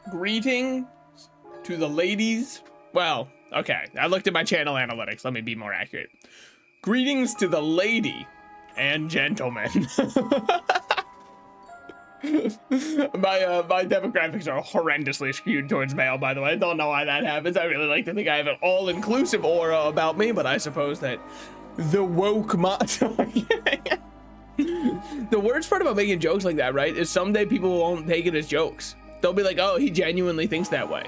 Greeting to the ladies. Well, okay, I looked at my channel analytics. Let me be more accurate. Greetings to the lady and gentlemen. My demographics are horrendously skewed towards male, by the way. I don't know why that happens. I really like to think I have an all-inclusive aura about me, but I suppose that the woke the worst part about making jokes like that, right, is someday people won't take it as jokes. They'll be like, oh, he genuinely thinks that way.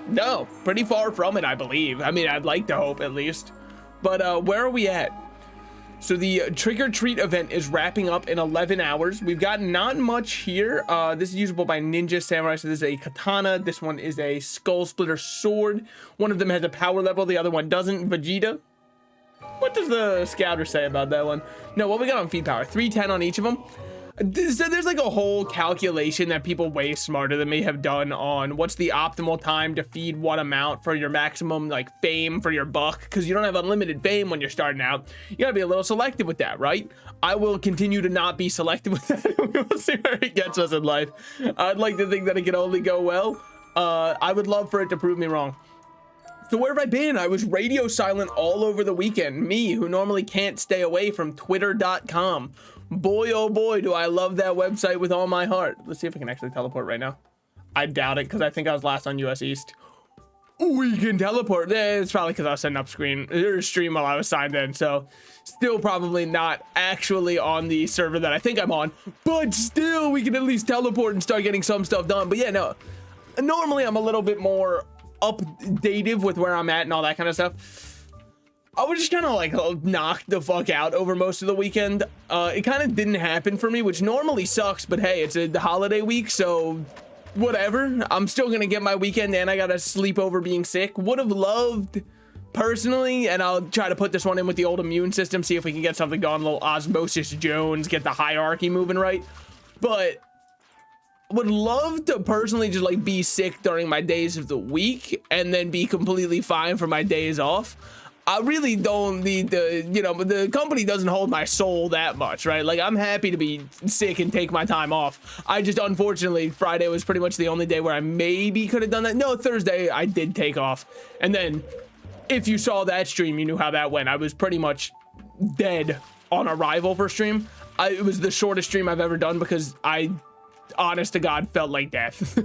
No, pretty far from it, I believe. I mean, I'd like to hope at least. But where are we at? So the trick or treat event is wrapping up in 11 hours. We've got not much here. This is usable by ninja samurai. So this is a katana. This one is a skull splitter sword. One of them has a power level. The other one doesn't. Vegeta. What does the scouter say about that one? No, what we got on feed power? 310 on each of them. So there's like a whole calculation that people way smarter than me have done on what's the optimal time to feed what amount for your maximum like fame for your buck, because you don't have unlimited fame when you're starting out. You gotta be a little selective with that, right? I will continue to not be selective with that. We'll see where it gets us in life. I'd like to think that it can only go well. I would love for it to prove me wrong. So where have I been? I was radio silent all over the weekend. Me, who normally can't stay away from twitter.com. Boy, oh boy, do I love that website with all my heart. Let's see if I can actually teleport right now. I doubt it, because I think I was last on US East. We can teleport. It's probably because I was setting up stream while I was signed in, so still probably not actually on the server that I think I'm on, but still we can at least teleport and start getting some stuff done. But yeah, no, normally I'm a little bit more updated with where I'm at and all that kind of stuff. I was just kind of like knocked the fuck out over most of the weekend. It kind of didn't happen for me, which normally sucks, but hey, it's the holiday week, so whatever. I'm still gonna get my weekend and I gotta sleep over being sick. Would have loved personally, and I'll try to put this one in with the old immune system, see if we can get something going, a little Osmosis Jones, get the hierarchy moving right. But would love to personally just like be sick during my days of the week and then be completely fine for my days off. I really don't need the, you know, the company doesn't hold my soul that much, right? Like, I'm happy to be sick and take my time off. I just, unfortunately, Friday was pretty much the only day where I maybe could have done that. No, Thursday I did take off. And then if you saw that stream, you knew how that went. I was pretty much dead on arrival for stream. It was the shortest stream I've ever done because I, honest to God, felt like death.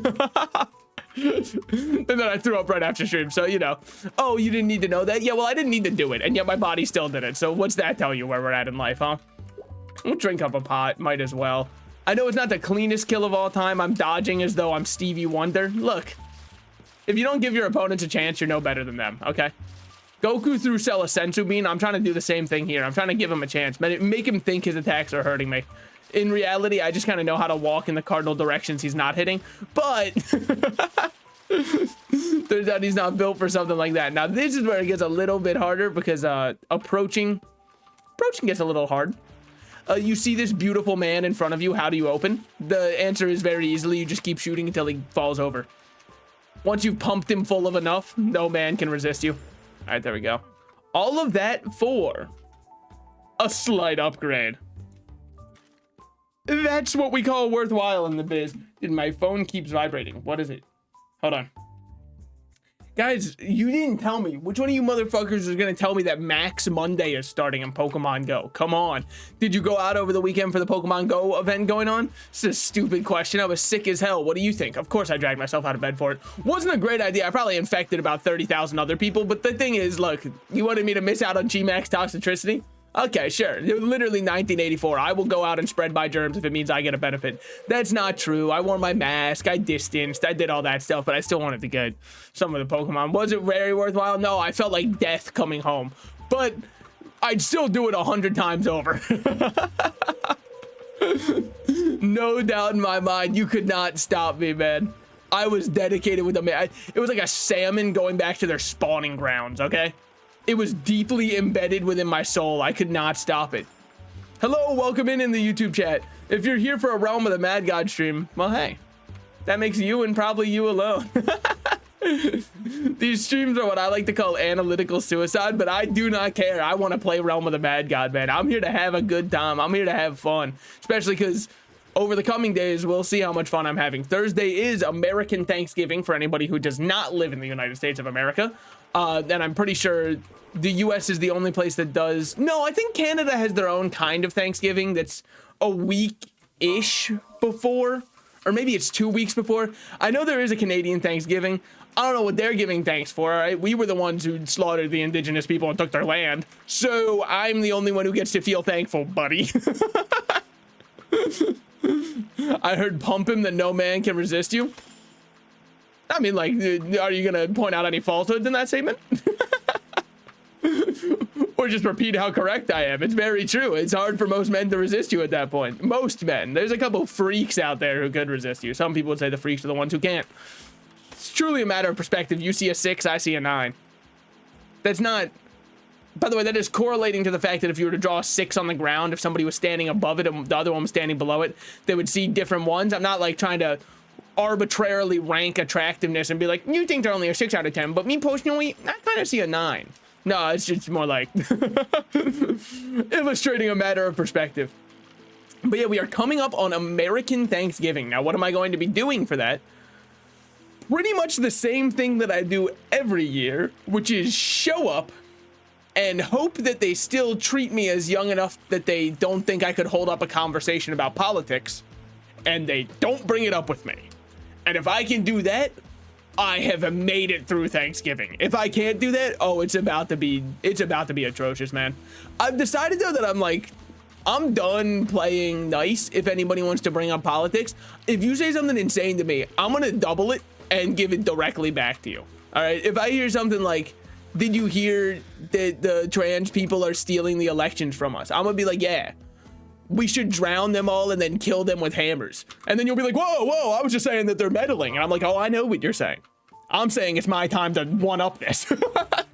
And then I threw up right after stream, so you know. Oh, you didn't need to know that? Yeah, well, I didn't need to do it, and yet my body still did it. So what's that tell you where we're at in life, huh? We'll drink up a pot, might as well. I know it's not the cleanest kill of all time. I'm dodging as though I'm Stevie Wonder. Look, if you don't give your opponents a chance, you're no better than them, okay? Goku threw Cell a Sensu Bean. I'm trying to do the same thing here. I'm trying to give him a chance. Make him think his attacks are hurting me. In reality, I just kind of know how to walk in the cardinal directions he's not hitting, but turns out he's not built for something like that. Now, this is where it gets a little bit harder because approaching gets a little hard. You see this beautiful man in front of you. How do you open? The answer is very easily. You just keep shooting until he falls over. Once you've pumped him full of enough, no man can resist you. All right, there we go. All of that for a slight upgrade. That's what we call worthwhile in the biz. Dude, my phone keeps vibrating. What is it? Hold on. Guys, you didn't tell me. Which one of you motherfuckers is going to tell me that Max Monday is starting in Pokemon Go? Come on. Did you go out over the weekend for the Pokemon Go event going on? This is a stupid question. I was sick as hell. What do you think? Of course I dragged myself out of bed for it. Wasn't a great idea. I probably infected about 30,000 other people. But the thing is, look, you wanted me to miss out on G-Max toxicity? Okay, sure. Literally 1984. I will go out and spread my germs if it means I get a benefit. That's not true. I wore my mask. I distanced. I did all that stuff, but I still wanted to get some of the Pokemon. Was it very worthwhile? No, I felt like death coming home, but I'd still do it 100 times over. No doubt in my mind, you could not stop me, man. I was dedicated with them. It was like a salmon going back to their spawning grounds, okay? It was deeply embedded within my soul. I could not stop it. Hello, welcome in the YouTube chat. If you're here for a Realm of the Mad God stream, well, hey, that makes you and probably you alone. These streams are what I like to call analytical suicide, but I do not care. I want to play Realm of the Mad God, man. I'm here to have a good time. I'm here to have fun, especially because over the coming days, we'll see how much fun I'm having. Thursday is American Thanksgiving for anybody who does not live in the United States of America. And I'm pretty sure the US is the only place that does. No, I think Canada has their own kind of Thanksgiving that's a week-ish before, or maybe it's 2 weeks before. I know there is a Canadian Thanksgiving. I don't know what they're giving thanks for, all right? We were the ones who slaughtered the indigenous people and took their land. So I'm the only one who gets to feel thankful, buddy. I heard pump him that no man can resist you. I mean, like, are you gonna point out any falsehoods in that statement? Or just repeat how correct I am? It's very true. It's hard for most men to resist you at that point. Most men. There's a couple freaks out there who could resist you. Some people would say the freaks are the ones who can't. It's truly a matter of perspective. You see a 6, I see a 9. That's not... By the way, that is correlating to the fact that if you were to draw a 6 on the ground, if somebody was standing above it and the other one was standing below it, they would see different ones. I'm not like trying to arbitrarily rank attractiveness and be like, you think they're only a 6 out of 10, but me personally, I kind of see a 9. No, it's just more like illustrating a matter of perspective. But yeah, we are coming up on American Thanksgiving. Now, what am I going to be doing for that? Pretty much the same thing that I do every year, which is show up and hope that they still treat me as young enough that they don't think I could hold up a conversation about politics, and they don't bring it up with me. And if I can do that, I have made it through Thanksgiving. If I can't do that, oh, it's about to be atrocious, man. I've decided though that I'm done playing nice if anybody wants to bring up politics. If you say something insane to me, I'm gonna double it and give it directly back to you. All right, if I hear something like, did you hear that the trans people are stealing the elections from us? I'm gonna be like, yeah, we should drown them all and then kill them with hammers. And then you'll be like, whoa, I was just saying that they're meddling. And I'm like, oh, I know what you're saying. I'm saying it's my time to one up this.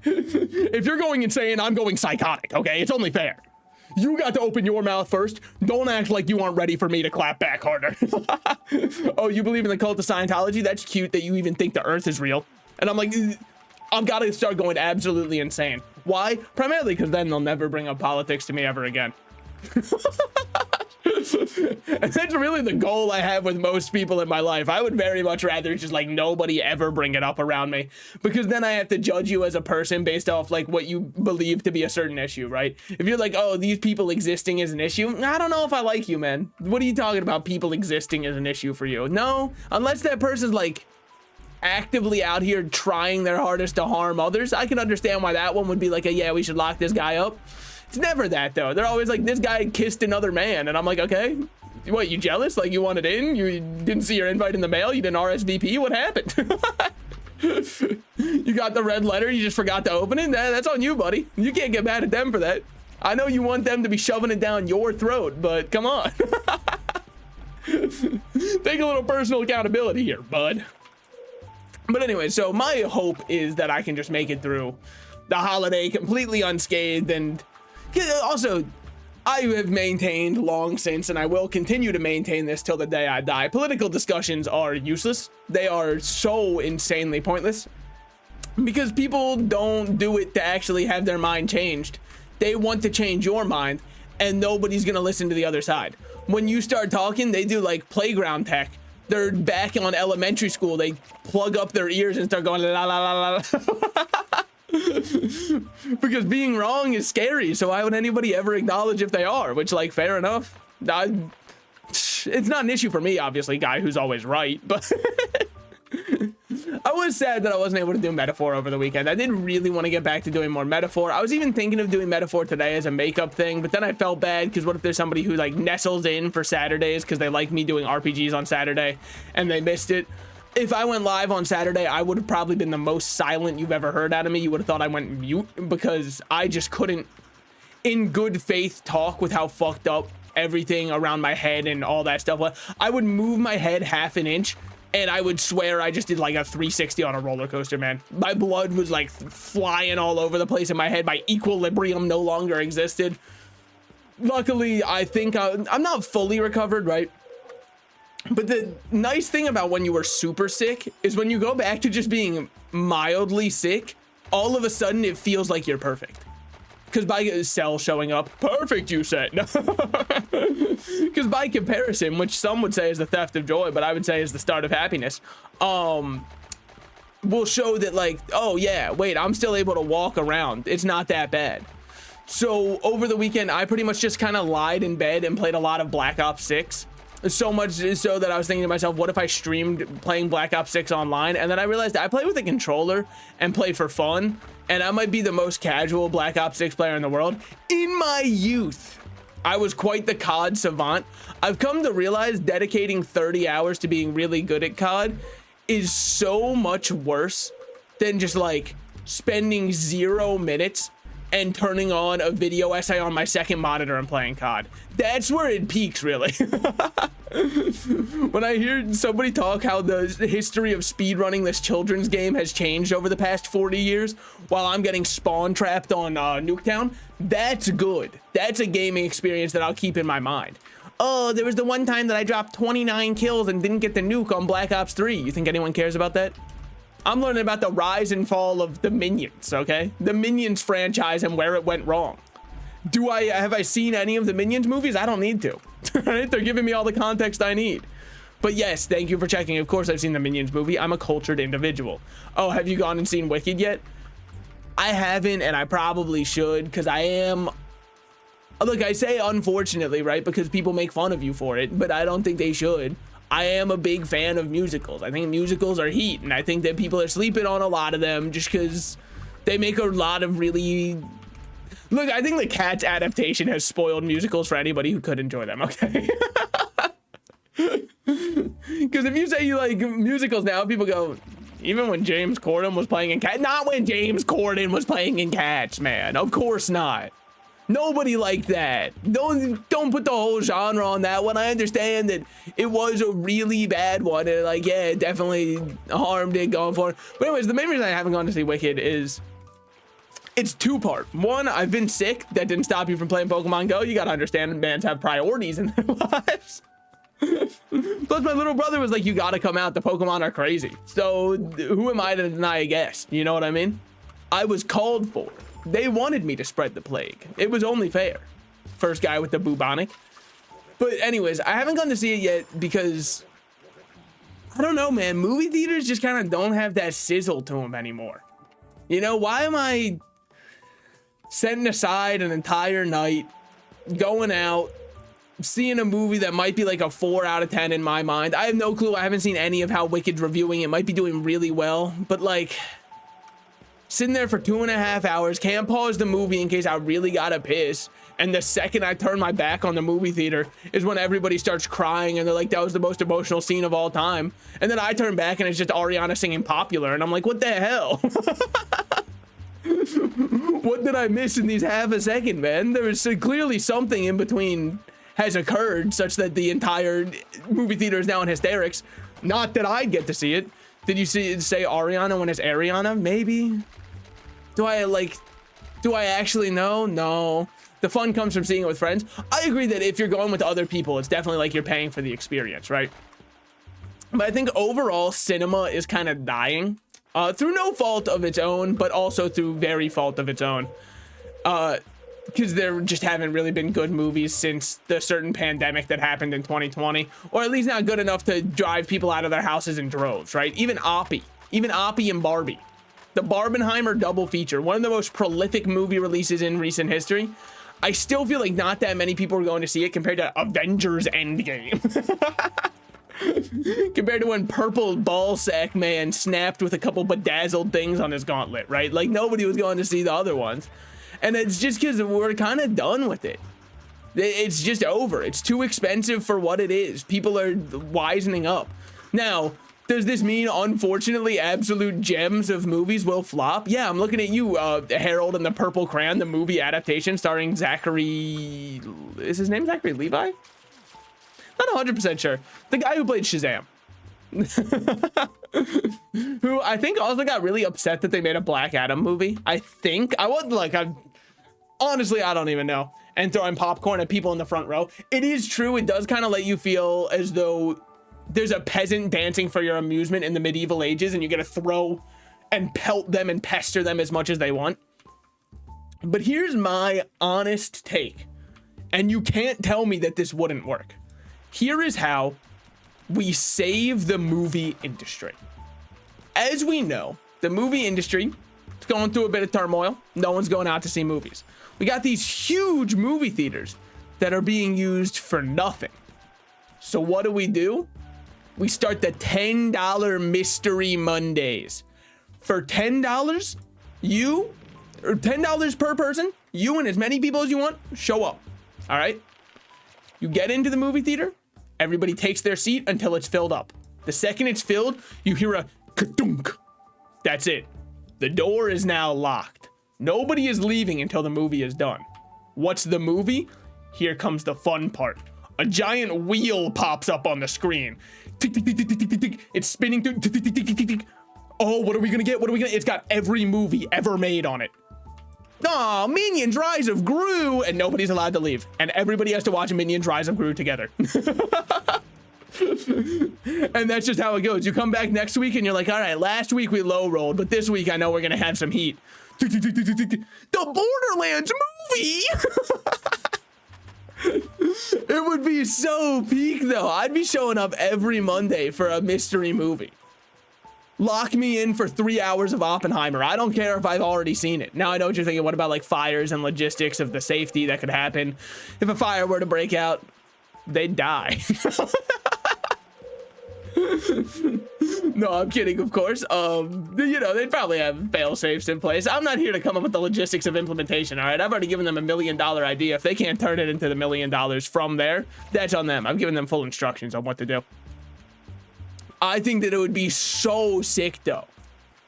If you're going insane, I'm going psychotic, okay? It's only fair. You got to open your mouth first. Don't act like you aren't ready for me to clap back harder. Oh, you believe in the cult of Scientology? That's cute that you even think the earth is real. And I'm like, I've got to start going absolutely insane. Why? Primarily because then they'll never bring up politics to me ever again. And that's really the goal I have with most people in my life. I would very much rather just like nobody ever bring it up around me, because then I have to judge you as a person based off like what you believe to be a certain issue, right? If you're like, oh, these people existing is an issue, I don't know if I like you, man. What are you talking about, people existing as an issue for you? No, unless that person's like actively out here trying their hardest to harm others, I can understand why that one would be like, yeah, we should lock this guy up. It's never that though. They're always like, this guy kissed another man, and I'm like, okay, what, you jealous? Like you wanted in? You didn't see your invite in the mail? You didn't RSVP? What happened? You got the red letter, you just forgot to open it? That's on you, buddy. You can't get mad at them for that. I know you want them to be shoving it down your throat, but come on. Take a little personal accountability here, bud. But anyway, so my hope is that I can just make it through the holiday completely unscathed. And also, I have maintained long since, and I will continue to maintain this till the day I die, political discussions are useless. They are so insanely pointless because people don't do it to actually have their mind changed. They want to change your mind, and nobody's gonna listen to the other side. When you start talking, they do like playground tech. They're back on elementary school. They plug up their ears and start going la la la la la. Because being wrong is scary, so why would anybody ever acknowledge if they are? Which, like, fair enough. It's not an issue for me, obviously, guy who's always right, but I was sad that I wasn't able to do metaphor over the weekend. I did really want to get back to doing more metaphor. I was even thinking of doing metaphor today as a makeup thing, but then I felt bad because what if there's somebody who like nestles in for Saturdays because they like me doing RPGs on Saturday and they missed it. If I went live on Saturday, I would have probably been the most silent you've ever heard out of me. You would have thought I went mute because I just couldn't, in good faith, talk with how fucked up everything around my head and all that stuff was. I would move my head half an inch and I would swear I just did like a 360 on a roller coaster, man. My blood was like flying all over the place in my head. My equilibrium no longer existed. Luckily, I think I'm not fully recovered, right? But the nice thing about when you were super sick is when you go back to just being mildly sick, all of a sudden it feels like you're perfect. because by Cell showing up, perfect, you said. Because by comparison, which some would say is the theft of joy, but I would say is the start of happiness, will show that like, oh yeah, wait, I'm still able to walk around. It's not that bad. So over the weekend, I pretty much just kind of lied in bed and played a lot of Black Ops 6. So much so that I was thinking to myself, what if I streamed playing Black Ops 6 online? And then I realized I play with a controller and play for fun. And I might be the most casual Black Ops 6 player in the world. In my youth, I was quite the COD savant. I've come to realize dedicating 30 hours to being really good at COD is so much worse than just like spending 0 minutes and turning on a video essay on my second monitor and playing COD. That's where it peaks, really. When I hear somebody talk how the history of speedrunning this children's game has changed over the past 40 years while I'm getting spawn trapped on Nuketown, that's good. That's a gaming experience that I'll keep in my mind. Oh, there was the one time that I dropped 29 kills and didn't get the nuke on Black Ops 3. You think anyone cares about that? I'm learning about the rise and fall of the Minions, okay? The Minions franchise and where it went wrong. Have I seen any of the Minions movies? I don't need to. Right? They're giving me all the context I need. But yes, thank you for checking. Of course I've seen the Minions movie. I'm a cultured individual. Oh, have you gone and seen Wicked yet? I haven't, and I probably should, because I am... Look, I say unfortunately, right? Because people make fun of you for it, but I don't think they should. I am a big fan of musicals. I think musicals are heat, and I think that people are sleeping on a lot of them just because they make a lot of really... Look, I think the Cats adaptation has spoiled musicals for anybody who could enjoy them, okay? Because if you say you like musicals now, people go, even when James Corden was playing in Cats, not when James Corden was playing in Cats, man. Of course not. Nobody liked that. Don't put the whole genre on that one. I understand that it was a really bad one, and like, yeah, it definitely harmed it going forward. But anyways, the main reason I haven't gone to see Wicked is it's two-part. One, I've been sick. That didn't stop you from playing Pokemon Go. You gotta understand, bands have priorities in their lives. Plus, my little brother was like, you gotta come out. The Pokemon are crazy. So who am I to deny a guest? You know what I mean? I was called for. They wanted me to spread the plague. It was only fair. First guy with the bubonic. But anyways, I haven't gone to see it yet because I don't know, man. Movie theaters just kind of don't have that sizzle to them anymore. You know, why am I setting aside an entire night, going out, seeing a movie that might be like a 4 out of 10 in my mind? I have no clue. I haven't seen any of how Wicked's reviewing. It might be doing really well, but like... sitting there for 2.5 hours, can't pause the movie in case I really gotta piss. And the second I turn my back on the movie theater is when everybody starts crying and they're like, that was the most emotional scene of all time. And then I turn back and it's just Ariana singing Popular. And I'm like, what the hell? What did I miss in these half a second, man? There was clearly something in between has occurred such that the entire movie theater is now in hysterics. Not that I'd get to see it. Did you say Ariana when it's Ariana? Maybe. Do I actually know? No. The fun comes from seeing it with friends. I agree that if you're going with other people, it's definitely like you're paying for the experience, right? But I think overall cinema is kind of dying through no fault of its own, but also through very fault of its own. Because there just haven't really been good movies since the certain pandemic that happened in 2020, or at least not good enough to drive people out of their houses in droves, right? Even Oppie and Barbie. The Barbenheimer double feature, one of the most prolific movie releases in recent history. I still feel like not that many people are going to see it compared to Avengers Endgame. Compared to when Purple Ballsack Man snapped with a couple bedazzled things on his gauntlet, right? Like nobody was going to see the other ones. And it's just because we're kind of done with it. It's just over. It's too expensive for what it is. People are wisening up. Now, does this mean, unfortunately, absolute gems of movies will flop? Yeah, I'm looking at you, Harold and the Purple Crayon, the movie adaptation starring Zachary... Is his name Zachary Levi? Not 100% sure. The guy who played Shazam. Who I think also got really upset that they made a Black Adam movie. I think. I wasn't like... Honestly, I don't even know. And throwing popcorn at people in the front row. It is true. It does kind of let you feel as though there's a peasant dancing for your amusement in the medieval ages and you get to throw and pelt them and pester them as much as they want. But here's my honest take, and you can't tell me that this wouldn't work. Here is how we save the movie industry. As we know, the movie industry is going through a bit of turmoil. No one's going out to see movies. We got these huge movie theaters that are being used for nothing. So what do? We start the $10 Mystery Mondays. For $10, or $10 per person, you and as many people as you want, show up. All right? You get into the movie theater, everybody takes their seat until it's filled up. The second it's filled, you hear a ka-dunk. That's it. The door is now locked. Nobody is leaving until the movie is done. What's the movie? Here comes the fun part. A giant wheel pops up on the screen. Tick, tick, tick, tick, tick, tick, tick. It's spinning through. Tick, tick, tick, tick, tick, tick. Oh, what are we gonna get? It's got every movie ever made on it. Aw, Minions Rise of Gru, and nobody's allowed to leave. And everybody has to watch Minions Rise of Gru together. And that's just how it goes. You come back next week and you're like, all right, last week we low rolled, but this week I know we're gonna have some heat. The Borderlands movie! It would be so peak though. I'd be showing up every Monday for a mystery movie. Lock me in for 3 hours of Oppenheimer. I don't care if I've already seen it. Now I know what you're thinking. What about like fires and logistics of the safety that could happen? If a fire were to break out, they'd die. No, I'm kidding, of course. You know, they'd probably have fail safes in place. I'm not here to come up with the logistics of implementation, all right? I've already given them $1 million idea. If they can't turn it into the $1 million from there, that's on them. I've given them full instructions on what to do. I think that it would be so sick though,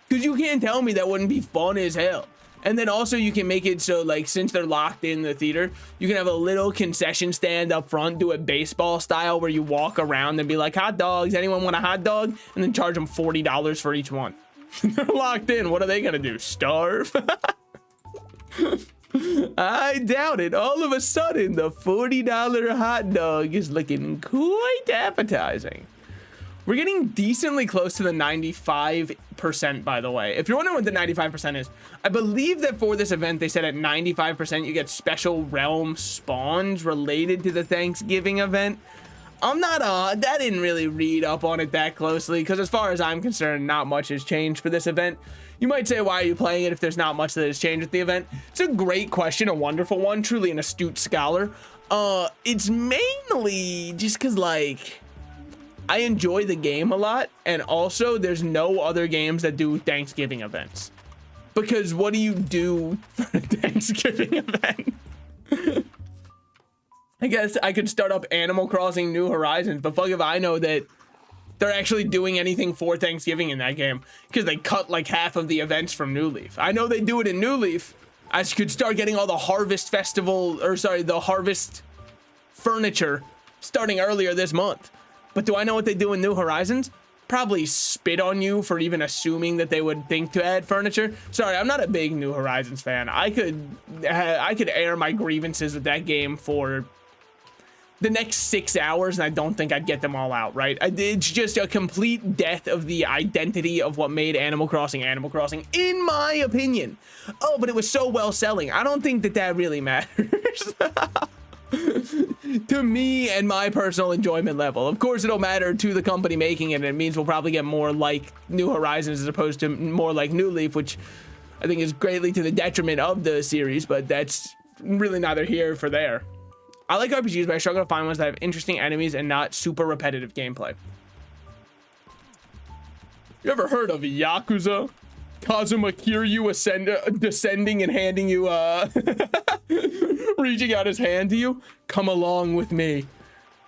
because you can't tell me that wouldn't be fun as hell. And then also you can make it so like, since they're locked in the theater, you can have a little concession stand up front, do it baseball style where you walk around and be like, hot dogs, anyone want a hot dog? And then charge them $40 for each one. They're locked in. What are they gonna do? Starve? I doubt it. All of a sudden, the $40 hot dog is looking quite appetizing. We're getting decently close to the 95%, by the way. If you're wondering what the 95% is, I believe that for this event, they said at 95%, you get special realm spawns related to the Thanksgiving event. I'm not, I didn't really read up on it that closely, because as far as I'm concerned, not much has changed for this event. You might say, why are you playing it if there's not much that has changed with the event? It's a great question, a wonderful one, truly an astute scholar. It's mainly just because, like, I enjoy the game a lot, and also there's no other games that do Thanksgiving events. Because what do you do for a Thanksgiving event? I guess I could start up Animal Crossing New Horizons, but fuck if I know that they're actually doing anything for Thanksgiving in that game, because they cut like half of the events from New Leaf. I know they do it in New Leaf. I could start getting all the Harvest Festival, or sorry, the Harvest furniture starting earlier this month. But do I know what they do in New Horizons? Probably spit on you for even assuming that they would think to add furniture. Sorry, I'm not a big New Horizons fan. I could air my grievances with that game for the next 6 hours, and I don't think I'd get them all out, right? It's just a complete death of the identity of what made Animal Crossing, in my opinion. Oh, but it was so well selling. I don't think that that really matters. To me and my personal enjoyment level. Of course, it'll matter to the company making it, and it means we'll probably get more like New Horizons as opposed to more like New Leaf, which I think is greatly to the detriment of the series, but that's really neither here for there. I like RPGs, but I struggle to find ones that have interesting enemies and not super repetitive gameplay. You ever heard of Yakuza? Kazuma Kiryu descending and handing you, reaching out his hand to you? Come along with me.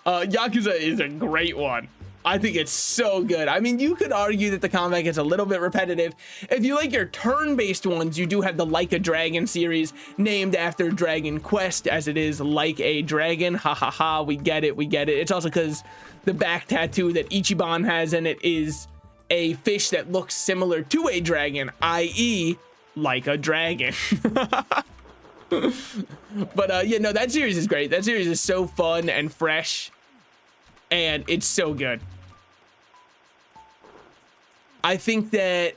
Yakuza is a great one. I think it's so good. I mean, you could argue that the combat gets a little bit repetitive. If you like your turn-based ones, you do have the Like a Dragon series, named after Dragon Quest, as it is like a dragon. Ha ha ha, we get it, we get it. It's also because the back tattoo that Ichiban has in it is a fish that looks similar to a dragon, i.e. like a dragon. But yeah, no, that series is great. That series is so fun and fresh, and it's so good. I think that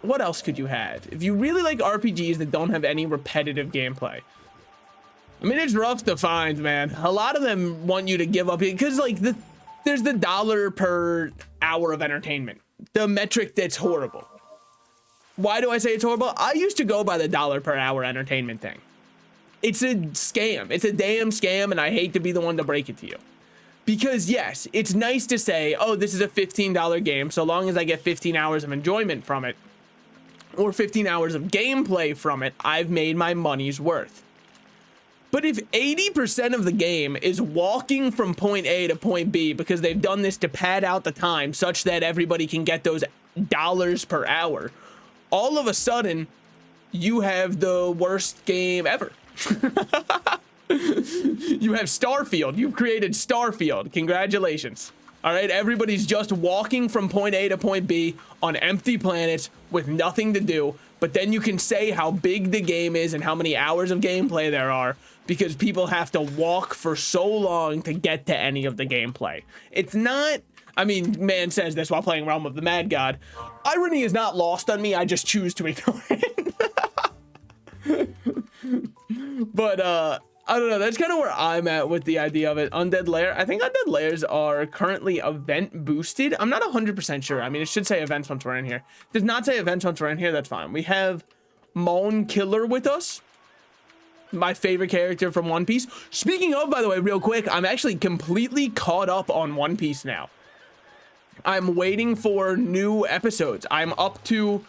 what else could you have? If you really like RPGs that don't have any repetitive gameplay. I mean, it's rough to find, man. A lot of them want you to give up because like there's the dollar per hour of entertainment, the metric that's horrible. Why do I say it's horrible? I used to go by the dollar per hour entertainment thing. It's a scam. It's a damn scam, and I hate to be the one to break it to you. Because yes, it's nice to say, oh, this is a $15 game, so long as I get 15 hours of enjoyment from it, or 15 hours of gameplay from it, I've made my money's worth. But if 80% of the game is walking from point A to point B because they've done this to pad out the time such that everybody can get those dollars per hour, all of a sudden, you have the worst game ever. You have Starfield. You've created Starfield. Congratulations. All right, everybody's just walking from point A to point B on empty planets with nothing to do, but then you can say how big the game is and how many hours of gameplay there are because people have to walk for so long to get to any of the gameplay. It's not, I mean, man says this while playing Realm of the Mad God. Irony is not lost on me, I just choose to ignore it. But I don't know, that's kind of where I'm at with the idea of it. Undead Lair, I think Undead Lairs are currently event boosted. I'm not 100% sure. I mean, it should say events once we're in here. It does not say events once we're in here, that's fine. We have Moan Killer with us, my favorite character from One Piece. Speaking of, by the way, real quick, I'm actually completely caught up on One Piece now. I'm waiting for new episodes. I'm up to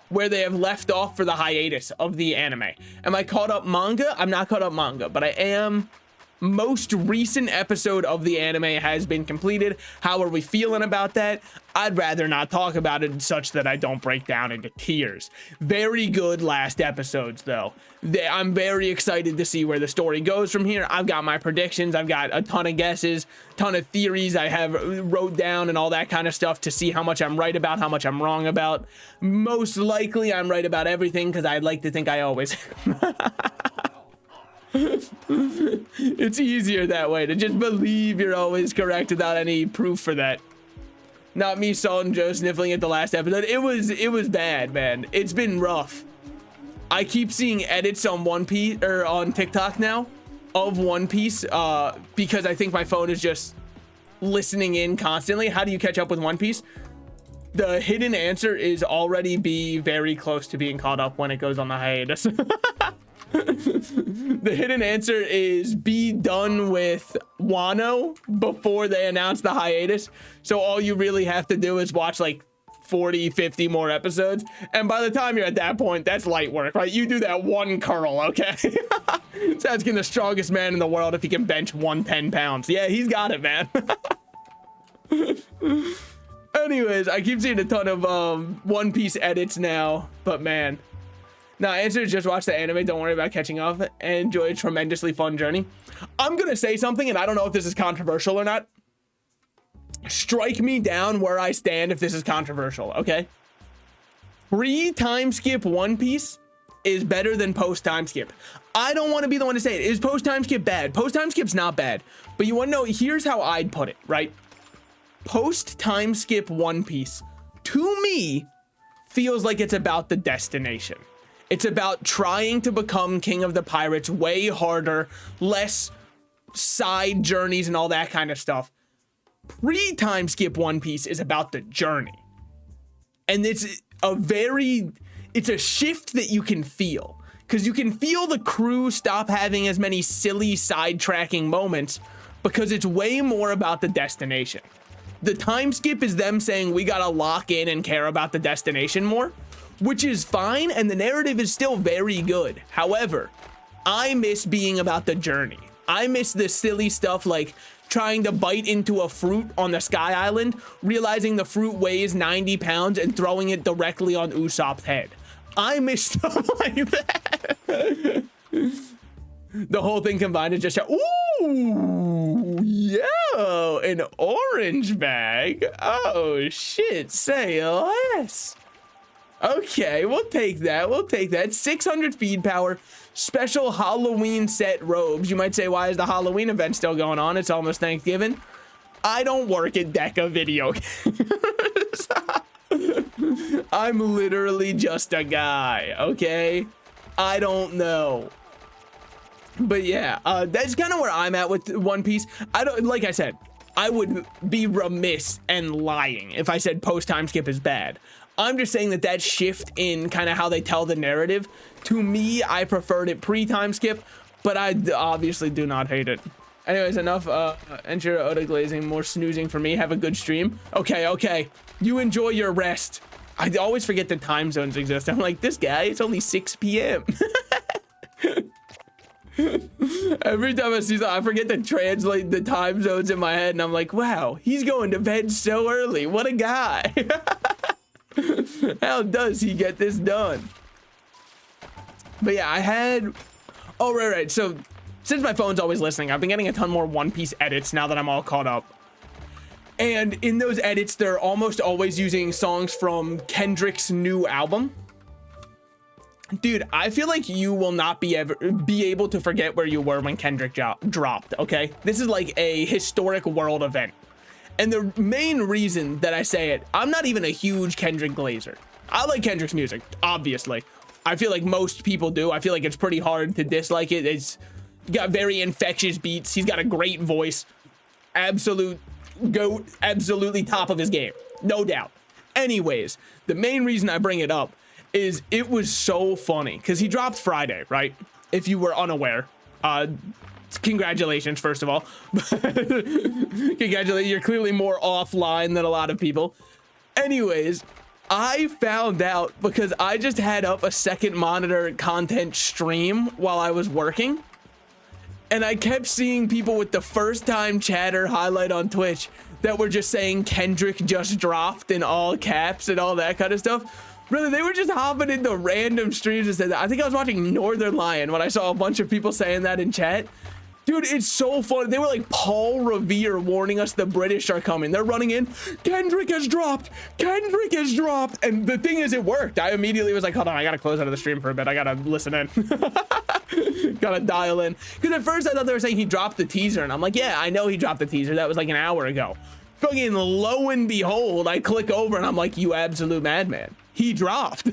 where they have left off for the hiatus of the anime. Am I caught up manga? I'm not caught up manga, but I am. Most recent episode of the anime has been completed. How are we feeling about that? I'd rather not talk about it such that I don't break down into tears. Very good last episodes though. I'm very excited to see where the story goes from here. I've got my predictions. I've got a ton of guesses, ton of theories I have wrote down and all that kind of stuff to see how much I'm right about, how much I'm wrong about. Most likely I'm right about everything because I'd like to think I always am. It's easier that way to just believe you're always correct without any proof for that. Not me, Saul and Joe sniffling at the last episode. It was bad, man. It's been rough. I keep seeing edits on One Piece or on TikTok now of One Piece because I think my phone is just listening in constantly. How do you catch up with One Piece? The hidden answer is already be very close to being caught up when it goes on the hiatus. The hidden answer is be done with Wano before they announce the hiatus. So all you really have to do is watch like 40, 50 more episodes. And by the time you're at that point, that's light work, right? You do that one curl, okay? It's asking the strongest man in the world if he can bench 110 pounds. Yeah, he's got it, man. Anyways, I keep seeing a ton of One Piece edits now, but man. Now, answer is just watch the anime. Don't worry about catching up. Enjoy a tremendously fun journey. I'm going to say something, and I don't know if this is controversial or not. Strike me down where I stand if this is controversial, okay? Pre-time skip One Piece is better than post-time skip. I don't want to be the one to say it. Is post-time skip bad? Post-time skip's not bad. But you want to know, here's how I'd put it, right? Post-time skip One Piece, to me, feels like it's about the destination. It's about trying to become king of the pirates way harder, less side journeys and all that kind of stuff. Pre-time skip One Piece is about the journey. And it's a shift that you can feel. Because you can feel the crew stop having as many silly sidetracking moments because it's way more about the destination. The time skip is them saying we gotta lock in and care about the destination more, which is fine, and the narrative is still very good. However, I miss being about the journey. I miss the silly stuff like trying to bite into a fruit on the Sky Island, realizing the fruit weighs 90 pounds and throwing it directly on Usopp's head. I miss stuff like that. The whole thing combined is just, ooh, yo, an orange bag. Oh, shit, say less. Okay, we'll take that. We'll take that. 600 feed power, special Halloween set robes. You might say, why is the Halloween event still going on? It's almost Thanksgiving. I don't work at Deca Video Games. I'm literally just a guy, okay? I don't know. But yeah, that's kind of where I'm at with One Piece. Like I said, I would be remiss and lying if I said post time skip is bad. I'm just saying that shift in kind of how they tell the narrative, to me, I preferred it pre-time skip, but I obviously do not hate it. Anyways, enough Ensure Oda glazing, more snoozing for me. Have a good stream. Okay. You enjoy your rest. I always forget that time zones exist. I'm like, this guy, it's only 6 p.m. Every time I see something, I forget to translate the time zones in my head, and I'm like, wow, he's going to bed so early. What a guy. How does he get this done? But yeah, I had... Oh, right. So, since my phone's always listening, I've been getting a ton more One Piece edits now that I'm all caught up. And in those edits, they're almost always using songs from Kendrick's new album. Dude, I feel like you will not be able to forget where you were when Kendrick dropped, okay? This is like a historic world event. And the main reason that I say it, I'm not even a huge Kendrick glazer. I like Kendrick's music, obviously. I feel like most people do. I feel like it's pretty hard to dislike it. It's got very infectious beats. He's got a great voice. Absolute GOAT, absolutely top of his game, no doubt. Anyways, the main reason I bring it up is it was so funny because he dropped Friday, right? If you were unaware, congratulations, first of all. Congratulations, you're clearly more offline than a lot of people. Anyways, I found out because I just had up a second monitor content stream while I was working. And I kept seeing people with the first time chatter highlight on Twitch that were just saying Kendrick just dropped in all caps and all that kind of stuff. Brother, they were just hopping into random streams and said that. I think I was watching Northern Lion when I saw a bunch of people saying that in chat. Dude, it's so fun. They were like Paul Revere warning us the British are coming. They're running in. Kendrick has dropped. Kendrick has dropped. And the thing is, it worked. I immediately was like, hold on, I gotta close out of the stream for a bit. I gotta listen in. Gotta dial in. Because at first I thought they were saying he dropped the teaser. And I'm like, yeah, I know he dropped the teaser. That was like an hour ago. Fucking lo and behold, I click over and I'm like, you absolute madman. He dropped.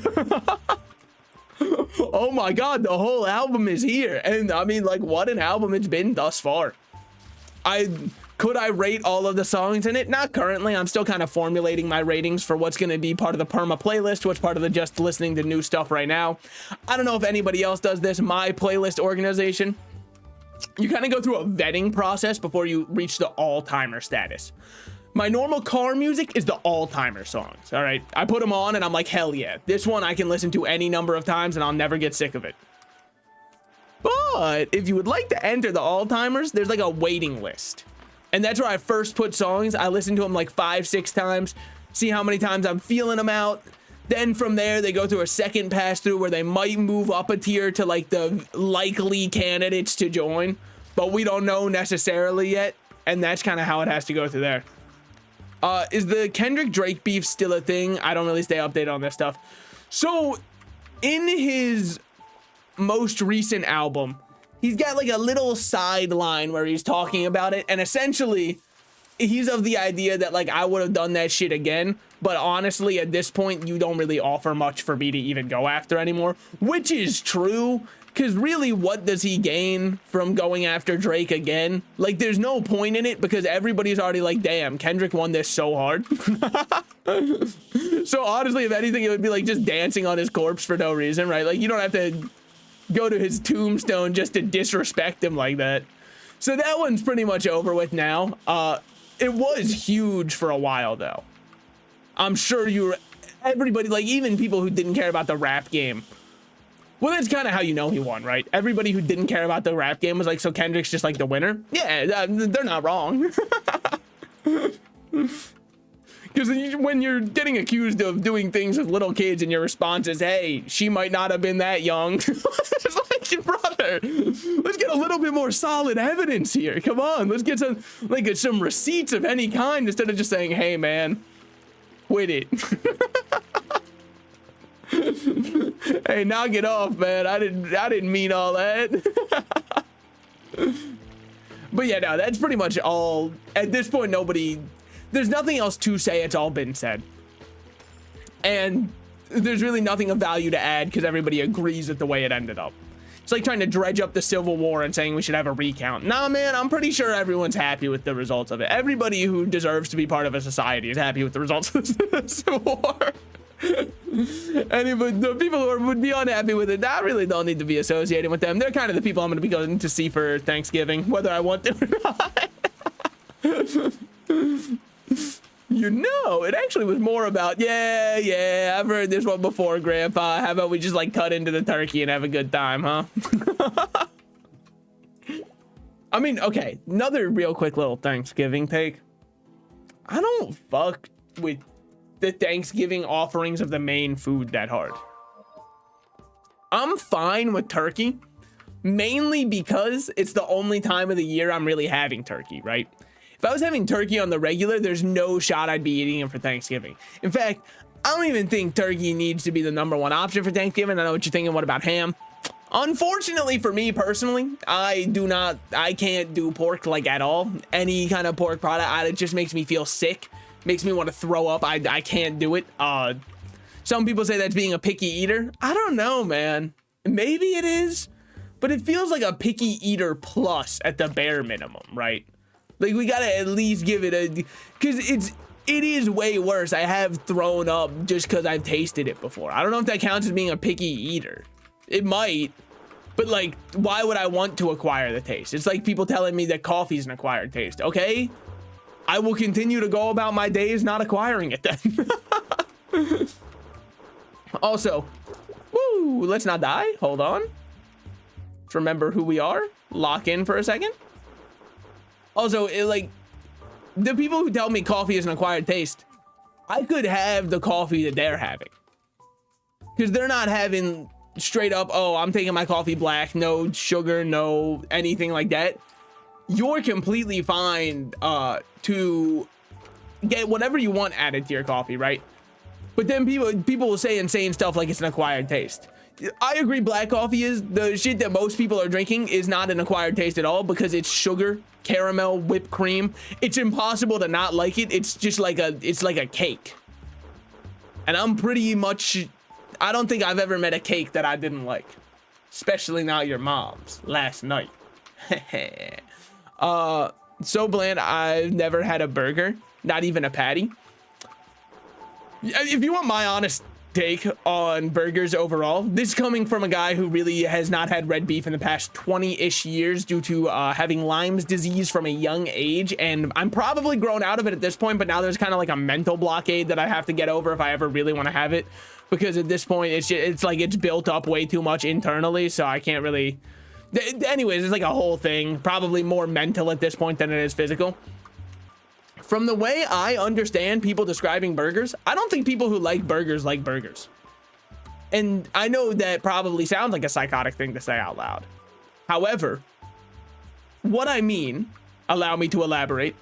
Oh my god, the whole album is here. And I mean, like, what an album it's been thus far. Could I rate all of the songs in it? Not currently. I'm still kind of formulating my ratings for what's going to be part of the perma playlist, what's part of the just listening to new stuff right now. I don't know if anybody else does this. My playlist organization, you kind of go through a vetting process before you reach the all-timer status. My normal car music is the all-timer songs, all right? I put them on and I'm like, hell yeah. This one I can listen to any number of times and I'll never get sick of it. But if you would like to enter the all-timers, there's like a waiting list. And that's where I first put songs. I listen to them like 5-6 times, see how many times I'm feeling them out. Then from there, they go through a second pass through where they might move up a tier to like the likely candidates to join, but we don't know necessarily yet. And that's kind of how it has to go through there. Is the Kendrick Drake beef still a thing? I don't really stay updated on this stuff. So in his most recent album, he's got like a little sideline where he's talking about it. And essentially he's of the idea that like, I would have done that shit again. But honestly, at this point, you don't really offer much for me to even go after anymore, which is true. Because really, what does he gain from going after Drake again? Like, there's no point in it because everybody's already like, damn, Kendrick won this so hard. So honestly, if anything, it would be like just dancing on his corpse for no reason, right? Like, you don't have to go to his tombstone just to disrespect him like that. So that one's pretty much over with now. It was huge for a while, though. I'm sure everybody, like even people who didn't care about the rap game. Well, that's kind of how you know he won, right? Everybody who didn't care about the rap game was like, so Kendrick's just like the winner? Yeah, they're not wrong. Because when you're getting accused of doing things with little kids and your response is, hey, she might not have been that young. It's like, brother, let's get a little bit more solid evidence here. Come on, let's get some receipts of any kind instead of just saying, hey, man, quit it. Hey, knock it off, man. I didn't mean all that. But yeah, no, that's pretty much all. At this point, there's nothing else to say. It's all been said. and there's really nothing of value to add because everybody agrees with the way it ended up. It's like trying to dredge up the Civil War and saying we should have a recount. Nah, man, I'm pretty sure everyone's happy with the results of it. Everybody who deserves to be part of a society is happy with the results of the Civil War. But the people who would be unhappy with it, I really don't need to be associated with them. They're kind of the people I'm going to be going to see for Thanksgiving, whether I want to or not. You know, it actually was more about, yeah, I've heard this one before, Grandpa. How about we just like cut into the turkey and have a good time, huh? I mean, okay, another real quick little Thanksgiving take. I don't fuck with the Thanksgiving offerings of the main food that hard. I'm fine with turkey, mainly because it's the only time of the year I'm really having turkey, right? If I was having turkey on the regular, there's no shot I'd be eating it for Thanksgiving. In fact, I don't even think turkey needs to be the #1 option for Thanksgiving. I know what you're thinking. What about ham? Unfortunately for me personally, I can't do pork like at all. Any kind of pork product, it just makes me feel sick. Makes me want to throw up. I can't do it. Some people say that's being a picky eater. I don't know, man. Maybe it is, but it feels like a picky eater plus at the bare minimum, right? Like, we gotta at least give it a, because it is way worse. I have thrown up just because I've tasted it before. I don't know if that counts as being a picky eater. It might, but like, why would I want to acquire the taste? It's like people telling me that coffee is an acquired taste. Okay, I will continue to go about my days not acquiring it then. Also, woo, let's not die. Hold on. Let's remember who we are. Lock in for a second. Also, like, the people who tell me coffee is an acquired taste, I could have the coffee that they're having. Because they're not having straight up, oh, I'm taking my coffee black, no sugar, no anything like that. You're completely fine to get whatever you want added to your coffee, right? But then people will say insane stuff like it's an acquired taste. I agree, black coffee is the shit that most people are drinking is not an acquired taste at all because it's sugar, caramel, whipped cream. It's impossible to not like it. It's just like it's like a cake. And I'm pretty much, I don't think I've ever met a cake that I didn't like, especially not your mom's last night. So bland, I've never had a burger, not even a patty. If you want my honest take on burgers overall, this is coming from a guy who really has not had red beef in the past 20-ish years due to having Lyme's disease from a young age, and I'm probably grown out of it at this point, but now there's kind of like a mental blockade that I have to get over if I ever really want to have it, because at this point it's like it's built up way too much internally, so I can't really. Anyways, it's like a whole thing, probably more mental at this point than it is physical. From the way I understand people describing burgers, I don't think people who like burgers like burgers. And I know that probably sounds like a psychotic thing to say out loud. However, what I mean, allow me to elaborate,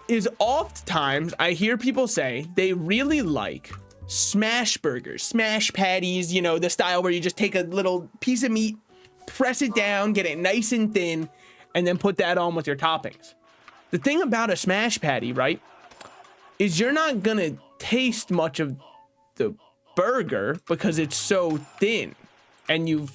is oftentimes I hear people say they really like smash burgers, smash patties, you know, the style where you just take a little piece of meat, press it down, get it nice and thin, and then put that on with your toppings. The thing about a smash patty, right, is you're not gonna taste much of the burger because it's so thin and you've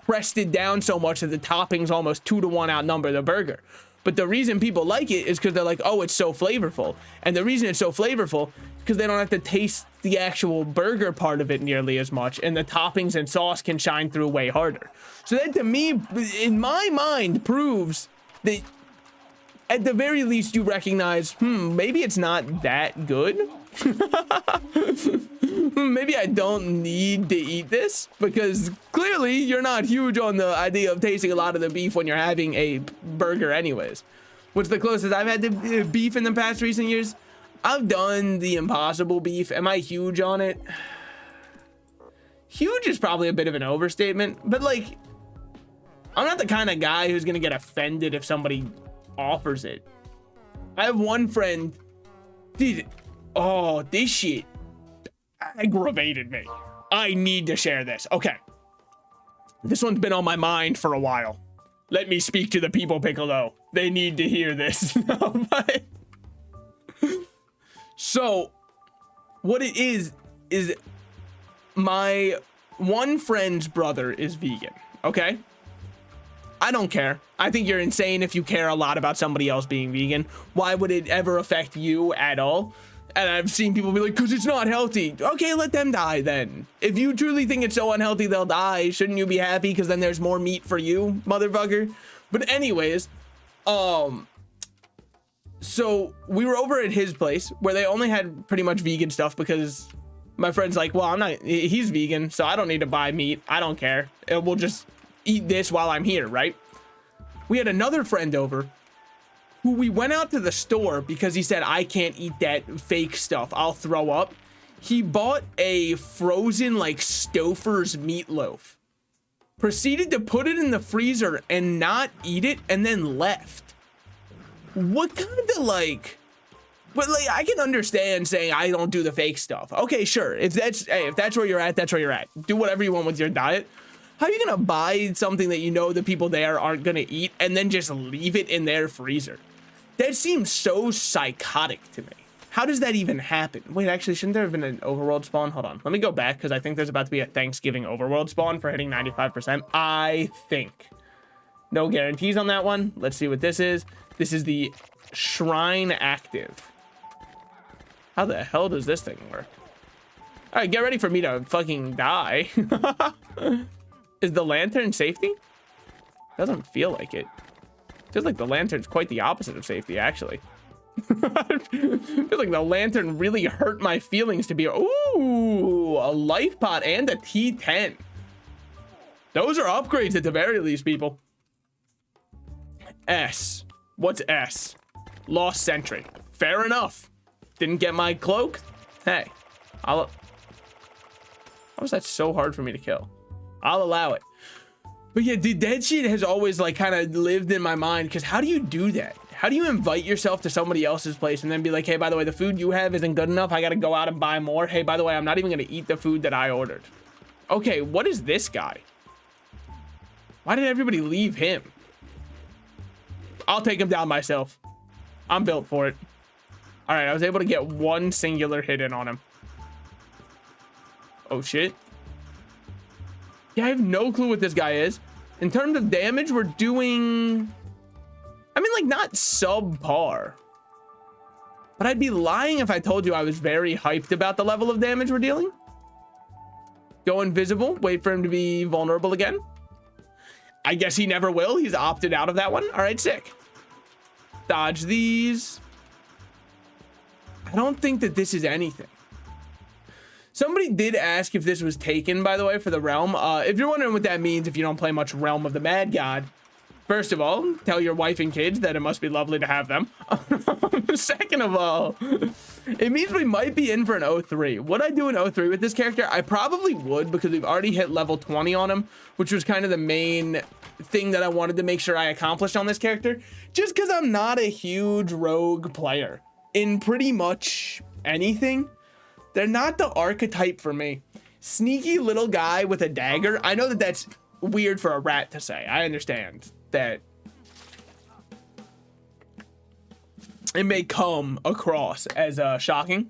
pressed it down so much that the toppings almost 2-to-1 outnumber the burger. But the reason people like it is because they're like, oh, it's so flavorful. And the reason it's so flavorful is because they don't have to taste the actual burger part of it nearly as much, and the toppings and sauce can shine through way harder. So that, to me, in my mind, proves that at the very least you recognize, maybe it's not that good. Maybe I don't need to eat this, because clearly you're not huge on the idea of tasting a lot of the beef when you're having a burger anyways. What's the closest I've had to beef in the past recent years? I've done the Impossible beef. Am I huge on it? Huge is probably a bit of an overstatement, but like, I'm not the kind of guy who's gonna get offended if somebody offers it. I have one friend, dude, oh, this shit aggravated me. I need to share this. Okay, this one's been on my mind for a while. Let me speak to the people, Piccolo. They need to hear this. So What it is my one friend's brother is vegan, okay? I don't care. I think you're insane if you care a lot about somebody else being vegan. Why would it ever affect you at all? And I've seen people be like, because it's not healthy. Okay, let them die then. If you truly think it's so unhealthy they'll die, shouldn't you be happy because then there's more meat for you, motherfucker? But anyways, so we were over at his place where they only had pretty much vegan stuff because my friend's like, well, he's vegan, so I don't need to buy meat. I don't care. We'll just eat this while I'm here, right? We had another friend over who we went out to the store because he said, I can't eat that fake stuff. I'll throw up. He bought a frozen like Stouffer's meatloaf, proceeded to put it in the freezer and not eat it, and then left. What kind of like, but like, I can understand saying I don't do the fake stuff. Okay, sure. If that's where you're at, that's where you're at. Do whatever you want with your diet. How are you gonna buy something that you know the people there aren't gonna eat and then just leave it in their freezer? That seems so psychotic to me. How does that even happen? Wait, actually, shouldn't there have been an overworld spawn? Hold on, let me go back because I think there's about to be a Thanksgiving overworld spawn for hitting 95%. I think. No guarantees on that one. Let's see what this is. This is the Shrine Active. How the hell does this thing work? All right, get ready for me to fucking die. Is the lantern safety? Doesn't feel like it. Feels like the lantern's quite the opposite of safety, actually. Feels like the lantern really hurt my feelings to be. Ooh, a life pot and a T10. Those are upgrades at the very least, people. S. What's S? Lost sentry. Fair enough. Didn't get my cloak. Hey, how was that so hard for me to kill? I'll allow it. But yeah, dude, that shit has always like kind of lived in my mind, because how do you do that? How do you invite yourself to somebody else's place and then be like, hey, by the way, the food you have isn't good enough. I got to go out and buy more. Hey, by the way, I'm not even going to eat the food that I ordered. Okay, what is this guy? Why did everybody leave him? I'll take him down myself. I'm built for it. All right, I was able to get one singular hit in on him. Oh, shit. Yeah, I have no clue what this guy is. In terms of damage, we're doing... I mean, like, not subpar. But I'd be lying if I told you I was very hyped about the level of damage we're dealing. Go invisible. Wait for him to be vulnerable again. I guess he never will. He's opted out of that one. All right, sick. Dodge these. I don't think that this is anything. Somebody did ask if this was taken, by the way, for the realm. If you're wondering what that means, if you don't play much Realm of the Mad God, first of all, tell your wife and kids that it must be lovely to have them. Second of all, it means we might be in for an 03. Would I do an 03 with this character? I probably would, because we've already hit level 20 on him, which was kind of the main thing that I wanted to make sure I accomplished on this character. Just because I'm not a huge rogue player in pretty much anything. They're not the archetype for me. Sneaky little guy with a dagger. I know that that's weird for a rat to say. I understand that it may come across as shocking.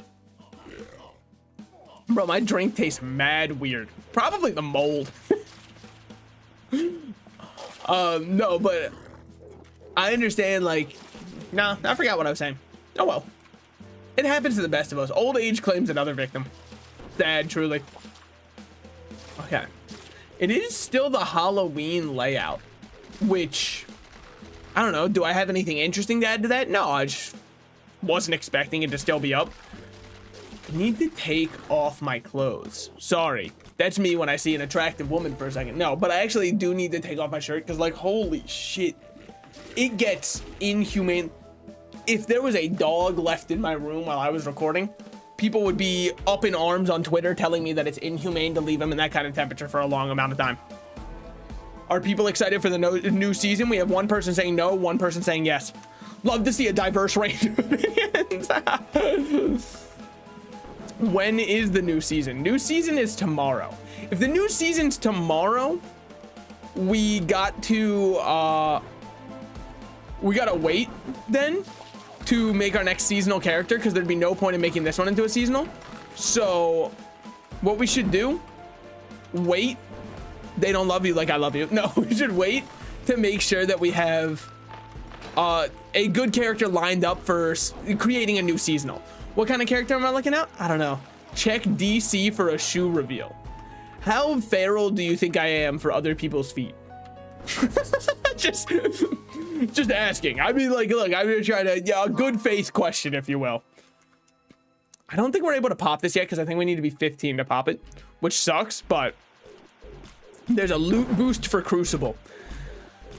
Bro, my drink tastes mad weird. Probably the mold. No, but I understand, like, nah, I forgot what I was saying. Oh well. It happens to the best of us. Old age claims another victim. Sad, truly. Okay. It is still the Halloween layout, which, I don't know. Do I have anything interesting to add to that? No, I just wasn't expecting it to still be up. I need to take off my clothes. Sorry. That's me when I see an attractive woman for a second. No, but I actually do need to take off my shirt because, like, holy shit. It gets inhumane. If there was a dog left in my room while I was recording, people would be up in arms on Twitter telling me that it's inhumane to leave them in that kind of temperature for a long amount of time. Are people excited for the new season? We have one person saying no, one person saying yes. Love to see a diverse range of opinions. When is the new season? New season is tomorrow. If the new season's tomorrow, we gotta wait then to make our next seasonal character, because there'd be no point in making this one into a seasonal. So what we should do, wait. They don't love you like I love you. No, we should wait to make sure that we have a good character lined up for creating a new seasonal. What kind of character am I looking at? I don't know. Check DC for a shoe reveal. How feral do you think I am for other people's feet? just asking. I mean, like, look, I'm gonna try to, yeah, a good faith question, if you will. I don't think we're able to pop this yet because I think we need to be 15 to pop it, which sucks, but there's a loot boost for Crucible.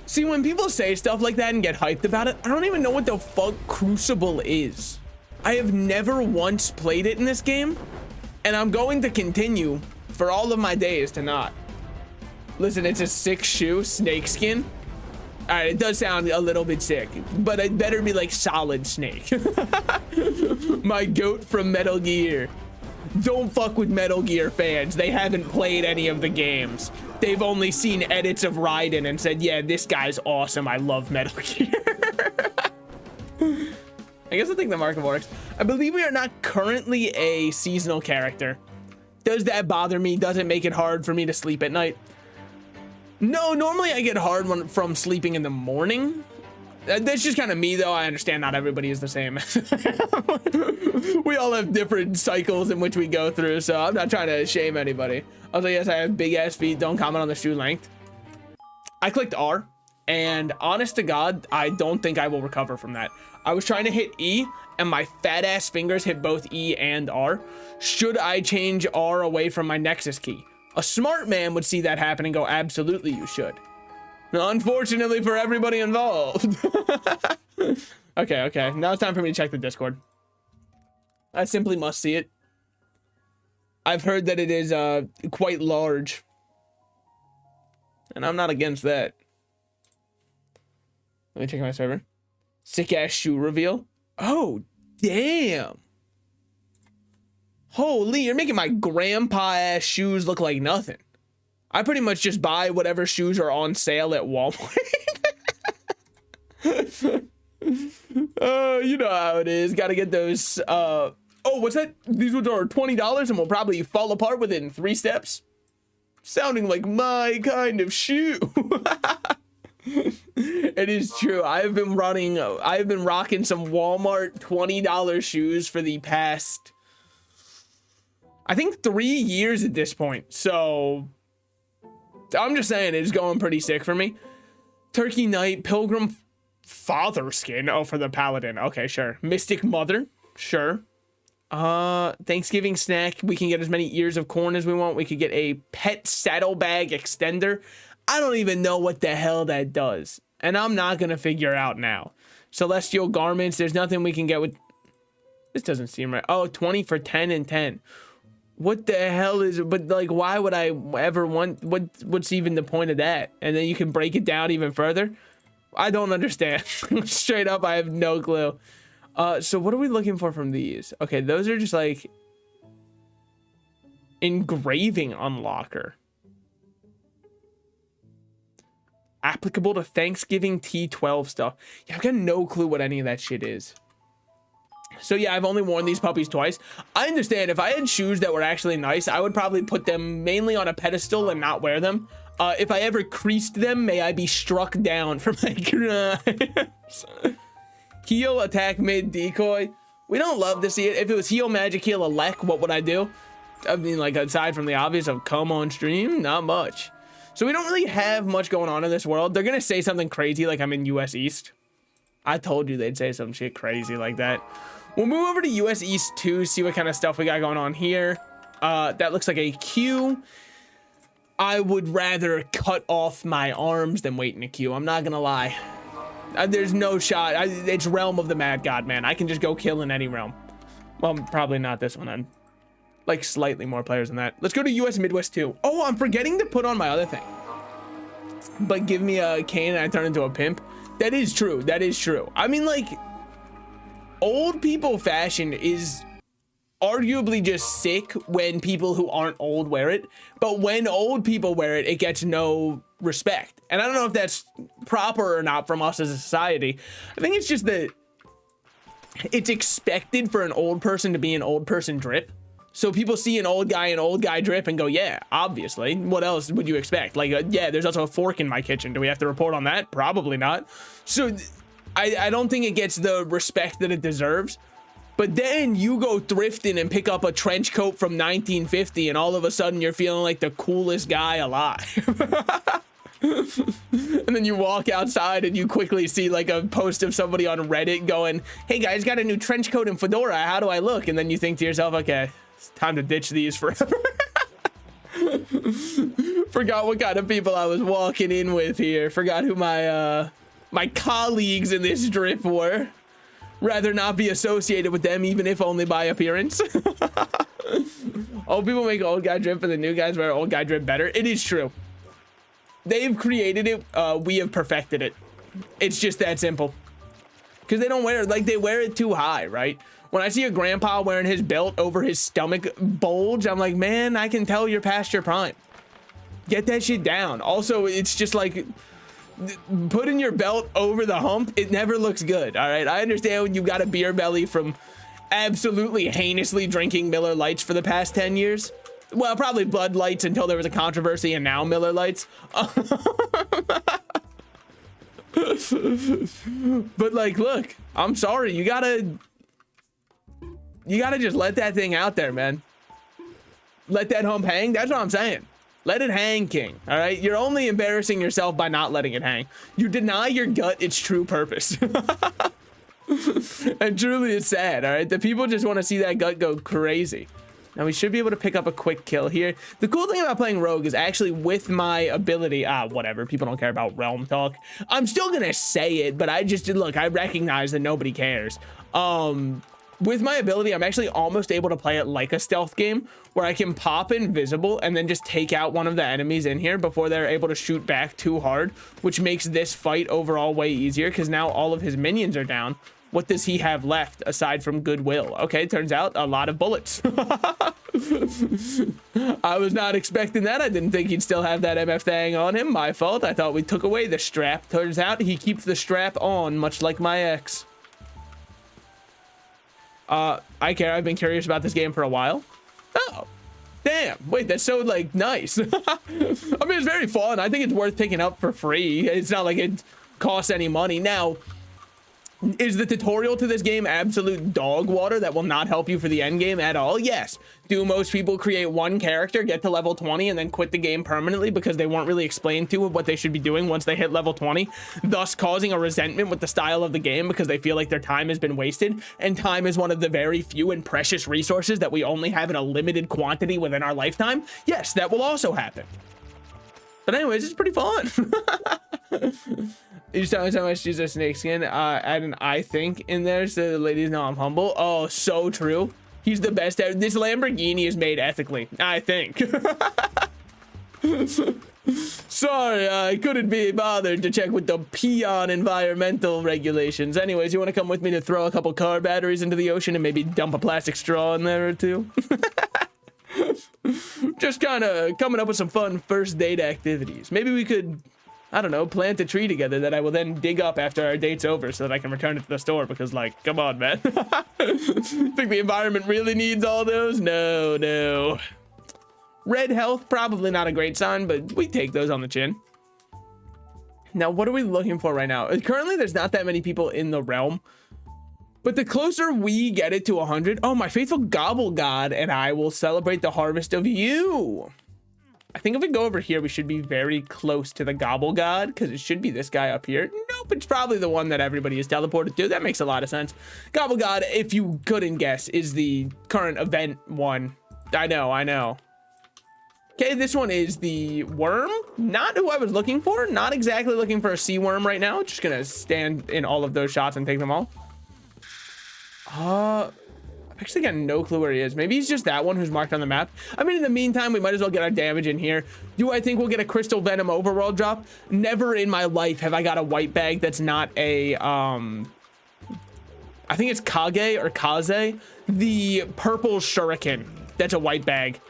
See, when people say stuff like that and get hyped about it, I don't even know what the fuck Crucible is. I have never once played it in this game, and I'm going to continue for all of my days to not. Listen, it's a sick shoe, snake skin. All right, it does sound a little bit sick, but it better be like solid snake. My goat from Metal Gear. Don't fuck with Metal Gear fans. They haven't played any of the games. They've only seen edits of Raiden and said, yeah, this guy's awesome. I love Metal Gear. I guess I think the market works. I believe we are not currently a seasonal character. Does that bother me? Does it make it hard for me to sleep at night? No, normally I get hard from sleeping in the morning. That's just kind of me, though. I understand not everybody is the same. We all have different cycles in which we go through, so I'm not trying to shame anybody. Also, yes, I have big ass feet. Don't comment on the shoe length. I clicked R, and honest to God, I don't think I will recover from that. I was trying to hit E, and my fat ass fingers hit both E and R. Should I change R away from my Nexus key? A smart man would see that happen and go, absolutely, you should. Unfortunately for everybody involved. Okay. Now it's time for me to check the Discord. I simply must see it. I've heard that it is quite large. And I'm not against that. Let me check my server. Sick ass shoe reveal. Oh, damn. Holy, you're making my grandpa ass shoes look like nothing. I pretty much just buy whatever shoes are on sale at Walmart. You know how it is. Got to get those. Oh, what's that? These ones are $20 and will probably fall apart within 3 steps. Sounding like my kind of shoe. It is true. I've been rocking some Walmart $20 shoes for the past, I think, 3 years at this point. So I'm just saying it's going pretty sick for me. Turkey Knight, Pilgrim Father skin. Oh, for the Paladin. Okay, sure. Mystic Mother. Sure. Thanksgiving snack. We can get as many ears of corn as we want. We could get a pet saddlebag extender. I don't even know what the hell that does. And I'm not going to figure out now. Celestial garments. There's nothing we can get with. This doesn't seem right. Oh, 20 for 10 and 10. What the hell is it? But like, why would I ever want, what's even the point of that? And then you can break it down even further. I don't understand. Straight up, I have no clue. So what are we looking for from these? Okay, those are just like engraving unlocker. Applicable to Thanksgiving T12 stuff. Yeah, I've got no clue what any of that shit is. So yeah, I've only worn these puppies twice. I understand if I had shoes that were actually nice, I would probably put them mainly on a pedestal and not wear them. If I ever creased them, may I be struck down for my crimes. Heal, attack, mid, decoy. We don't love to see it. If it was heal, magic, heal, elect, what would I do? I mean, like, aside from the obvious of come on stream, not much. So we don't really have much going on in this world. They're gonna say something crazy like I'm in US East. I told you they'd say some shit crazy like that. We'll move over to US East 2, see what kind of stuff we got going on here. That looks like a queue. I would rather cut off my arms than wait in a queue. I'm not gonna lie. There's no shot. It's Realm of the Mad God, man. I can just go kill in any realm. Well, probably not this one. I'm like slightly more players than that. Let's go to US Midwest 2. Oh, I'm forgetting to put on my other thing. But give me a cane and I turn into a pimp. That is true. That is true. I mean, like, old people fashion is arguably just sick when people who aren't old wear it. But when old people wear it, it gets no respect. And I don't know if that's proper or not from us as a society. I think it's just that it's expected for an old person to be an old person drip. So people see an old guy drip and go, yeah, obviously. What else would you expect? Like, yeah, there's also a fork in my kitchen. Do we have to report on that? Probably not. So I don't think it gets the respect that it deserves. But then you go thrifting and pick up a trench coat from 1950 and all of a sudden you're feeling like the coolest guy alive. And then you walk outside and you quickly see like a post of somebody on Reddit going, hey guys, got a new trench coat and fedora. How do I look? And then you think to yourself, okay, it's time to ditch these forever. Forgot what kind of people I was walking in with here. Forgot who my my colleagues in this drip were. Rather not be associated with them, even if only by appearance. Old people make old guy drip and the new guys wear old guy drip better. It is true. They've created it. We have perfected it. It's just that simple. Because they don't wear it, like they wear it too high, right? When I see a grandpa wearing his belt over his stomach bulge, I'm like, man, I can tell you're past your prime. Get that shit down. Also, it's just like, putting your belt over the hump, it never looks good. All right, I understand when you've got a beer belly from absolutely heinously drinking Miller Lights for the past 10 years. Well, probably Bud Lights until there was a controversy, and now Miller Lights. But like, look, I'm sorry, you gotta just let that thing out there, man. Let that hump hang. That's what I'm saying. Let it hang, king. All right, you're only embarrassing yourself by not letting it hang. You deny your gut its true purpose. And truly, it's sad. All right, the people just want to see that gut go crazy. Now we should be able to pick up a quick kill here. The cool thing about playing Rogue is actually with my ability, whatever, people don't care about realm talk. I'm still gonna say it, but I just, look, I recognize that nobody cares. With my ability, I'm actually almost able to play it like a stealth game where I can pop invisible and then just take out one of the enemies in here before they're able to shoot back too hard, which makes this fight overall way easier because now all of his minions are down. What does he have left aside from goodwill? Okay, turns out a lot of bullets. I was not expecting that. I didn't think he'd still have that MF thing on him. My fault. I thought we took away the strap. Turns out he keeps the strap on, much like my ex. I care. I've been curious about this game for a while. Oh, damn. Wait, that's so, like, nice. I mean, it's very fun. I think it's worth picking up for free. It's not like it costs any money. Now, is the tutorial to this game absolute dog water that will not help you for the end game at all? Yes. Do most people create one character, get to level 20, and then quit the game permanently because they weren't really explained to what they should be doing once they hit level 20, thus causing a resentment with the style of the game because they feel like their time has been wasted, and time is one of the very few and precious resources that we only have in a limited quantity within our lifetime? Yes, that will also happen. But anyways, it's pretty fun. You just tell me how much use a snake skin. Add an I think in there so the ladies know I'm humble. Oh, so true. He's the best. This Lamborghini is made ethically, I think. Sorry, I couldn't be bothered to check with the peon environmental regulations. Anyways, you want to come with me to throw a couple car batteries into the ocean and maybe dump a plastic straw in there or two? Just kind of coming up with some fun first date activities. Maybe we could, I don't know, plant a tree together that I will then dig up after our date's over so that I can return it to the store because, like, come on, man. Think the environment really needs all those? No, no. Red health, probably not a great sign, but we take those on the chin. Now, what are we looking for right now? Currently, there's not that many people in the realm. But the closer we get it to 100, oh, my faithful gobble god, and I will celebrate the harvest of you. I think if we go over here, we should be very close to the gobble god because it should be this guy up here. Nope, it's probably the one that everybody is teleported to. That makes a lot of sense. Gobble god, if you couldn't guess, is the current event one. I know, I know. Okay, this one is the worm. Not who I was looking for. Not exactly looking for a sea worm right now. Just gonna stand in all of those shots and take them all. I've actually got no clue where he is. Maybe he's just that one who's marked on the map. I mean, in the meantime, we might as well get our damage in here. Do I think we'll get a crystal venom overworld drop? Never in my life have I got a white bag that's not a I think it's Kage or Kaze, the purple shuriken. That's a white bag.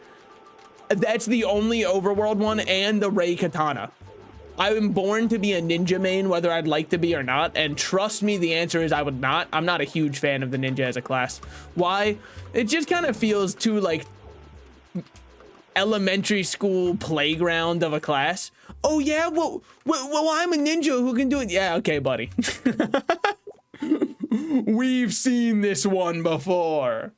That's the only overworld one, and the Ray Katana. I'm born to be a ninja main, whether I'd like to be or not. And trust me, the answer is I would not. I'm not a huge fan of the ninja as a class. Why? It just kind of feels too like elementary school playground of a class. Oh yeah, well, I'm a ninja who can do it. Yeah, okay, buddy. We've seen this one before.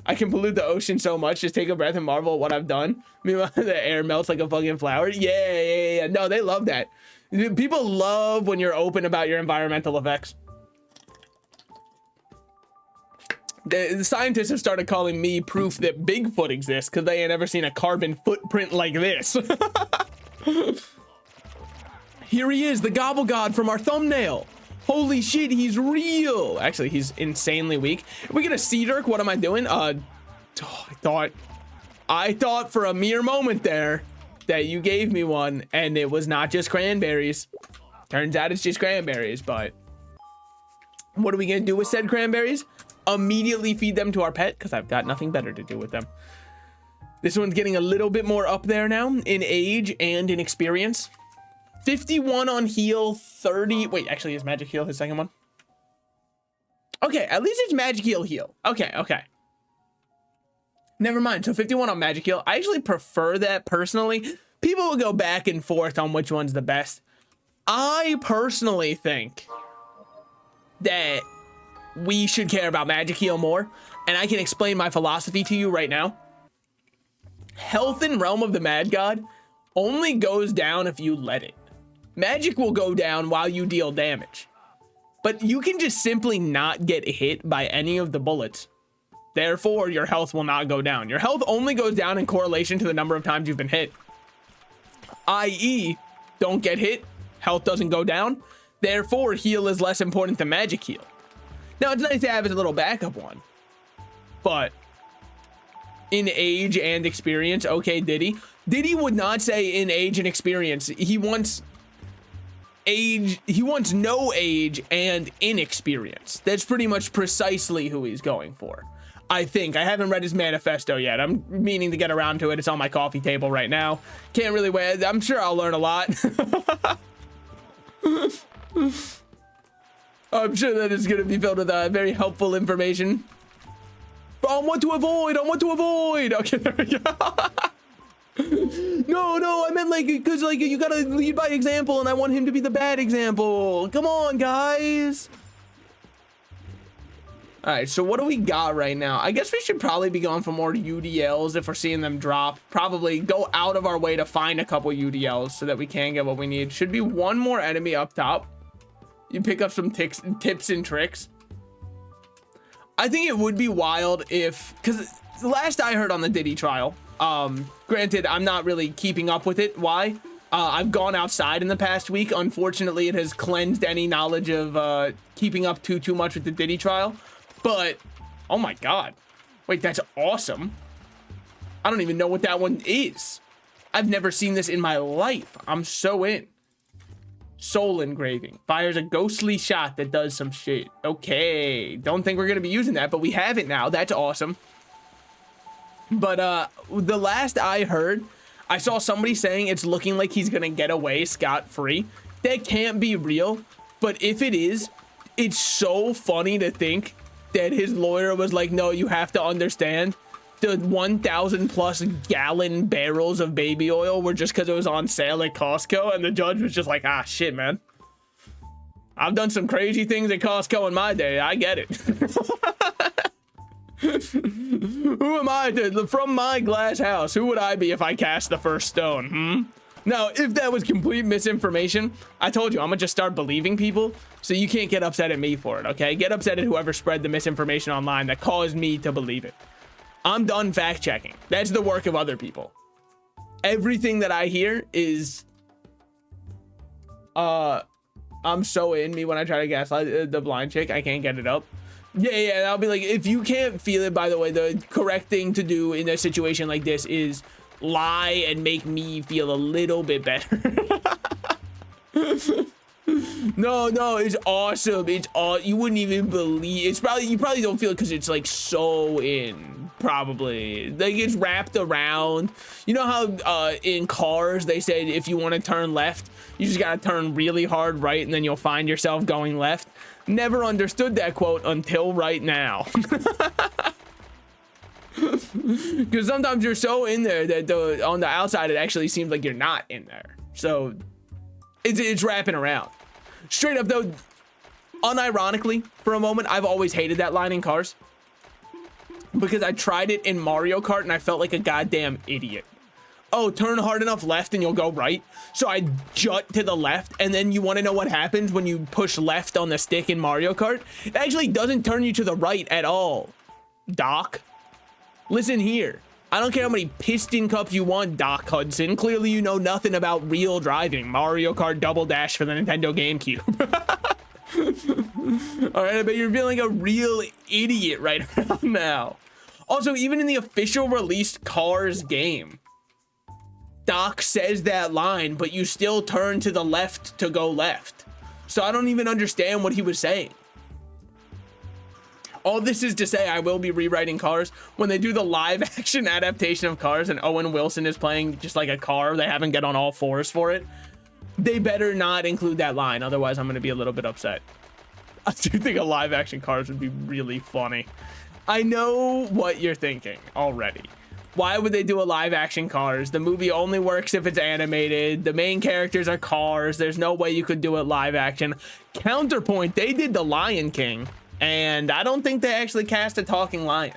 I can pollute the ocean so much, just take a breath and marvel at what I've done. Meanwhile, the air melts like a fucking flower. Yeah. No, they love that. People love when you're open about your environmental effects. The scientists have started calling me proof that Bigfoot exists because they ain't ever seen a carbon footprint like this. Here he is, the Gobble God from our thumbnail. Holy shit, he's real. Actually, he's insanely weak. If we get a Sea Dirk, what am I doing? I thought for a mere moment there that you gave me one and it was not just cranberries. Turns out it's just cranberries, but what are we gonna do with said cranberries? Immediately feed them to our pet because I've got nothing better to do with them. This one's getting a little bit more up there now in age and in experience. 51 on heal, 30. Wait, actually, is magic heal his second one? Okay, at least it's magic heal. Okay. Never mind. So 51 on magic heal. I actually prefer that personally. People will go back and forth on which one's the best. I personally think that we should care about magic heal more, and I can explain my philosophy to you right now. Health in Realm of the Mad God only goes down if you let it. Magic will go down while you deal damage, but you can just simply not get hit by any of the bullets. Therefore, your health will not go down. Your health only goes down in correlation to the number of times you've been hit. I.e., don't get hit, health doesn't go down. Therefore, heal is less important than magic heal. Now, it's nice to have as a little backup one, but in age and experience, okay, Diddy would not say in age and experience. He wants age, he wants no age and inexperience. That's pretty much precisely who he's going for. I think. I haven't read his manifesto yet. I'm meaning to get around to it. It's on my coffee table right now. Can't really wait. I'm sure I'll learn a lot. I'm sure that it's going to be filled with very helpful information. On what to avoid. Okay, there we go. No, I meant like, because like you gotta lead by example and I want him to be the bad example. Come on, guys. All right, so what do we got right now? I guess we should probably be going for more UDLs if we're seeing them drop. Probably go out of our way to find a couple UDLs so that we can get what we need. Should be one more enemy up top. You pick up some tips and tricks. I think it would be wild if, because the last I heard on the Diddy trial, granted, I'm not really keeping up with it. Why? I've gone outside in the past week. Unfortunately, it has cleansed any knowledge of keeping up too much with the Diddy trial. But, oh my God. Wait, that's awesome. I don't even know what that one is. I've never seen this in my life. I'm so in. Soul engraving. Fires a ghostly shot that does some shit. Okay. Don't think we're going to be using that, but we have it now. That's awesome. But the last I heard, I saw somebody saying it's looking like he's going to get away scot-free. That can't be real. But if it is, it's so funny to think that his lawyer was like, no, you have to understand the 1,000 plus gallon barrels of baby oil were just because it was on sale at Costco. And the judge was just like, ah, shit, man. I've done some crazy things at Costco in my day. I get it. Who am I to, from my glass house? Who would I be if I cast the first stone? Now, if that was complete misinformation, I told you, I'm gonna just start believing people, so you can't get upset at me for it, okay? Get upset at whoever spread the misinformation online that caused me to believe it. I'm done fact-checking. That's the work of other people. Everything that I hear is... I'm so in me when I try to gaslight the blind chick. I can't get it up. Yeah, I'll be like, if you can't feel it, by the way, the correct thing to do in a situation like this is lie and make me feel a little bit better. No, it's awesome. It's all, you wouldn't even believe. It's probably, you probably don't feel it because it's like so in, probably. Like it's wrapped around. You know how in cars they said if you want to turn left, you just gotta turn really hard right and then you'll find yourself going left. Never understood that quote until right now. Because sometimes you're so in there that on the outside it actually seems like you're not in there. So it's wrapping around. Straight up though, unironically, for a moment, I've always hated that line in cars. Because I tried it in Mario Kart and I felt like a goddamn idiot. Oh, turn hard enough left and you'll go right. So I jut to the left, and then you want to know what happens when you push left on the stick in Mario Kart? It actually doesn't turn you to the right at all. Doc, listen here. I don't care how many piston cups you want, Doc Hudson. Clearly you know nothing about real driving. Mario Kart Double Dash for the Nintendo GameCube. All right, I bet you're feeling a real idiot right around now. Also, even in the official released Cars game, Doc says that line, but you still turn to the left to go left. So I don't even understand what he was saying. All this is to say, I will be rewriting Cars. When they do the live action adaptation of Cars and Owen Wilson is playing just like a car, they haven't get on all fours for it. They better not include that line. Otherwise, I'm going to be a little bit upset. I do think a live action Cars would be really funny. I know what you're thinking already. Why would they do a live action Cars? The movie only works if it's animated. The main characters are cars. There's no way you could do it live action. Counterpoint, they did The Lion King, and I don't think they actually cast a talking lion.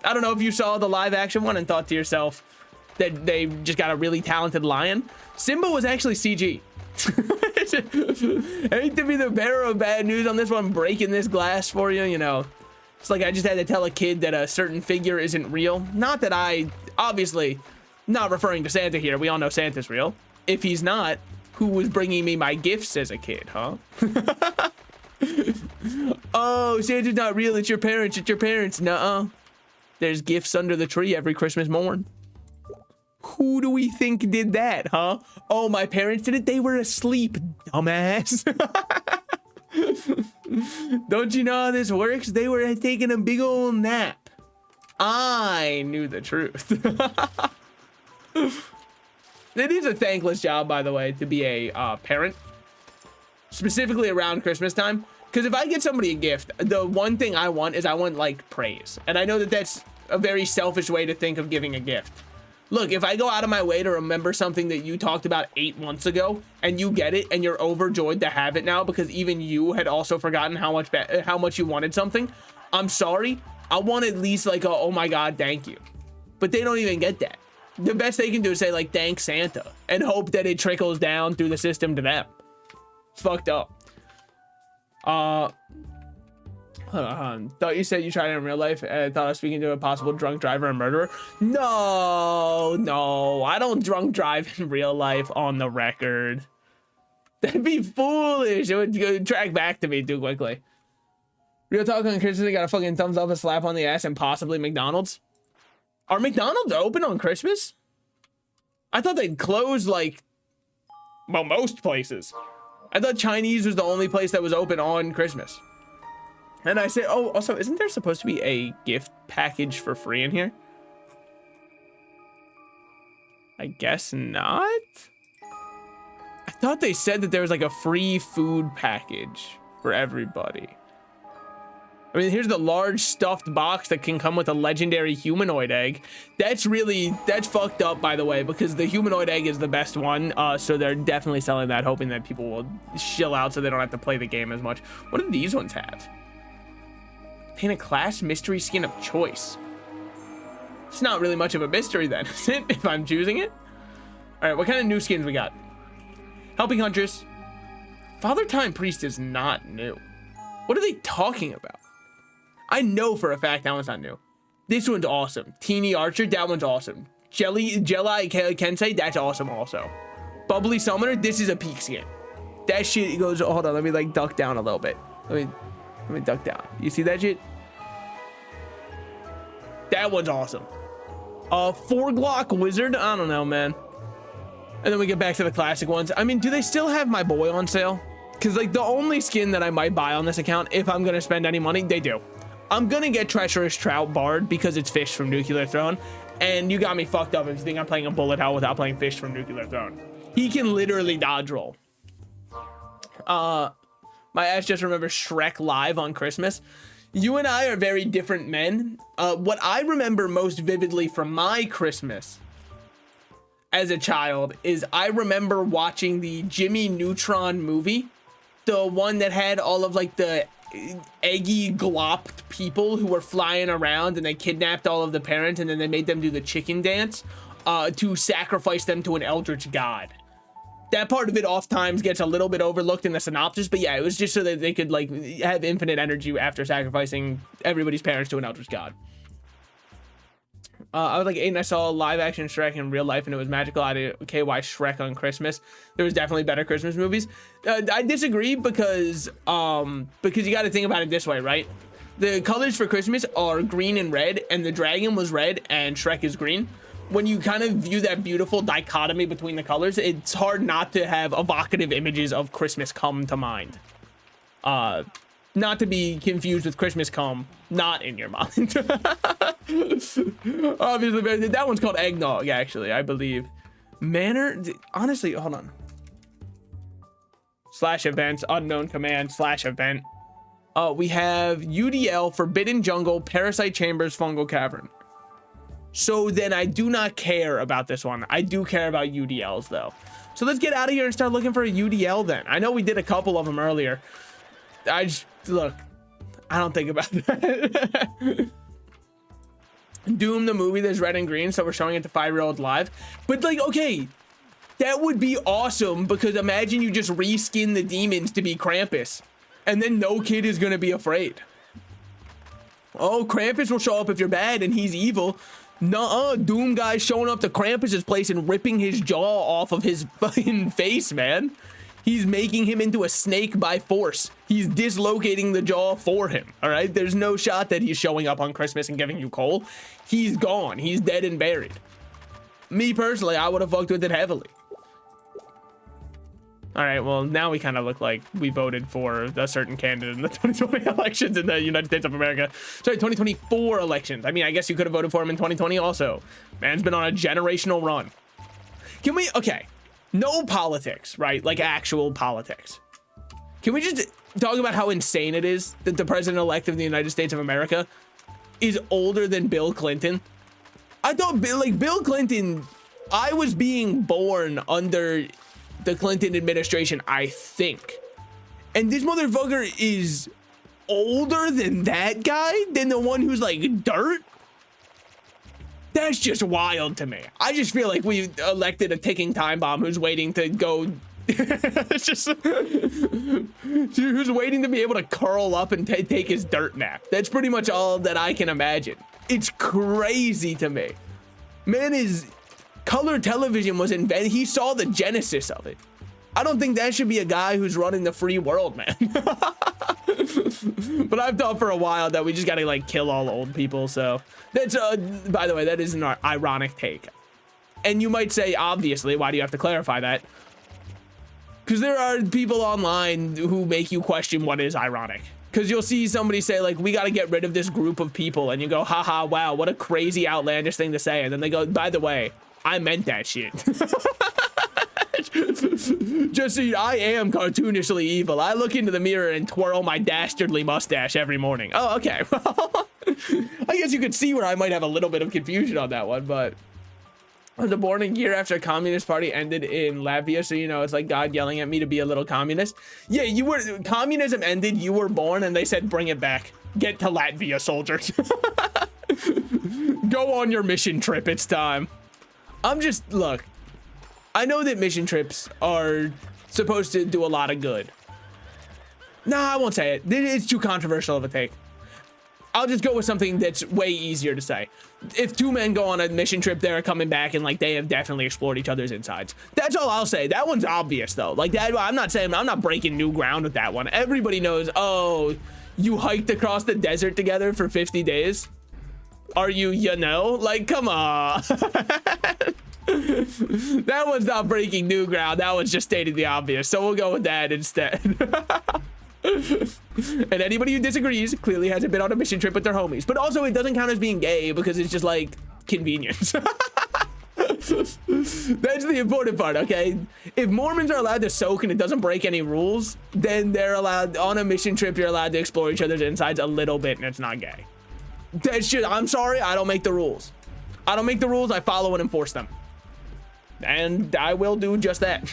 I don't know if you saw the live action one and thought to yourself that they just got a really talented lion. Simba was actually CG. I hate to be the bearer of bad news on this one, breaking this glass for you, you know. It's like I just had to tell a kid that a certain figure isn't real. Not that I, obviously, not referring to Santa here. We all know Santa's real. If he's not, who was bringing me my gifts as a kid, huh? Oh, Santa's not real. It's your parents. It's your parents. Nuh-uh. There's gifts under the tree every Christmas morn. Who do we think did that, huh? Oh, my parents did it. They were asleep, dumbass. Don't you know how this works? They were taking a big old nap. I knew the truth. It is a thankless job, by the way, to be a parent, specifically around Christmas time. Because if I get somebody a gift, the one thing I want is I want like praise. And I know that that's a very selfish way to think of giving a gift. Look, if I go out of my way to remember something that you talked about 8 months ago and you get it and you're overjoyed to have it now because even you had also forgotten how much you wanted something, I'm sorry. I want at least like a, oh my God, thank you. But they don't even get that. The best they can do is say like, thanks Santa, and hope that it trickles down through the system to them. It's fucked up. Hold on. Thought you said you tried it in real life. I thought I was speaking to a possible drunk driver and murderer. No, I don't drunk drive in real life on the record. That'd be foolish. It would track back to me too quickly. Real talk on Christmas, got a fucking thumbs up, a slap on the ass, and possibly McDonald's. Are McDonald's open on Christmas? I thought they'd close like, well, most places. I thought Chinese was the only place that was open on Christmas. And I say, oh, also, isn't there supposed to be a gift package for free in here? I guess not. I thought they said that there was like a free food package for everybody. I mean, here's the large stuffed box that can come with a legendary humanoid egg. That's fucked up, by the way, because the humanoid egg is the best one. So they're definitely selling that, hoping that people will chill out so they don't have to play the game as much. What do these ones have? Paint a class mystery skin of choice. It's not really much of a mystery then, is it? If I'm choosing it. All right, what kind of new skins we got? Helping Huntress. Father Time Priest is not new. What are they talking about? I know for a fact that one's not new. This one's awesome. Teeny Archer, that one's awesome. Jelly Kensei, that's awesome also. Bubbly Summoner, this is a peak skin. That shit goes, hold on, let me like duck down a little bit. Let me duck down. You see that shit? That one's awesome. 4 Glock Wizard, I don't know, man. And then we get back to the classic ones. I mean, do they still have my boy on sale? Because, like, the only skin that I might buy on this account, if I'm going to spend any money, they do. I'm going to get Treacherous Trout Bard because it's Fish from Nuclear Throne. And you got me fucked up if you think I'm playing a Bullet Hell without playing Fish from Nuclear Throne. He can literally dodge roll. My ass just remembers Shrek live on Christmas. You and I are very different men. What I remember most vividly from my Christmas as a child is I remember watching the Jimmy Neutron movie. The one that had all of like the eggy glopped people who were flying around and they kidnapped all of the parents and then they made them do the chicken dance to sacrifice them to an eldritch god. That part of it oftentimes gets a little bit overlooked in the synopsis, but yeah, it was just so that they could like have infinite energy after sacrificing everybody's parents to an eldritch god. I was like 8 and I saw live action Shrek in real life and it was magical. I did okay, why Shrek on Christmas? There was definitely better Christmas movies. I disagree because you got to think about it this way, right? The colors for Christmas are green and red, and the dragon was red and Shrek is green. When you kind of view that beautiful dichotomy between the colors, it's hard not to have evocative images of Christmas come to mind. Not to be confused with Christmas come not in your mind. Obviously, that one's called eggnog, actually, I believe. Manor, honestly, hold on. Slash events, unknown command, slash event. We have UDL, Forbidden Jungle, Parasite Chambers, Fungal Cavern. So then I do not care about this one. I do care about UDLs though. So let's get out of here and start looking for a UDL then. I know we did a couple of them earlier. Look, I don't think about that. Doom the movie, there's red and green, so we're showing it to 5-year-olds live. But like, okay, that would be awesome because imagine you just reskin the demons to be Krampus and then no kid is gonna be afraid. Oh, Krampus will show up if you're bad and he's evil. Nuh-uh, Doom guy's showing up to Krampus's place and ripping his jaw off of his fucking face, man. He's making him into a snake by force. He's dislocating the jaw for him, all right? There's no shot that he's showing up on Christmas and giving you coal. He's gone. He's dead and buried. Me personally, I would have fucked with it heavily. All right, well, now we kind of look like we voted for a certain candidate in the 2020 elections in the United States of America. Sorry, 2024 elections. I mean, I guess you could have voted for him in 2020 also. Man's been on a generational run. Can we, okay, no politics, right? Like actual politics. Can we just talk about how insane it is that the president-elect of the United States of America is older than Bill Clinton? I thought Bill Clinton, I was being born under the Clinton administration, I think. And this motherfucker is older than that guy, than the one who's like dirt. That's just wild to me. I just feel like we elected a ticking time bomb who's waiting to go. It's just who's waiting to be able to curl up and take his dirt nap. That's pretty much all that I can imagine. It's crazy to me. Man, color television was invented. He saw the genesis of it. I don't think that should be a guy who's running the free world, man. But I've thought for a while that we just gotta like kill all old people. So that's by the way, that is an ironic take. And you might say, obviously, why do you have to clarify that? Because there are people online who make you question what is ironic. Because you'll see somebody say like, we got to get rid of this group of people, and you go, haha, wow, what a crazy outlandish thing to say. And then they go, by the way, I meant that shit. Just so I am cartoonishly evil. I look into the mirror and twirl my dastardly mustache every morning. Oh, okay. Well, I guess you could see where I might have a little bit of confusion on that one, but the born a year after a communist party ended in Latvia, so you know it's like God yelling at me to be a little communist. Yeah, you were, communism ended, you were born, and they said bring it back. Get to Latvia, soldiers. Go on your mission trip, it's time. Look, I know that mission trips are supposed to do a lot of good. Nah, I won't say it. It's too controversial of a take. I'll just go with something that's way easier to say. If two men go on a mission trip, they're coming back and like they have definitely explored each other's insides. That's all I'll say. That one's obvious though. Like that, I'm not breaking new ground with that one. Everybody knows, oh, you hiked across the desert together for 50 days? Are you know? Like, come on. That one's not breaking new ground. That was just stating the obvious. So we'll go with that instead. And anybody who disagrees clearly hasn't been on a mission trip with their homies. But also it doesn't count as being gay because it's just like convenience. That's the important part, okay? If Mormons are allowed to soak and it doesn't break any rules, then they're allowed on a mission trip. You're allowed to explore each other's insides a little bit and it's not gay. That's just, I'm sorry, I don't make the rules. I don't make the rules, I follow and enforce them. And I will do just that.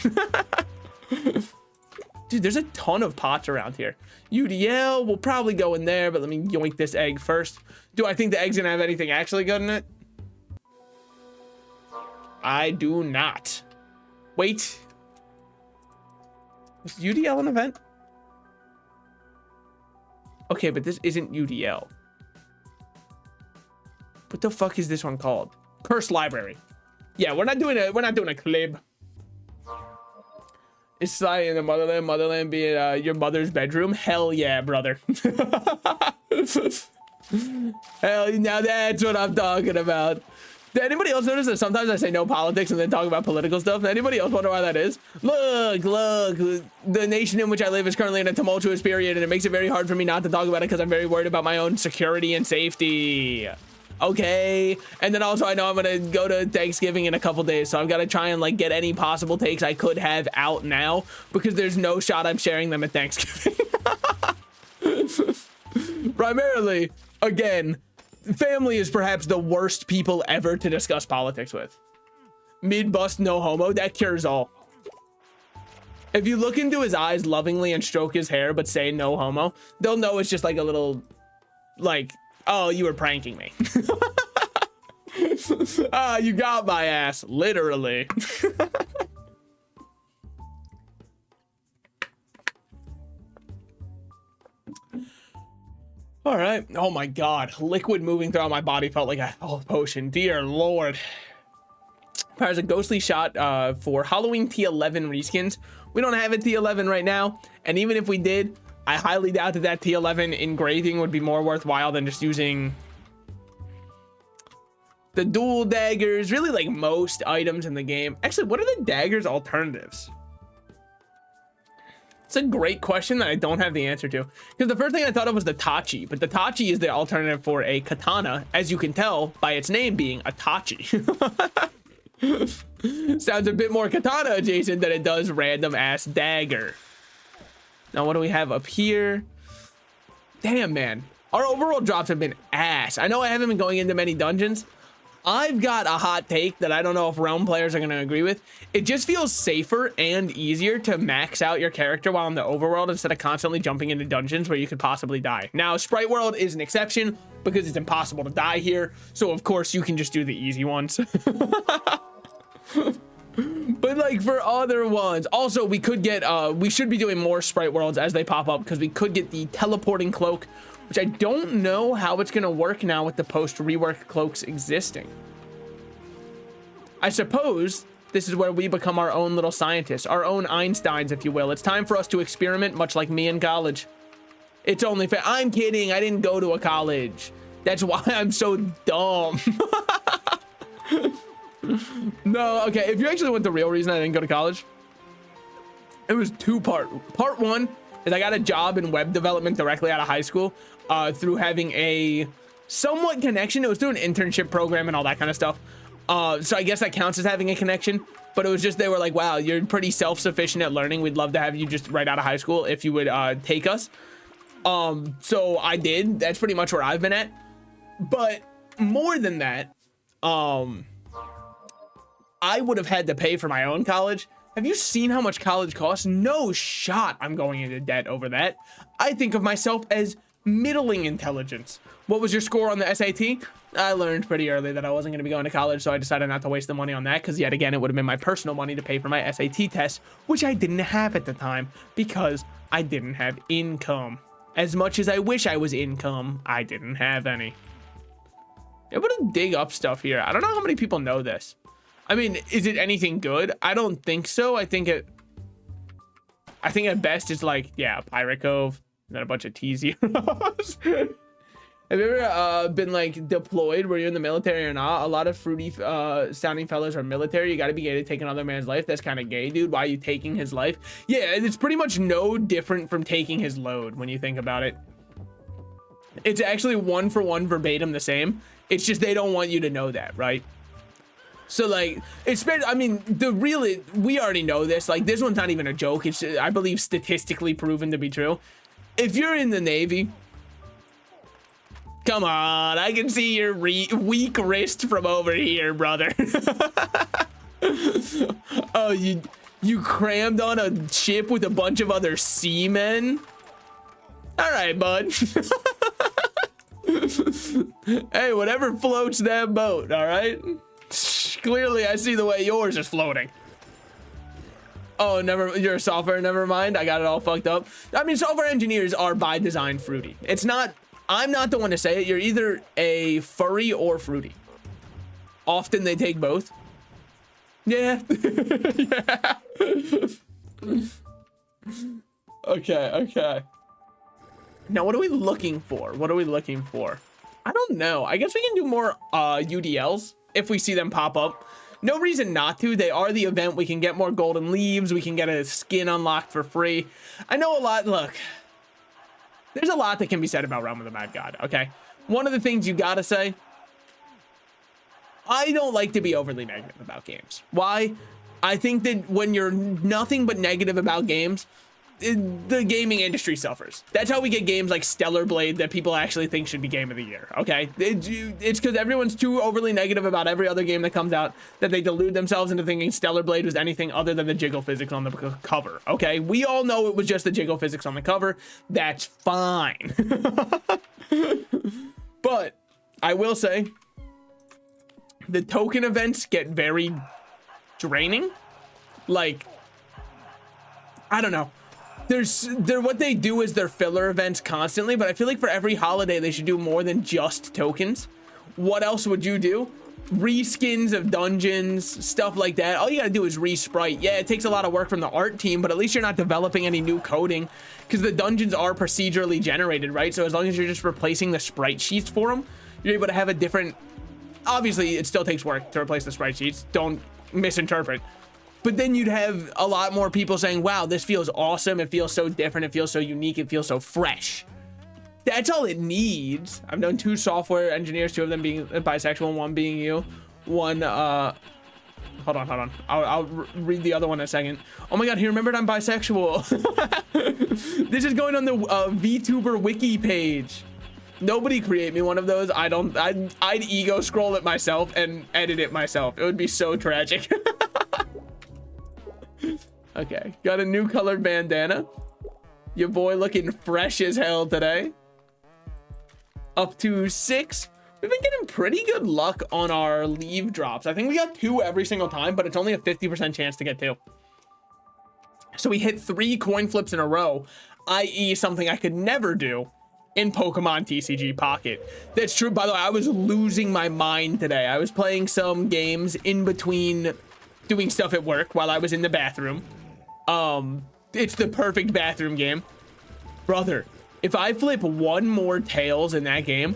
Dude, there's a ton of pots around here. UDL, we'll probably go in there, but let me yoink this egg first. Do I think the egg's gonna have anything actually good in it? I do not. Wait. Was UDL an event? Okay, but this isn't UDL. What the fuck is this one called? Cursed Library. Yeah, we're not doing a clip. Is society in the motherland being your mother's bedroom? Hell yeah, brother. Hell, now that's what I'm talking about. Did anybody else notice that sometimes I say no politics and then talk about political stuff? Anybody else wonder why that is? Look, the nation in which I live is currently in a tumultuous period and it makes it very hard for me not to talk about it because I'm very worried about my own security and safety. Okay, and then also I know I'm gonna go to Thanksgiving in a couple days, so I've got to try and like get any possible takes I could have out now because there's no shot I'm sharing them at Thanksgiving. Primarily, again, family is perhaps the worst people ever to discuss politics with. Mid-bust, no homo, that cures all. If you look into his eyes lovingly and stroke his hair but say no homo, they'll know it's just like a little, like, oh, you were pranking me. Ah, you got my ass, literally. All right. Oh my God. Liquid moving throughout my body felt like a health potion. Dear Lord. Fires a ghostly shot for Halloween T11 reskins. We don't have a T11 right now. And even if we did, I highly doubt that that T11 engraving would be more worthwhile than just using the dual daggers. Really, like most items in the game. Actually, what are the daggers alternatives? It's a great question that I don't have the answer to. Because the first thing I thought of was the Tachi. But the Tachi is the alternative for a katana, as you can tell by its name being a Tachi. Sounds a bit more katana adjacent than it does random ass dagger. Now, what do we have up here? Damn, man. Our overall drops have been ass. I know I haven't been going into many dungeons. I've got a hot take that I don't know if Realm players are going to agree with. It just feels safer and easier to max out your character while in the overworld instead of constantly jumping into dungeons where you could possibly die. Now, Sprite World is an exception because it's impossible to die here. So, of course, you can just do the easy ones. But like for other ones, also we could get, we should be doing more Sprite Worlds as they pop up because we could get the teleporting cloak, which I don't know how it's going to work now with the post rework cloaks existing. I suppose this is where we become our own little scientists, our own Einsteins, if you will. It's time for us to experiment, much like me in college. It's only fair. I'm kidding. I didn't go to a college. That's why I'm so dumb. No, okay, if you actually want the real reason I didn't go to college, it was two-part. Part one is I got a job in web development directly out of high school through having a somewhat connection. It was through an internship program and all that kind of stuff. So I guess that counts as having a connection, but it was just, they were like, wow, you're pretty self-sufficient at learning. We'd love to have you just right out of high school if you would take us. So I did. That's pretty much where I've been at. But more than that, I would have had to pay for my own college. Have you seen how much college costs? No shot I'm going into debt over that. I think of myself as middling intelligence. What was your score on the SAT? I learned pretty early that I wasn't going to be going to college, so I decided not to waste the money on that because yet again, it would have been my personal money to pay for my SAT test, which I didn't have at the time because I didn't have income. As much as I wish I was income, I didn't have any. I'm gonna dig up stuff here. I don't know how many people know this. I mean, is it anything good? I don't think so. I think at best it's like, yeah, Pirate Cove, and then a bunch of T zeros. Have you ever been like deployed where you're in the military or not? A lot of fruity sounding fellas are military. You got to be gay to take another man's life. That's kind of gay, dude. Why are you taking his life? Yeah, it's pretty much no different from taking his load when you think about it. It's actually 1-for-1 verbatim the same. It's just they don't want you to know that, right? So like, I mean, we already know this. Like, this one's not even a joke. It's, I believe, statistically proven to be true. If you're in the Navy, come on, I can see your weak wrist from over here, brother. Oh, you crammed on a ship with a bunch of other seamen? All right, bud. Hey, whatever floats that boat, all right? Clearly, I see the way yours is floating. Oh, you're a software, never mind. I got it all fucked up. I mean, software engineers are by design fruity. It's not, I'm not the one to say it. You're either a furry or fruity. Often they take both. Yeah. Yeah. Okay. Now, what are we looking for? I don't know. I guess we can do more UDLs if we see them pop up. No reason not to. They are the event. We can get more golden leaves. We can get a skin unlocked for free. I know a lot. Look, there's a lot that can be said about Realm of the Mad God, okay? One of the things you gotta say, I don't like to be overly negative about games. Why? I think that when you're nothing but negative about games, the gaming industry suffers. That's how we get games like Stellar Blade that people actually think should be game of the year, okay? It's because everyone's too overly negative about every other game that comes out that they delude themselves into thinking Stellar Blade was anything other than the jiggle physics on the cover, okay? We all know it was just the jiggle physics on the cover. That's fine. But I will say the token events get very draining. Like, I don't know. What they do is their filler events constantly, but I feel like for every holiday they should do more than just tokens. What else would you do? Reskins of dungeons, stuff like that. All you gotta do is resprite. Yeah, it takes a lot of work from the art team, but at least you're not developing any new coding because the dungeons are procedurally generated, right? So as long as you're just replacing the sprite sheets for them, you're able to have a different... Obviously, it still takes work to replace the sprite sheets. Don't misinterpret. But then you'd have a lot more people saying, wow, this feels awesome. It feels so different. It feels so unique. It feels so fresh. That's all it needs. I've known 2 software engineers, 2 of them being bisexual, and 1 being you. Hold on. I'll read the other one in a second. Oh my God, he remembered I'm bisexual. This is going on the VTuber wiki page. Nobody create me one of those. I'd ego scroll it myself and edit it myself. It would be so tragic. Okay, got a new colored bandana. Your boy looking fresh as hell today. Up to 6. We've been getting pretty good luck on our leave drops. I think we got 2 every single time, but it's only a 50% chance to get 2. So we hit 3 coin flips in a row, i.e. something I could never do in Pokemon TCG Pocket. That's true. By the way, I was losing my mind today. I was playing some games in between doing stuff at work while I was in the bathroom. It's the perfect bathroom game. Brother, if I flip 1 more tails in that game,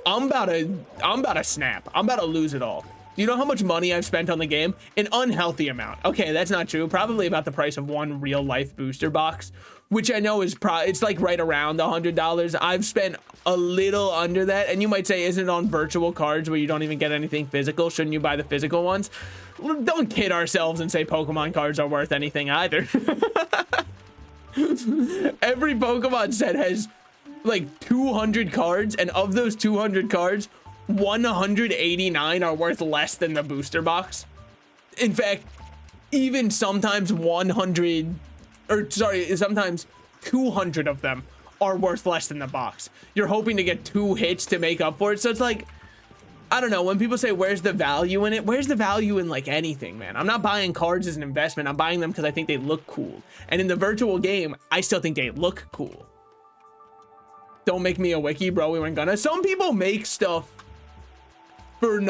I'm about to snap. I'm about to lose it all. Do you know how much money I've spent on the game? An unhealthy amount. Okay, that's not true. Probably about the price of 1 real life booster box, which I know is it's like right around $100. I've spent a little under that, and you might say, isn't it on virtual cards where you don't even get anything physical? Shouldn't you buy the physical ones? Don't kid ourselves and say Pokemon cards are worth anything either. Every Pokemon set has like 200 cards, and of those 200 cards, 189 are worth less than the booster box. In fact, even sometimes sometimes 200 of them are worth less than the box. You're hoping to get 2 hits to make up for it. So it's like, I don't know, when people say, where's the value in it? Where's the value in like anything, man? I'm not buying cards as an investment. I'm buying them because I think they look cool. And in the virtual game, I still think they look cool. Don't make me a wiki, bro. We weren't gonna. Some people make stuff for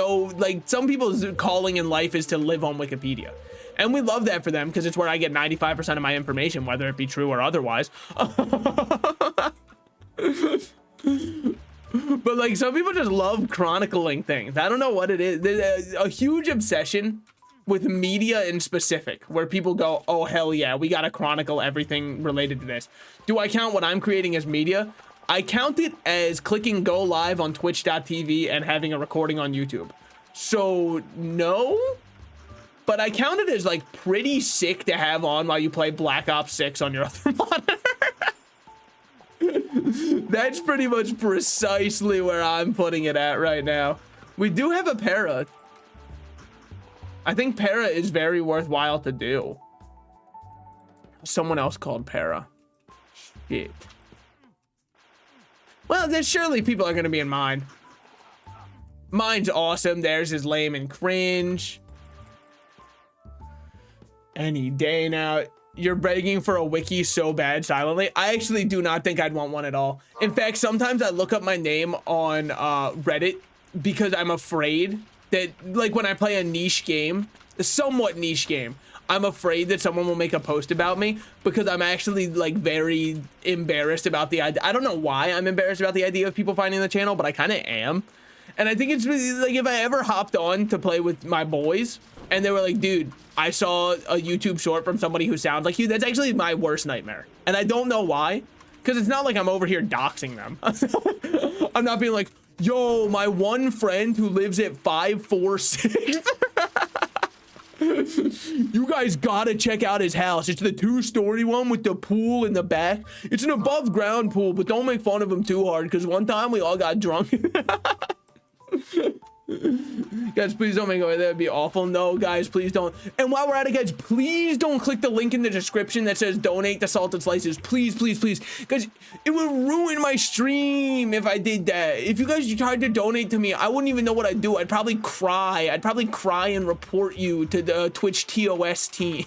some people's calling in life is to live on Wikipedia. And we love that for them because it's where I get 95% of my information, whether it be true or otherwise. But But like some people just love chronicling things. I don't know what it is. There's a huge obsession with media in specific where people go, oh hell yeah, we gotta chronicle everything related to this. Do I count what I'm creating as media? I count it as clicking go live on twitch.tv and having a recording on YouTube. So no, but I count it as like pretty sick to have on while you play Black Ops 6 on your other monitor. That's pretty much precisely where I'm putting it at right now. We do have a para. I think para is very worthwhile to do. Someone else called para. Shit. Well, then surely people are going to be in mine. Mine's awesome. Theirs is lame and cringe. Any day now. You're begging for a wiki so bad silently. I actually do not think I'd want one at all. In fact, sometimes I look up my name on Reddit because I'm afraid that, like, when I play a niche game, a somewhat niche game, I'm afraid that someone will make a post about me because I'm actually like very embarrassed about the idea. I don't know why I'm embarrassed about the idea of people finding the channel, but I kind of am. And I think it's really, like, if I ever hopped on to play with my boys and they were like, dude, I saw a YouTube short from somebody who sounds like you, that's actually my worst nightmare. And I don't know why, because it's not like I'm over here doxing them. I'm not being like, yo, my one friend who lives at 546. You guys gotta check out his house. It's the 2-story one with the pool in the back. It's an above ground pool, but don't make fun of him too hard because one time we all got drunk. Guys, please don't make it away. That would be awful. No, guys, please don't. And while we're at it, guys, please don't click the link in the description that says donate to Salted Slices. Please, please, please. Because it would ruin my stream if I did that. If you guys tried to donate to me, I wouldn't even know what I'd do. I'd probably cry. I'd probably cry and report you to the Twitch TOS team.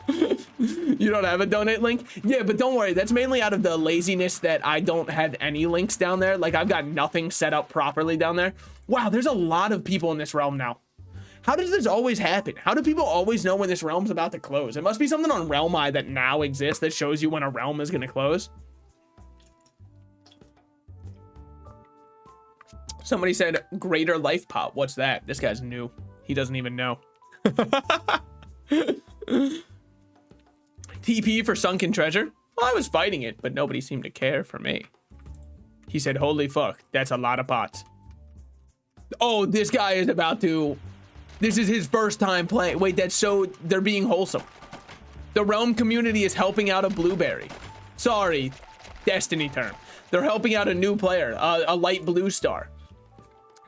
You don't have a donate link? Yeah, but don't worry. That's mainly out of the laziness that I don't have any links down there. Like, I've got nothing set up properly down there. Wow, there's a lot of people in this realm now. How does this always happen? How do people always know when this realm's about to close? It must be something on Realm Eye that now exists that shows you when a realm is going to close. Somebody said greater life pot. What's that? This guy's new. He doesn't even know. TP for sunken treasure? Well, I was fighting it, but nobody seemed to care for me. He said, holy fuck, that's a lot of pots. Oh, this guy is about to... This is his first time playing. Wait, that's so... They're being wholesome. The realm community is helping out a blueberry. Sorry, Destiny term. They're helping out a new player, a light blue star.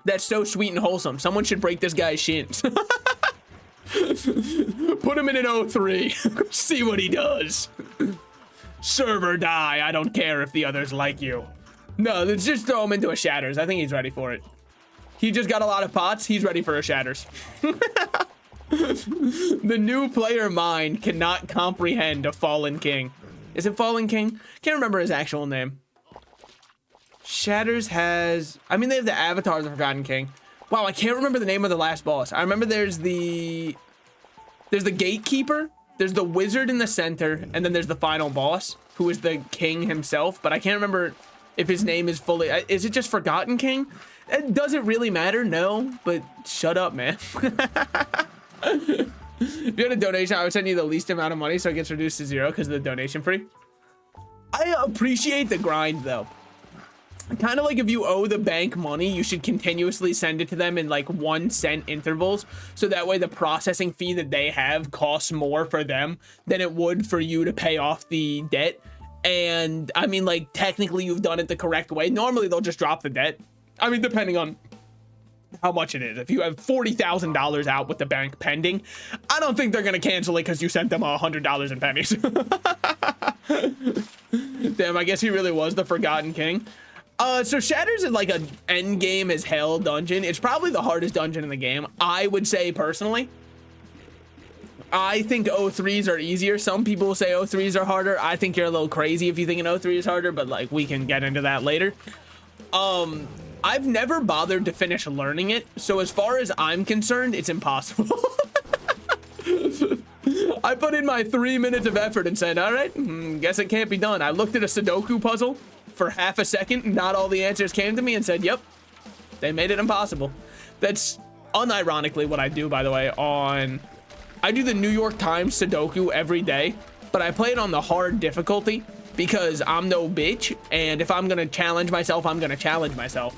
That's so sweet and wholesome. Someone should break this guy's shins. Put him in an 03. See what he does. Serve or die. I don't care if the others like you. No, let's just throw him into a shatters. I think he's ready for it. He just got a lot of pots. He's ready for a shatters. The new player mind cannot comprehend a fallen king. Is it Fallen King? Can't remember his actual name. Shatters has... I mean, they have the avatars of Forgotten King. Wow, I can't remember the name of the last boss. I remember there's the gatekeeper, there's the wizard in the center, and then there's the final boss, who is the king himself, but I can't remember if his name is fully... Is it just Forgotten King? Does it really matter? No, but shut up, man. If you had a donation, I would send you the least amount of money so it gets reduced to 0 because of the donation free. I appreciate the grind, though. Kind of like if you owe the bank money, you should continuously send it to them in like 1 cent intervals. So that way the processing fee that they have costs more for them than it would for you to pay off the debt. And I mean, like, technically you've done it the correct way. Normally they'll just drop the debt. I mean, depending on how much it is. If you have $40,000 out with the bank pending, I don't think they're going to cancel it because you sent them $100 in pennies. Damn, I guess he really was the Forgotten King. So Shatters is like an end game as hell dungeon. It's probably the hardest dungeon in the game, I would say personally. I think O3s are easier. Some people say O3s are harder. I think you're a little crazy if you think an O3 is harder, but like we can get into that later. I've never bothered to finish learning it, so as far as I'm concerned, it's impossible. I put in my 3 minutes of effort and said, all right, guess it can't be done. I looked at a Sudoku puzzle, for half a second, not all the answers came to me, and said, yep, they made it impossible. That's unironically what I do, by the way. I do the New York Times Sudoku every day, but I play it on the hard difficulty because I'm no bitch, and if I'm gonna challenge myself, I'm gonna challenge myself.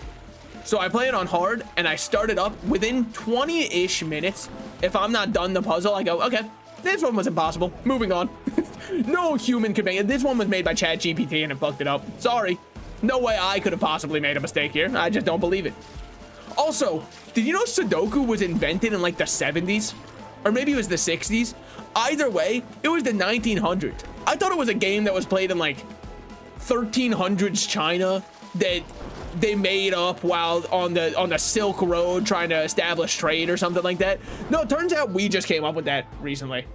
So I play it on hard, and I start it up within 20-ish minutes. If I'm not done the puzzle, I go, okay, this one was impossible, moving on. No human could make it. This one was made by ChatGPT and it fucked it up. Sorry, no way I could have possibly made a mistake here. I just don't believe it. Also, did you know Sudoku was invented in like the 70s? Or maybe it was the 60s? Either way, it was the 1900s. I thought it was a game that was played in like 1300s China that they made up while on the Silk Road trying to establish trade or something like that. No, it turns out we just came up with that recently.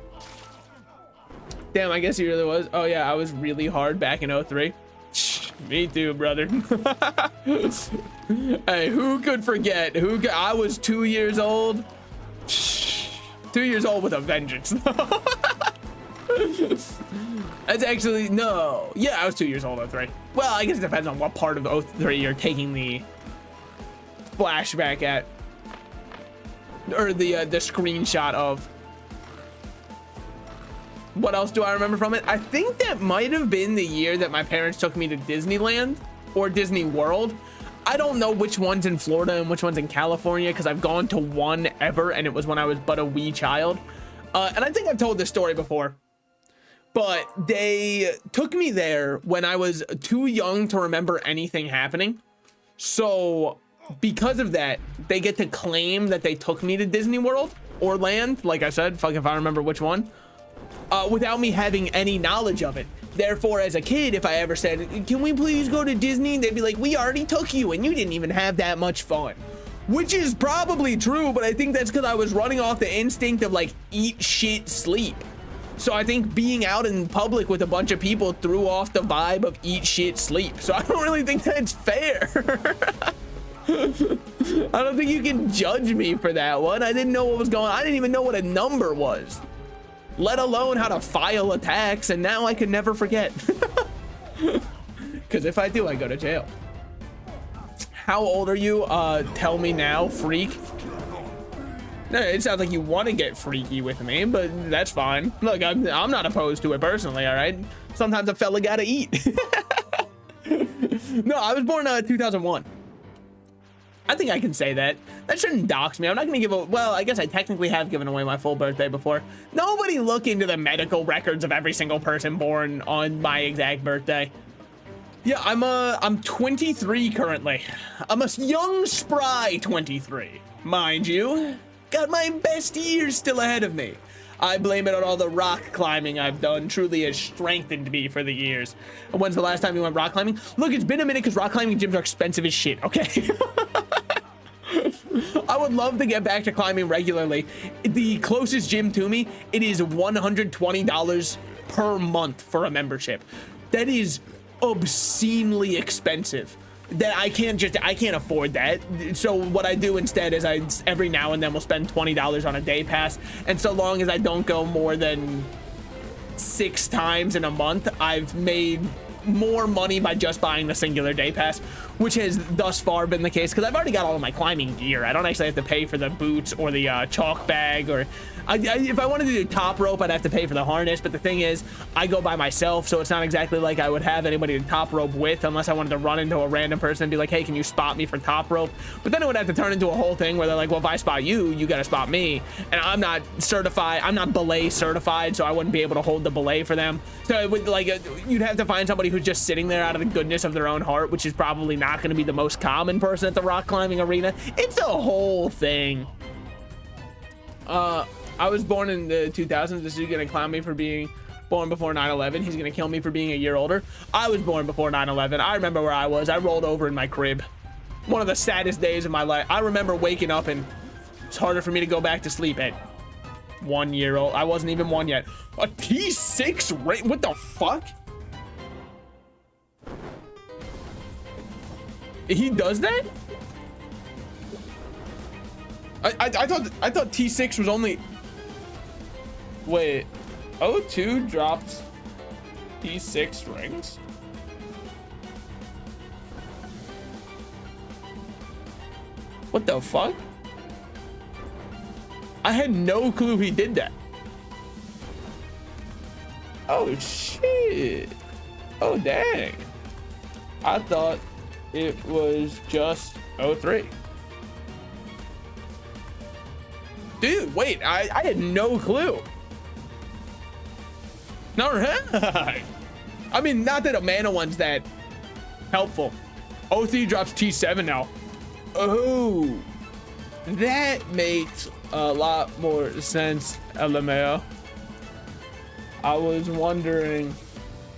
Damn, I guess he really was. Oh yeah, I was really hard back in 03. Me too, brother. Hey, who could forget? I was 2 years old. 2 years old with a vengeance. That's actually, no. Yeah, I was 2 years old in 03. Well, I guess it depends on what part of 03 you're taking the flashback at. Or the screenshot of. What else do I remember from it? I think that might have been the year that my parents took me to Disneyland or Disney World. I don't know which one's in Florida and which one's in California because I've gone to one ever, and it was when I was but a wee child. And I think I've told this story before, but they took me there when I was too young to remember anything happening. So because of that, they get to claim that they took me to Disney World or Land. Like I said, fuck if I remember which one. Without me having any knowledge of it. Therefore, as a kid, if I ever said, can we please go to Disney? They'd be like, we already took you and you didn't even have that much fun. Which is probably true, but I think that's because I was running off the instinct of like eat, shit, sleep. So I think being out in public with a bunch of people threw off the vibe of eat, shit, sleep. So I don't really think that's fair. I don't think you can judge me for that one. I didn't know what was going on. I didn't even know what a number was, let alone how to file a tax, and now I can never forget. Because if I do, I go to jail. How old are you? Tell me now, freak. No, it sounds like you want to get freaky with me, but that's fine. Look, I'm not opposed to it personally, all right? Sometimes a fella gotta eat. No, I was born 2001. I think I can say that. That shouldn't dox me. I'm not gonna give a, well, I guess I technically have given away my full birthday before. Nobody look into the medical records of every single person born on my exact birthday. Yeah, I'm 23 currently. I'm a young, spry 23, mind you. Got my best years still ahead of me. I blame it on all the rock climbing I've done. Truly has strengthened me for the years. And when's the last time you went rock climbing? Look, it's been a minute because rock climbing gyms are expensive as shit, okay? I would love to get back to climbing regularly. The closest gym to me, it is $120 per month for a membership. That is obscenely expensive. That I can't afford that. So what I do instead is I every now and then will spend $20 on a day pass, and so long as I don't go more than 6 times in a month, I've made more money by just buying the singular day pass, which has thus far been the case because I've already got all of my climbing gear. I don't actually have to pay for the boots or the chalk bag, or if I wanted to do top rope, I'd have to pay for the harness. But the thing is, I go by myself, so it's not exactly like I would have anybody to top rope with unless I wanted to run into a random person and be like, hey, can you spot me for top rope? But then it would have to turn into a whole thing where they're like, well, if I spot you, you got to spot me. And I'm not certified. I'm not belay certified, so I wouldn't be able to hold the belay for them. So it would, like, you'd have to find somebody who's just sitting there out of the goodness of their own heart, which is probably not going to be the most common person at the rock climbing arena. It's a whole thing. I was born in the 2000s. This is gonna clown me for being born before 9/11. He's gonna kill me for being a year older. I was born before 9/11. I remember where I was. I rolled over in my crib. One of the saddest days of my life. I remember waking up and it's harder for me to go back to sleep at 1 year old. I wasn't even 1 yet. A T6 rate? What the fuck? He does that? I thought T6 was only. Wait, O2 dropped T6 rings? What the fuck? I had no clue he did that. Oh shit. Oh dang. I thought it was just 03. Dude, wait, I had no clue. All right. I mean, not that a mana one's that helpful. 03 drops T7 now. Oh, that makes a lot more sense, LMAO. I was wondering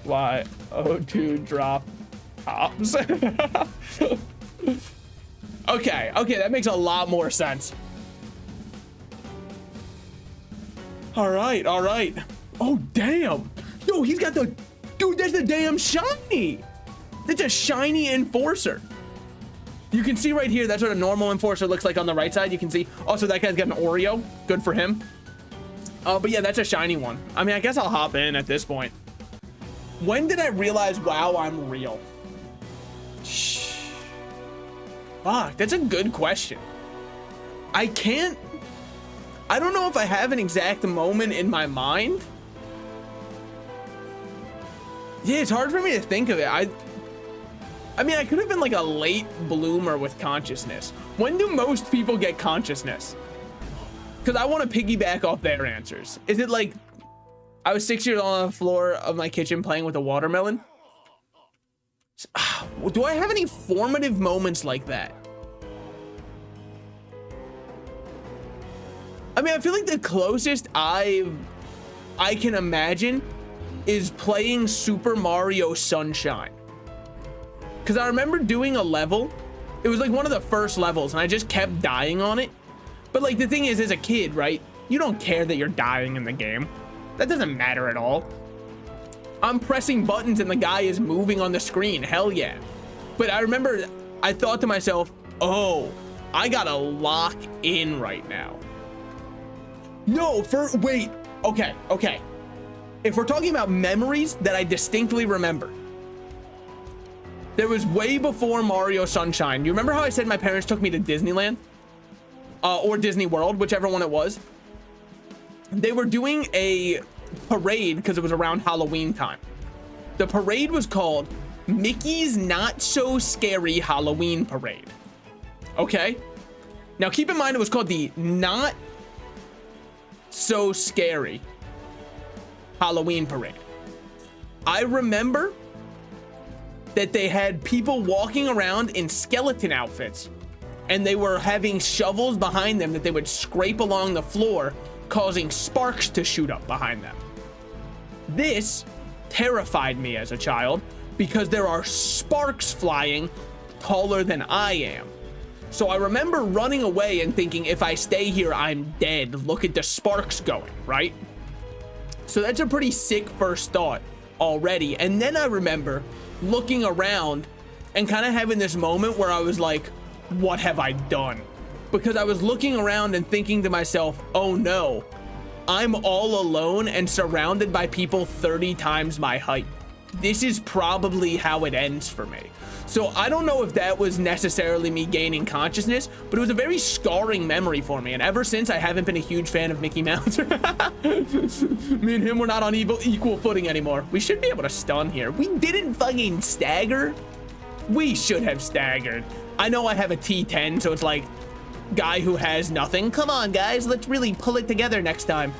why 02 dropped tops. Okay, that makes a lot more sense. All right. Oh, damn. Yo, he's got the, dude, that's the damn shiny. That's a shiny enforcer. You can see right here, that's what a normal enforcer looks like on the right side. You can see, also that guy's got an Oreo. Good for him. But yeah, that's a shiny one. I mean, I guess I'll hop in at this point. When did I realize, wow, I'm real? Shh. Fuck, that's a good question. I don't know if I have an exact moment in my mind. Yeah, it's hard for me to think of it. I mean, I could have been like a late bloomer with consciousness. When do most people get consciousness? Because I want to piggyback off their answers. Is it like I was 6 years old on the floor of my kitchen playing with a watermelon? Do I have any formative moments like that? I mean, I feel like the closest I can imagine is playing Super Mario Sunshine. Because I remember doing a level. It was like one of the first levels and I just kept dying on it. But like the thing is, as a kid, right? You don't care that you're dying in the game. That doesn't matter at all. I'm pressing buttons and the guy is moving on the screen. Hell yeah. But I remember I thought to myself, oh, I gotta lock in right now. No, wait, okay. If we're talking about memories that I distinctly remember, there was way before Mario Sunshine. You remember how I said my parents took me to Disneyland? Or Disney World, whichever one it was. They were doing a parade because it was around Halloween time. The parade was called Mickey's Not So Scary Halloween Parade. Okay? Now keep in mind it was called the Not So Scary Halloween Parade. I remember that they had people walking around in skeleton outfits and they were having shovels behind them that they would scrape along the floor, causing sparks to shoot up behind them. This terrified me as a child because there are sparks flying taller than I am. So I remember running away and thinking, if I stay here, I'm dead. Look at the sparks going, right? So that's a pretty sick first thought already. And then I remember looking around and kind of having this moment where I was like, what have I done? Because I was looking around and thinking to myself, oh no, I'm all alone and surrounded by people 30 times my height. This is probably how it ends for me. So I don't know if that was necessarily me gaining consciousness, but it was a very scarring memory for me. And ever since, I haven't been a huge fan of Mickey Mouse. Me and him were not on equal footing anymore. We should be able to stun here. We didn't fucking stagger. We should have staggered. I know I have a T10, so it's like guy who has nothing. Come on, guys, let's really pull it together next time.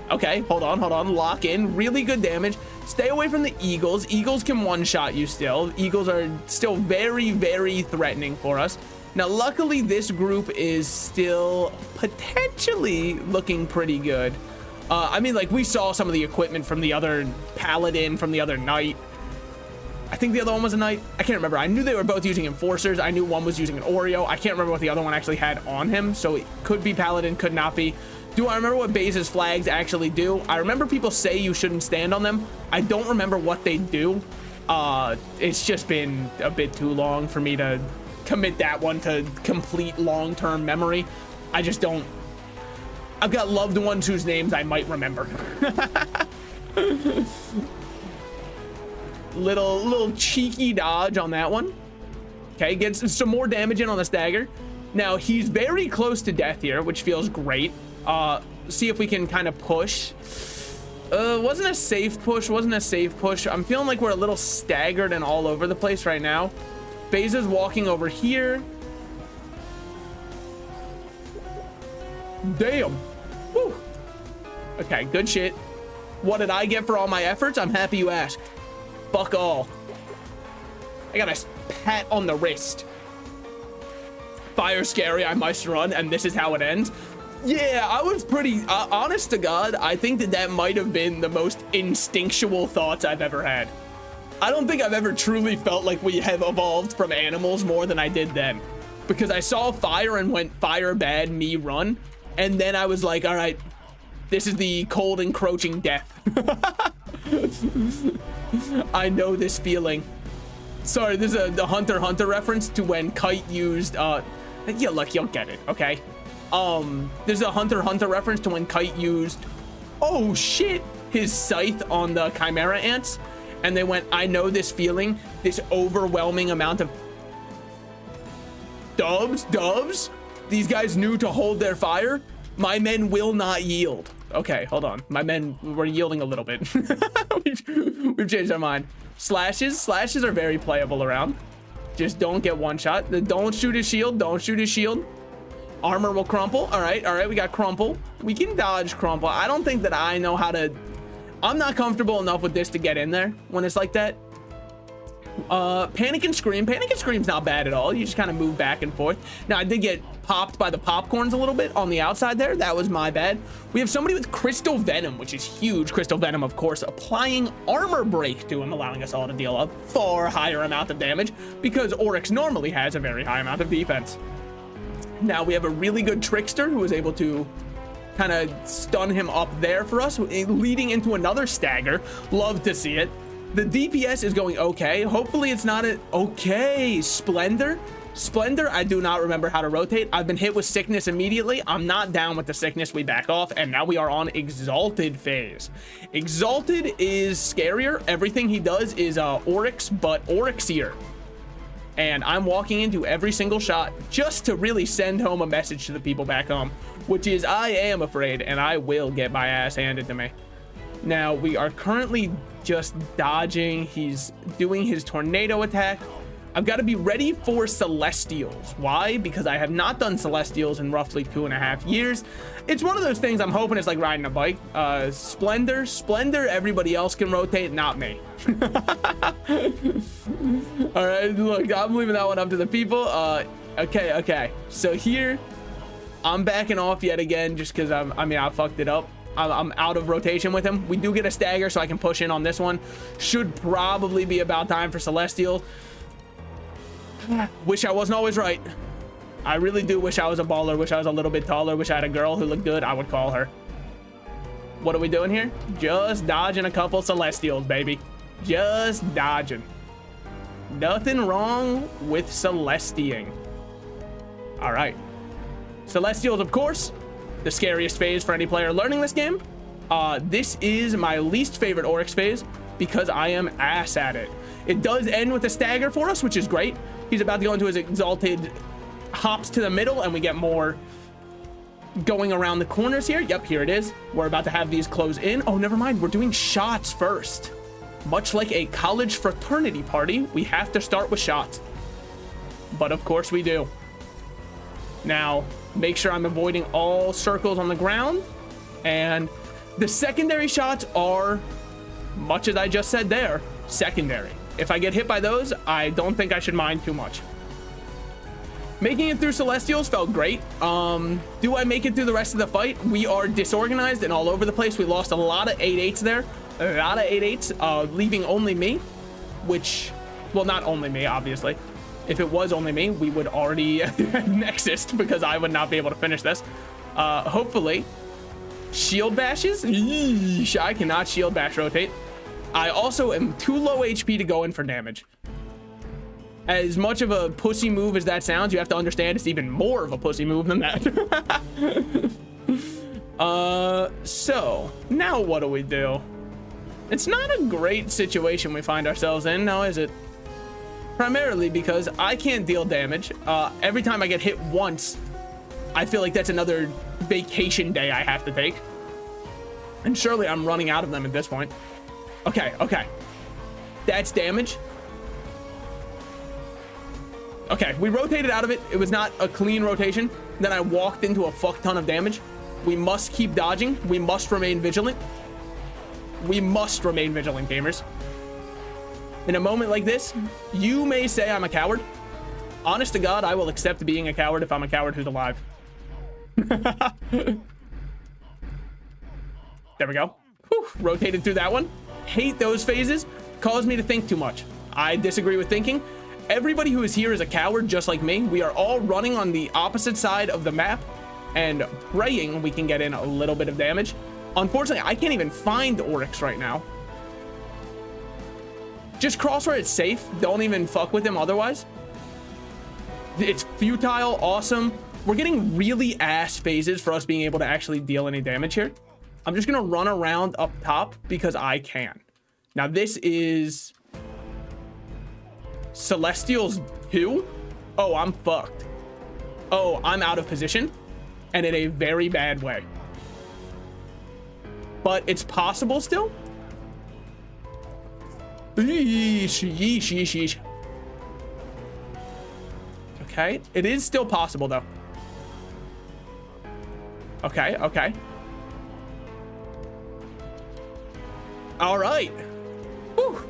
Okay, hold on, lock in. Really good damage. Stay away from the eagles. Eagles can one-shot you still. Eagles are still very, very threatening for us. Now, luckily, this group is still potentially looking pretty good. I mean, like, we saw some of the equipment from the other paladin, from the other knight. I think the other one was a knight. I can't remember. I knew they were both using enforcers. I knew one was using an Oreo. I can't remember what the other one actually had on him. So it could be paladin, could not be. Do I remember what Baze's flags actually do? I remember people say you shouldn't stand on them. I don't remember what they do. It's just been a bit too long for me to commit that one to complete long-term memory. I just don't. I've got loved ones whose names I might remember. Little cheeky dodge on that one. Okay, gets some more damage in on the stagger. Now, he's very close to death here, which feels great. See if we can kind of push. Wasn't a safe push. I'm feeling like we're a little staggered and all over the place right now. Beza's walking over here. Damn. Woo. Okay, good shit. What did I get for all my efforts? I'm happy you asked. Fuck all. I got a pat on the wrist. Fire scary, I must run, and this is how it ends. Yeah, I was pretty honest to God. I think that might have been the most instinctual thoughts I've ever had. I don't think I've ever truly felt like we have evolved from animals more than I did then, because I saw fire and went fire bad, me run, and then I was like, all right, this is the cold encroaching death. I know this feeling. Sorry, this is the Hunter x Hunter reference to when Kite used yeah, look, you'll get it, okay? There's a Hunter x Hunter reference to when Kite used, oh shit, his scythe on the Chimera ants, and they went, I know this feeling, this overwhelming amount of dubs. These guys knew to hold their fire. My men will not yield. Okay, hold on. My men were yielding a little bit. we've changed our mind. Slashes are very playable around. Just don't get one shot. Don't shoot his shield. Armor will crumple. All right, we got crumple. We can dodge crumple. I don't think that I know how to, I'm not comfortable enough with this to get in there when it's like that. Panic and Scream. Panic and Scream's not bad at all. You just kind of move back and forth. Now, I did get popped by the popcorns a little bit on the outside there. That was my bad. We have somebody with Crystal Venom, which is huge. Crystal Venom, of course, applying Armor Break to him, allowing us all to deal a far higher amount of damage because Oryx normally has a very high amount of defense. Now, we have a really good Trickster who is able to kind of stun him up there for us, leading into another stagger. Love to see it. The DPS is going okay. Hopefully it's not okay. Splendor, I do not remember how to rotate. I've been hit with sickness immediately. I'm not down with the sickness. We back off, and now we are on Exalted phase. Exalted is scarier. Everything he does is Oryx, but Oryxier. And I'm walking into every single shot just to really send home a message to the people back home, which is I am afraid, and I will get my ass handed to me. Now, we are currently just dodging. He's doing his tornado attack. I've got to be ready for Celestials. Why? Because I have not done Celestials in roughly 2.5 years. It's one of those things I'm hoping it's like riding a bike. Splendor, everybody else can rotate, not me. All right, look, I'm leaving that one up to the people. Okay. So here, I'm backing off yet again just because I fucked it up. I'm out of rotation with him. We do get a stagger, so I can push in on this one. Should probably be about time for Celestial. Wish I wasn't always right. I really do wish I was a baller. Wish I was a little bit taller. Wish I had a girl who looked good. I would call her. What are we doing here? Just dodging a couple Celestials, baby. Just dodging. Nothing wrong with Celestiing. All right. Celestials, of course. The scariest phase for any player learning this game. This is my least favorite Oryx phase because I am ass at it. It does end with a stagger for us, which is great. He's about to go into his Exalted, hops to the middle, and we get more going around the corners here. Yep, here it is. We're about to have these close in. Oh, never mind. We're doing shots first. Much like a college fraternity party, we have to start with shots. But of course we do. Now, make sure I'm avoiding all circles on the ground. And the secondary shots are, much as I just said there, secondary. If I get hit by those, I don't think I should mind too much. Making it through Celestials felt great. Do I make it through the rest of the fight? We are disorganized and all over the place. We lost a lot of 8-8s there. A lot of 8-8s, leaving only me, which, well, not only me, obviously. If it was only me, we would already have nexused because I would not be able to finish this. Hopefully. Shield bashes? Yeesh, I cannot shield bash rotate. I also am too low HP to go in for damage. As much of a pussy move as that sounds, you have to understand it's even more of a pussy move than that. So, now what do we do? It's not a great situation we find ourselves in, now is it? primarily because I can't deal damage. Every time I get hit once, I feel like that's another vacation day I have to take. And surely I'm running out of them at this point. Okay, okay. That's damage. Okay, we rotated out of it. It was not a clean rotation. Then I walked into a fuck ton of damage. We must keep dodging. We must remain vigilant. We must remain vigilant, gamers. In a moment like this, you may say I'm a coward. Honest to God, I will accept being a coward if I'm a coward who's alive. There we go. Whew, rotated through that one. Hate those phases. Cause me to think too much. I disagree with thinking. Everybody who is here is a coward, just like me. We are all running on the opposite side of the map and praying we can get in a little bit of damage. Unfortunately, I can't even find Oryx right now. Just cross where it's safe. Don't even fuck with him otherwise. It's futile. Awesome. We're getting really ass phases for us being able to actually deal any damage here. I'm just gonna run around up top because I can. Now this is Celestials 2. Oh, I'm fucked. Oh, I'm out of position and in a very bad way. But it's possible still. Yeesh, yeesh, yeesh, yeesh. Okay, it is still possible though. Okay, okay. All right. Whew.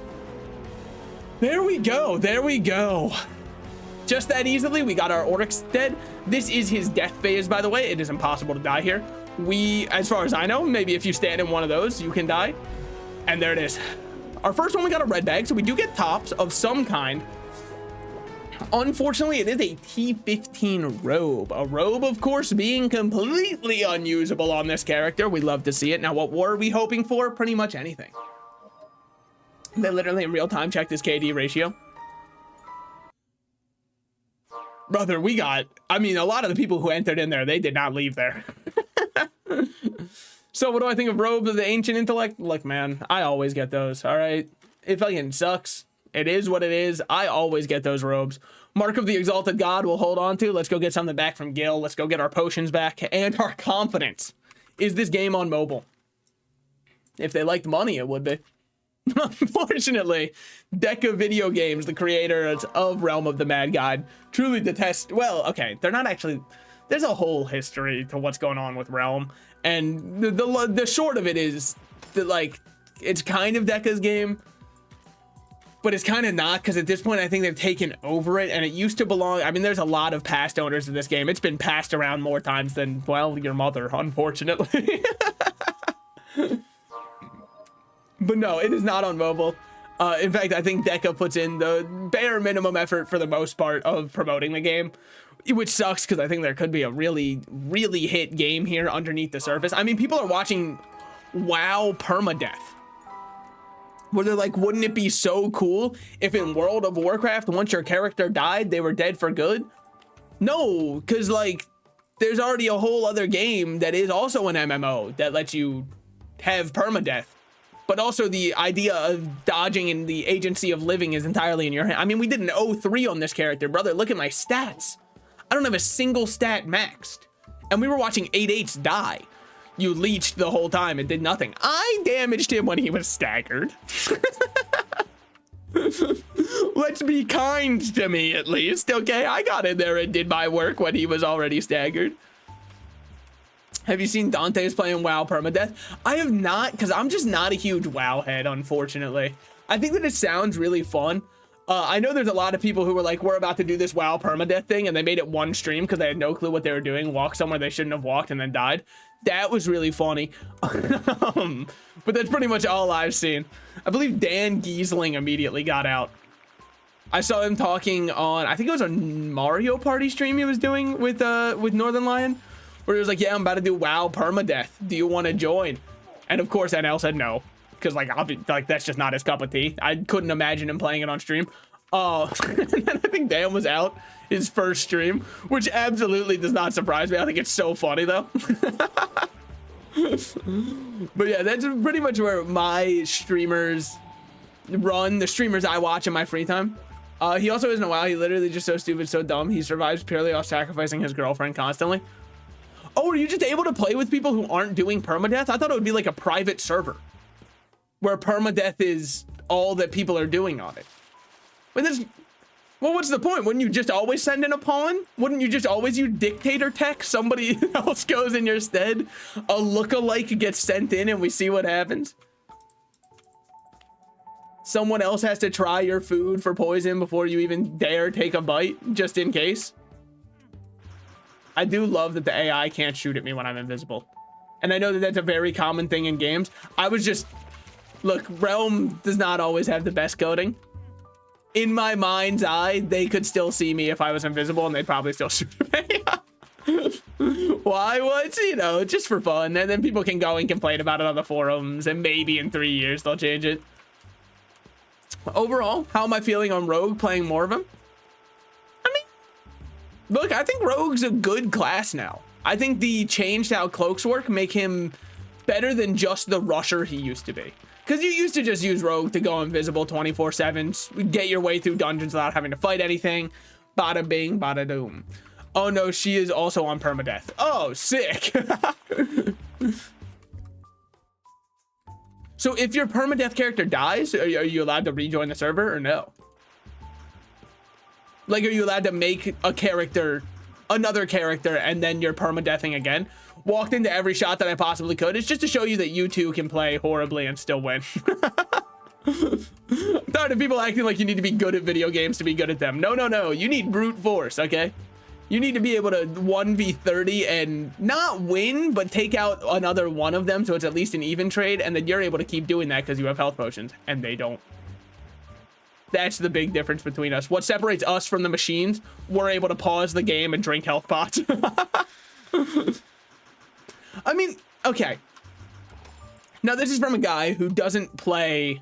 There we go. There we go. Just that easily, we got our Oryx dead. This is his death phase, by the way. It is impossible to die here. We, as far as I know, maybe if you stand in one of those, you can die. And there it is. Our first one, we got a red bag, so we do get tops of some kind. Unfortunately, it is a T15 robe. A robe, of course, being completely unusable on this character. We love to see it. Now, what were we hoping for? Pretty much anything. They literally in real time checked his KD ratio. Brother, we got, I mean, a lot of the people who entered in there, they did not leave there. So what do I think of Robe of the Ancient Intellect? Look, man, I always get those, all right? It fucking sucks. It is what it is. I always get those robes. Mark of the Exalted God we'll hold on to. Let's go get something back from Gil. Let's go get our potions back and our confidence. Is this game on mobile? If they liked money, it would be. Unfortunately, Deca Video Games, the creators of Realm of the Mad God, truly detest. Well, okay, they're not actually. There's a whole history to what's going on with Realm, and the short of it is that, like, it's kind of Deca's game, but it's kind of not, because at this point I think they've taken over it, and it used to belong. I mean, there's a lot of past owners of this game. It's been passed around more times than, well, your mother, unfortunately. But no, it is not on mobile. In fact, I think Deca puts in the bare minimum effort for the most part of promoting the game, which sucks because I think there could be a really, really hit game here underneath the surface. I mean, people are watching WoW permadeath, where they're like, wouldn't it be so cool if in World of Warcraft, once your character died, they were dead for good? No, because, like, there's already a whole other game that is also an MMO that lets you have permadeath. But also the idea of dodging and the agency of living is entirely in your hand. I mean, we did an 0-3 on this character, brother. Look at my stats. I don't have a single stat maxed. And we were watching 8/8s die. You leeched the whole time and did nothing. I damaged him when he was staggered. Let's be kind to me, at least, okay? I got in there and did my work when he was already staggered. Have you seen Dante's playing WoW permadeath? I have not, because I'm just not a huge WoW head, unfortunately. I think that it sounds really fun. I know there's a lot of people who were like, we're about to do this WoW permadeath thing, and they made it one stream because they had no clue what they were doing, walked somewhere they shouldn't have walked, and then died. That was really funny. But that's pretty much all I've seen. I believe Dan Giesling immediately got out. I saw him talking on, I think it was a Mario Party stream he was doing with Northern Lion, where he was like, yeah, I'm about to do WoW permadeath. Do you want to join? And of course, NL said no, because like that's just not his cup of tea. I couldn't imagine him playing it on stream. And then I think Dan was out his first stream, which absolutely does not surprise me. I think it's so funny though. But yeah, that's pretty much where my streamers run, the streamers I watch in my free time. He also isn't a WoW. He literally just so stupid, so dumb. He survives purely off sacrificing his girlfriend constantly. Oh, are you just able to play with people who aren't doing permadeath? I thought it would be like a private server where permadeath is all that people are doing on it. But there's, well, what's the point? Wouldn't you just always send in a pawn? Wouldn't you just always use dictator tech? Somebody else goes in your stead. A lookalike gets sent in and we see what happens. Someone else has to try your food for poison before you even dare take a bite, just in case. I do love that the AI can't shoot at me when I'm invisible. And I know that that's a very common thing in games. I was just, look, Realm does not always have the best coding. In my mind's eye, they could still see me if I was invisible and they'd probably still shoot me. Why? What's, you know, just for fun. And then people can go and complain about it on the forums and maybe in 3 years they'll change it. Overall, how am I feeling on Rogue, playing more of him? I mean, look, I think Rogue's a good class now. I think the change to how cloaks work make him better than just the rusher he used to be. Because you used to just use Rogue to go invisible 24/7, get your way through dungeons without having to fight anything. Bada bing, bada doom. Oh no, she is also on permadeath. Oh, sick. So if your permadeath character dies, are you allowed to rejoin the server or no? Like, are you allowed to make a character, another character, and then you're permadeathing again? Walked into every shot that I possibly could. It's just to show you that you too can play horribly and still win. I'm tired of people acting like you need to be good at video games to be good at them. No, no, no. You need brute force, okay? You need to be able to 1v30 and not win, but take out another one of them so it's at least an even trade, and then you're able to keep doing that because you have health potions, and they don't. That's the big difference between us. What separates us from the machines, we're able to pause the game and drink health pots. I mean, okay. Now, this is from a guy who doesn't play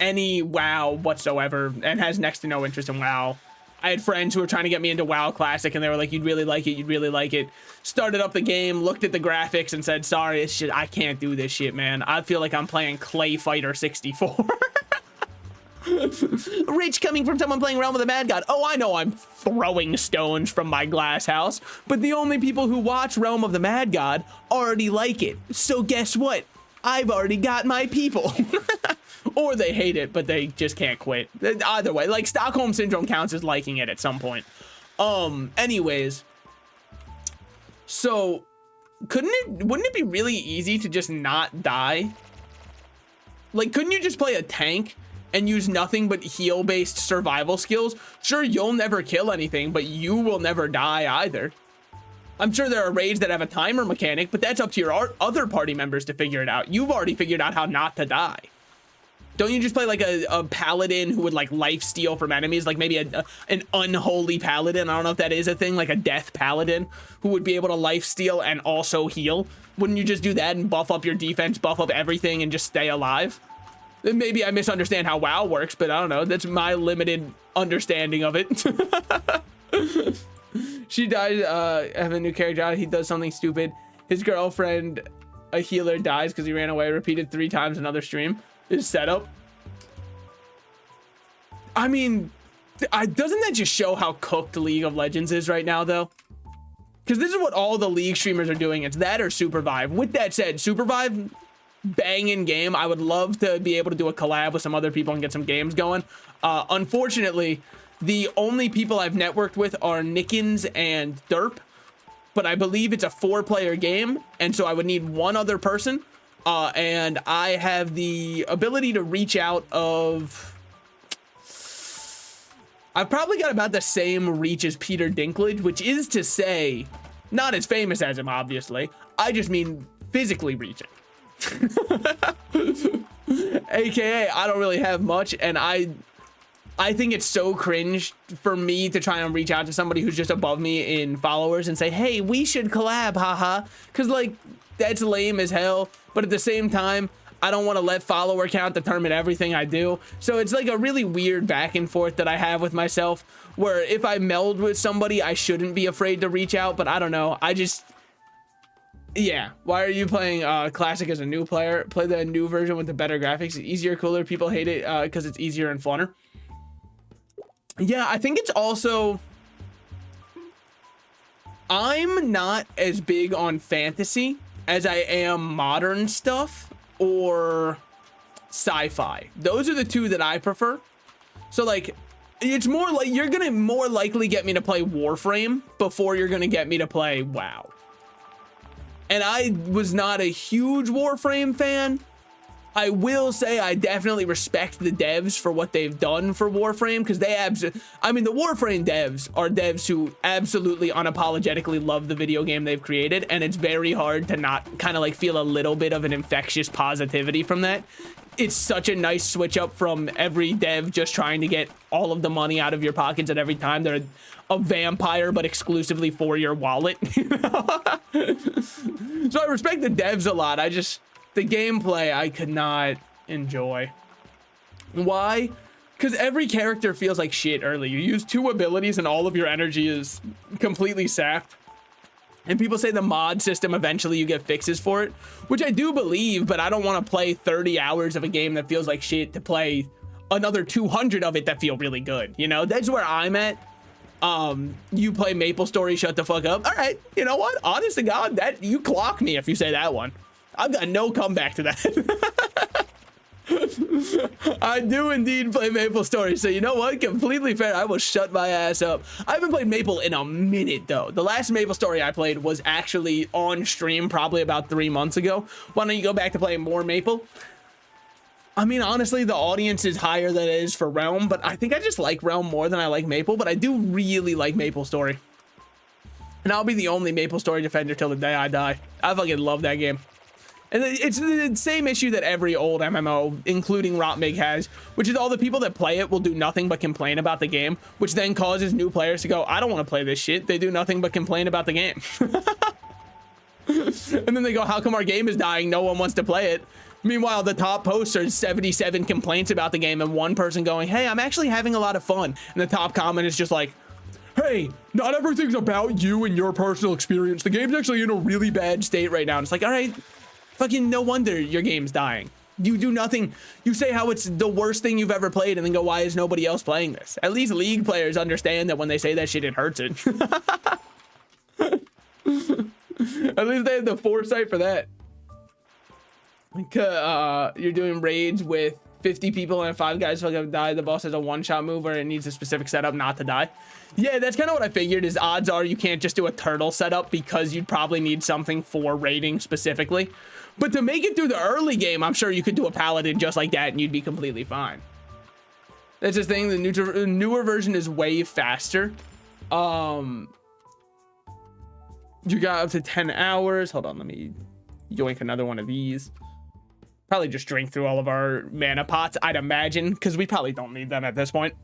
any WoW whatsoever and has next to no interest in WoW. I had friends who were trying to get me into WoW Classic, and they were like, you'd really like it, you'd really like it. Started up the game, looked at the graphics, and said, sorry, it's shit, I can't do this shit, man. I feel like I'm playing Clay Fighter 64. Rich coming from someone playing Realm of the Mad God. Oh, I know I'm throwing stones from my glass house, but the only people who watch Realm of the Mad God already like it. So guess what? I've already got my people. Or they hate it, but they just can't quit. Either way, like, Stockholm Syndrome counts as liking it at some point. Anyways. So, wouldn't it be really easy to just not die? Like, couldn't you just play a tank and use nothing but heal-based survival skills? Sure, you'll never kill anything, but you will never die either. I'm sure there are raids that have a timer mechanic, but that's up to your other party members to figure it out. You've already figured out how not to die. Don't you just play like a paladin who would like life steal from enemies? Like maybe an unholy paladin. I don't know if that is a thing, like a death paladin who would be able to life steal and also heal. Wouldn't you just do that and buff up your defense, buff up everything, and just stay alive? Maybe I misunderstand how WoW works, but I don't know. That's my limited understanding of it. She died, have a new character. He does something stupid. His girlfriend, a healer, dies because he ran away, repeated 3 times another stream. Is setup. I mean, doesn't that just show how cooked League of Legends is right now, though? Because this is what all the League streamers are doing. It's that or Supervive. With that said, Supervive, banging game. I would love to be able to do a collab with some other people and get some games going. Unfortunately, the only people I've networked with are Nickens and Derp, but I believe it's a 4-player game, and so I would need one other person. And I have the ability to reach out of... I've probably got about the same reach as Peter Dinklage, which is to say, not as famous as him, obviously. I just mean physically reaching. AKA, I don't really have much, and I think it's so cringe for me to try and reach out to somebody who's just above me in followers and say, hey, we should collab, haha. Because, like, that's lame as hell. But at the same time, I don't want to let follower count determine everything I do. So it's like a really weird back and forth that I have with myself, where if I meld with somebody, I shouldn't be afraid to reach out. But I don't know. I just... Yeah. Why are you playing Classic as a new player? Play the new version with the better graphics. It's easier, cooler. People hate it because it's easier and funner. Yeah, I think it's also, I'm not as big on fantasy as I am modern stuff or sci-fi. Those are the two that I prefer. So like, it's more like you're gonna more likely get me to play Warframe before you're gonna get me to play WoW. And I was not a huge Warframe fan. I will say I definitely respect the devs for what they've done for Warframe, because they I mean, the Warframe devs are devs who absolutely unapologetically love the video game they've created, and it's very hard to not kind of like feel a little bit of an infectious positivity from that. It's such a nice switch up from every dev just trying to get all of the money out of your pockets at every time. They're a vampire, but exclusively for your wallet. You know? So I respect the devs a lot. The gameplay I could not enjoy. Why? Because every character feels like shit early. You use 2 abilities and all of your energy is completely sapped. And people say the mod system, eventually you get fixes for it, which I do believe, but I don't want to play 30 hours of a game that feels like shit to play another 200 of it that feel really good. You know, that's where I'm at. You play MapleStory, shut the fuck up. All right, you know what? Honest to God, that you clock me if you say that one. I've got no comeback to that. I do indeed play MapleStory, so you know what? Completely fair. I will shut my ass up. I haven't played Maple in a minute, though. The last MapleStory I played was actually on stream probably about 3 months ago. Why don't you go back to playing more Maple? I mean, honestly, the audience is higher than it is for Realm, but I think I just like Realm more than I like Maple, but I do really like MapleStory. And I'll be the only MapleStory defender till the day I die. I fucking love that game. And it's the same issue that every old MMO, including Rotmig, has, which is all the people that play it will do nothing but complain about the game, which then causes new players to go, I don't want to play this shit. They do nothing but complain about the game. And then they go, how come our game is dying? No one wants to play it. Meanwhile, the top posts are 77 complaints about the game and one person going, hey, I'm actually having a lot of fun. And the top comment is just like, hey, not everything's about you and your personal experience. The game's actually in a really bad state right now. And it's like, all right, fucking no wonder your game's dying. You do nothing. You say how it's the worst thing you've ever played and then go, why is nobody else playing this? At least League players understand that when they say that shit, it hurts it. At least they have the foresight for that. You're doing raids with 50 people and 5 guys fucking die. The boss has a one-shot move where it needs a specific setup not to die. Yeah, that's kind of what I figured, is odds are you can't just do a turtle setup because you'd probably need something for raiding specifically. But to make it through the early game, I'm sure you could do a paladin just like that and you'd be completely fine. That's the thing, the newer version is way faster. You got up to 10 hours. Hold on, let me yoink another one of these. Probably just drink through all of our mana pots, I'd imagine, because we probably don't need them at this point.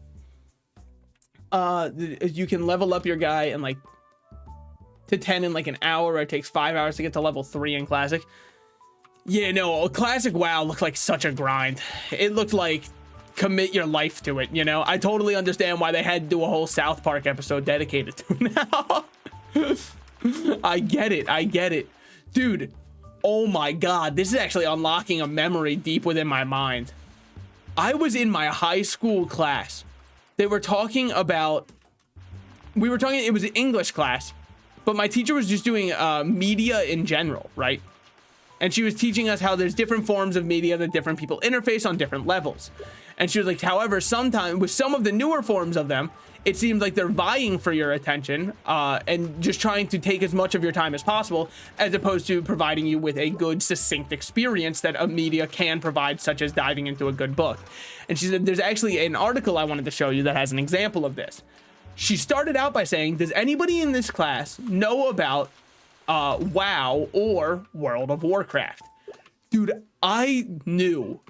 You can level up your guy in like to 10 in like an hour. It takes 5 hours to get to level 3 in Classic. Yeah, no, Classic WoW looked like such a grind. It looked like commit your life to it, you know? I totally understand why they had to do a whole South Park episode dedicated to it now. I get it. Dude, oh my God, this is actually unlocking a memory deep within my mind. I was in my high school class. They were talking about, it was an English class, but my teacher was just doing media in general, right? And she was teaching us how there's different forms of media that different people interface on different levels. And she was like, however, sometimes with some of the newer forms of them, it seems like they're vying for your attention and just trying to take as much of your time as possible, as opposed to providing you with a good, succinct experience that a media can provide, such as diving into a good book. And she said, there's actually an article I wanted to show you that has an example of this. She started out by saying, does anybody in this class know about WoW or World of Warcraft? Dude, I knew,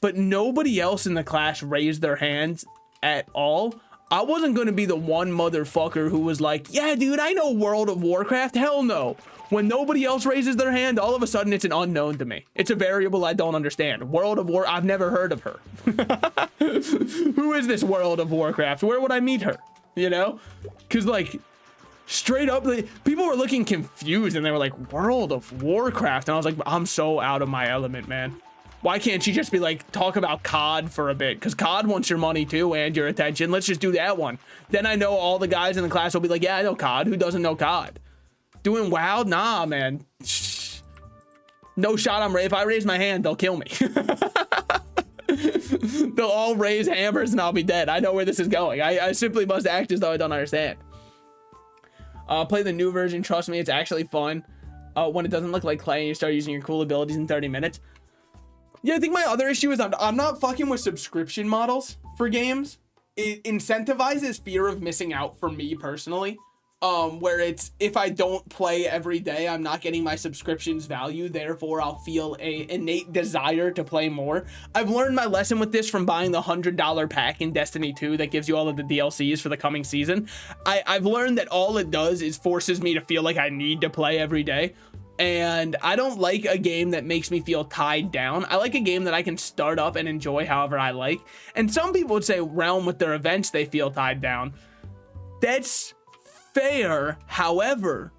but nobody else in the class raised their hands at all. I wasn't going to be the one motherfucker who was like, yeah, dude, I know World of Warcraft. Hell no. When nobody else raises their hand, all of a sudden it's an unknown to me. It's a variable I don't understand. World of War, I've never heard of her. Who is this World of Warcraft? Where would I meet her? You know? Because like, straight up, people were looking confused and they were like, World of Warcraft. And I was like, I'm so out of my element, man. Why can't she just be like, talk about COD for a bit? Because COD wants your money too and your attention. Let's just do that one. Then I know all the guys in the class will be like, yeah, I know COD. Who doesn't know COD? Doing WoW? Nah, man. No shot. If I raise my hand, they'll kill me. They'll all raise hammers and I'll be dead. I know where this is going. I simply must act as though I don't understand. Play the new version. Trust me, it's actually fun. When it doesn't look like clay and you start using your cool abilities in 30 minutes. Yeah, I think my other issue is I'm not fucking with subscription models for games. It incentivizes fear of missing out for me personally. Where it's, if I don't play every day, I'm not getting my subscription's value. Therefore, I'll feel a innate desire to play more. I've learned my lesson with this from buying the $100 pack in Destiny 2 that gives you all of the DLCs for the coming season. I've learned that all it does is forces me to feel like I need to play every day. And I don't like a game that makes me feel tied down. I like a game that I can start up and enjoy however I like. And some people would say Realm with their events, they feel tied down. That's fair. However,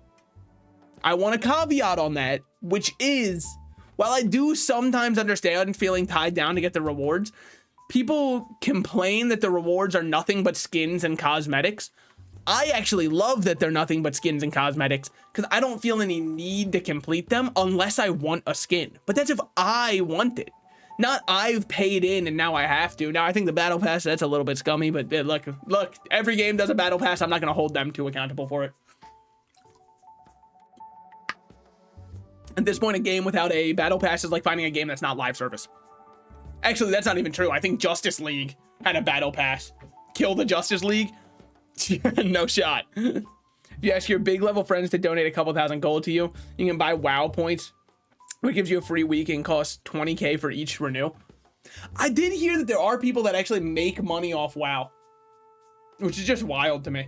I want a caveat on that, which is, while I do sometimes understand feeling tied down to get the rewards, people complain that the rewards are nothing but skins and cosmetics. I actually love that they're nothing but skins and cosmetics because I don't feel any need to complete them unless I want a skin. But that's if I want it. Not I've paid in and now I have to. Now I think the battle pass, that's a little bit scummy, but look, every game does a battle pass. I'm not going to hold them too accountable for it. At this point, a game without a battle pass is like finding a game that's not live service. Actually, that's not even true. I think Justice League had a battle pass. Kill the Justice League? No shot. If you ask your big level friends to donate a couple thousand gold to you, you can buy WoW points, which gives you a free week and costs 20k for each renew. I did hear that there are people that actually make money off WoW, which is just wild to me.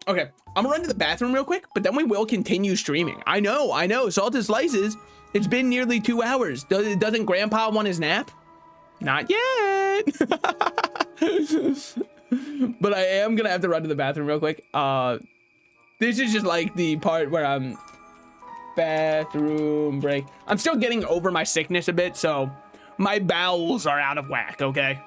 Okay, I'm gonna run to the bathroom real quick, but then we will continue streaming. I know, Salted Slices, it's been nearly 2 hours. Doesn't Grandpa want his nap? Not yet. But I am gonna have to run to the bathroom real quick. This is just like the part where I'm bathroom break. I'm still getting over my sickness a bit, so my bowels are out of whack, okay?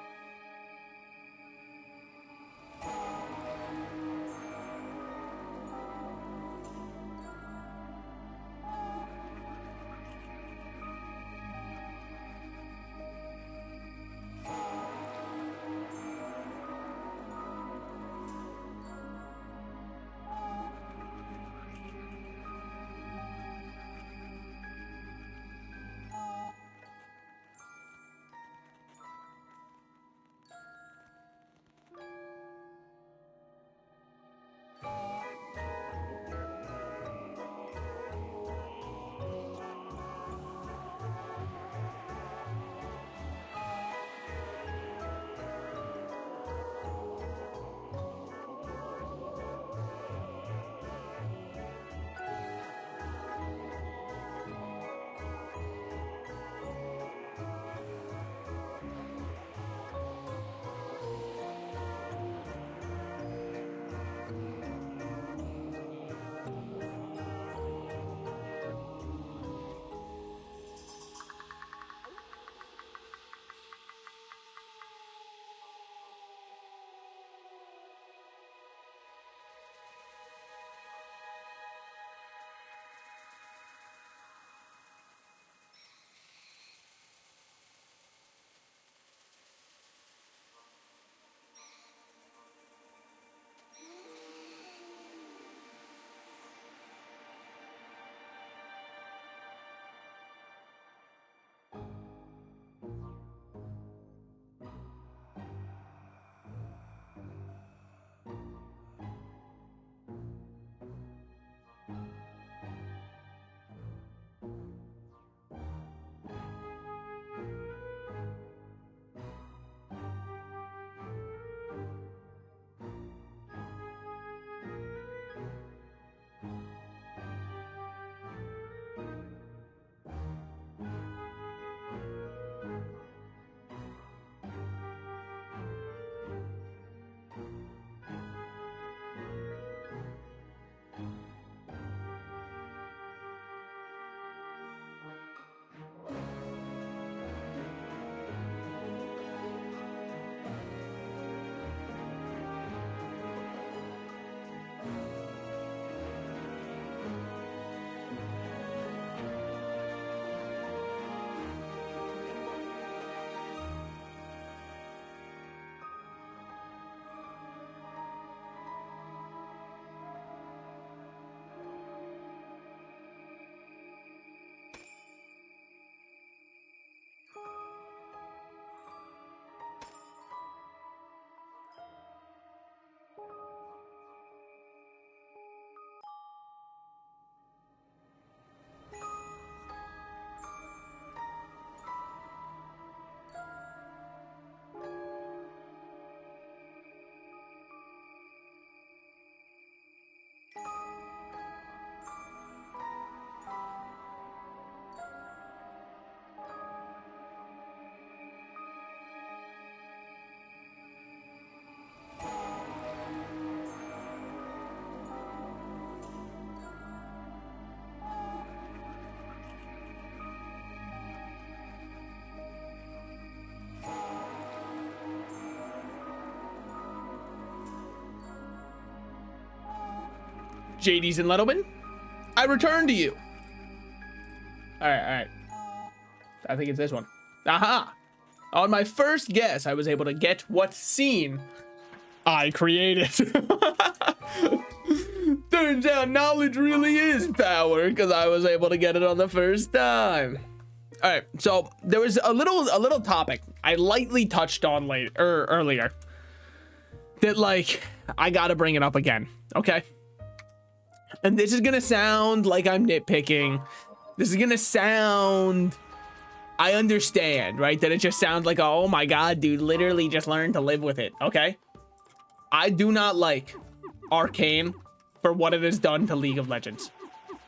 JD's and Lettleman, I return to you. All right. I think it's this one. Aha! On my first guess, I was able to get what scene I created. Turns out knowledge really is power, because I was able to get it on the first time. All right, so there was a little topic I lightly touched on earlier that, like, I gotta bring it up again, okay? And this is gonna sound like I'm nitpicking. This is gonna sound, I understand, right? That it just sounds like, oh my God, dude, literally just learn to live with it, okay? I do not like Arcane for what it has done to League of Legends.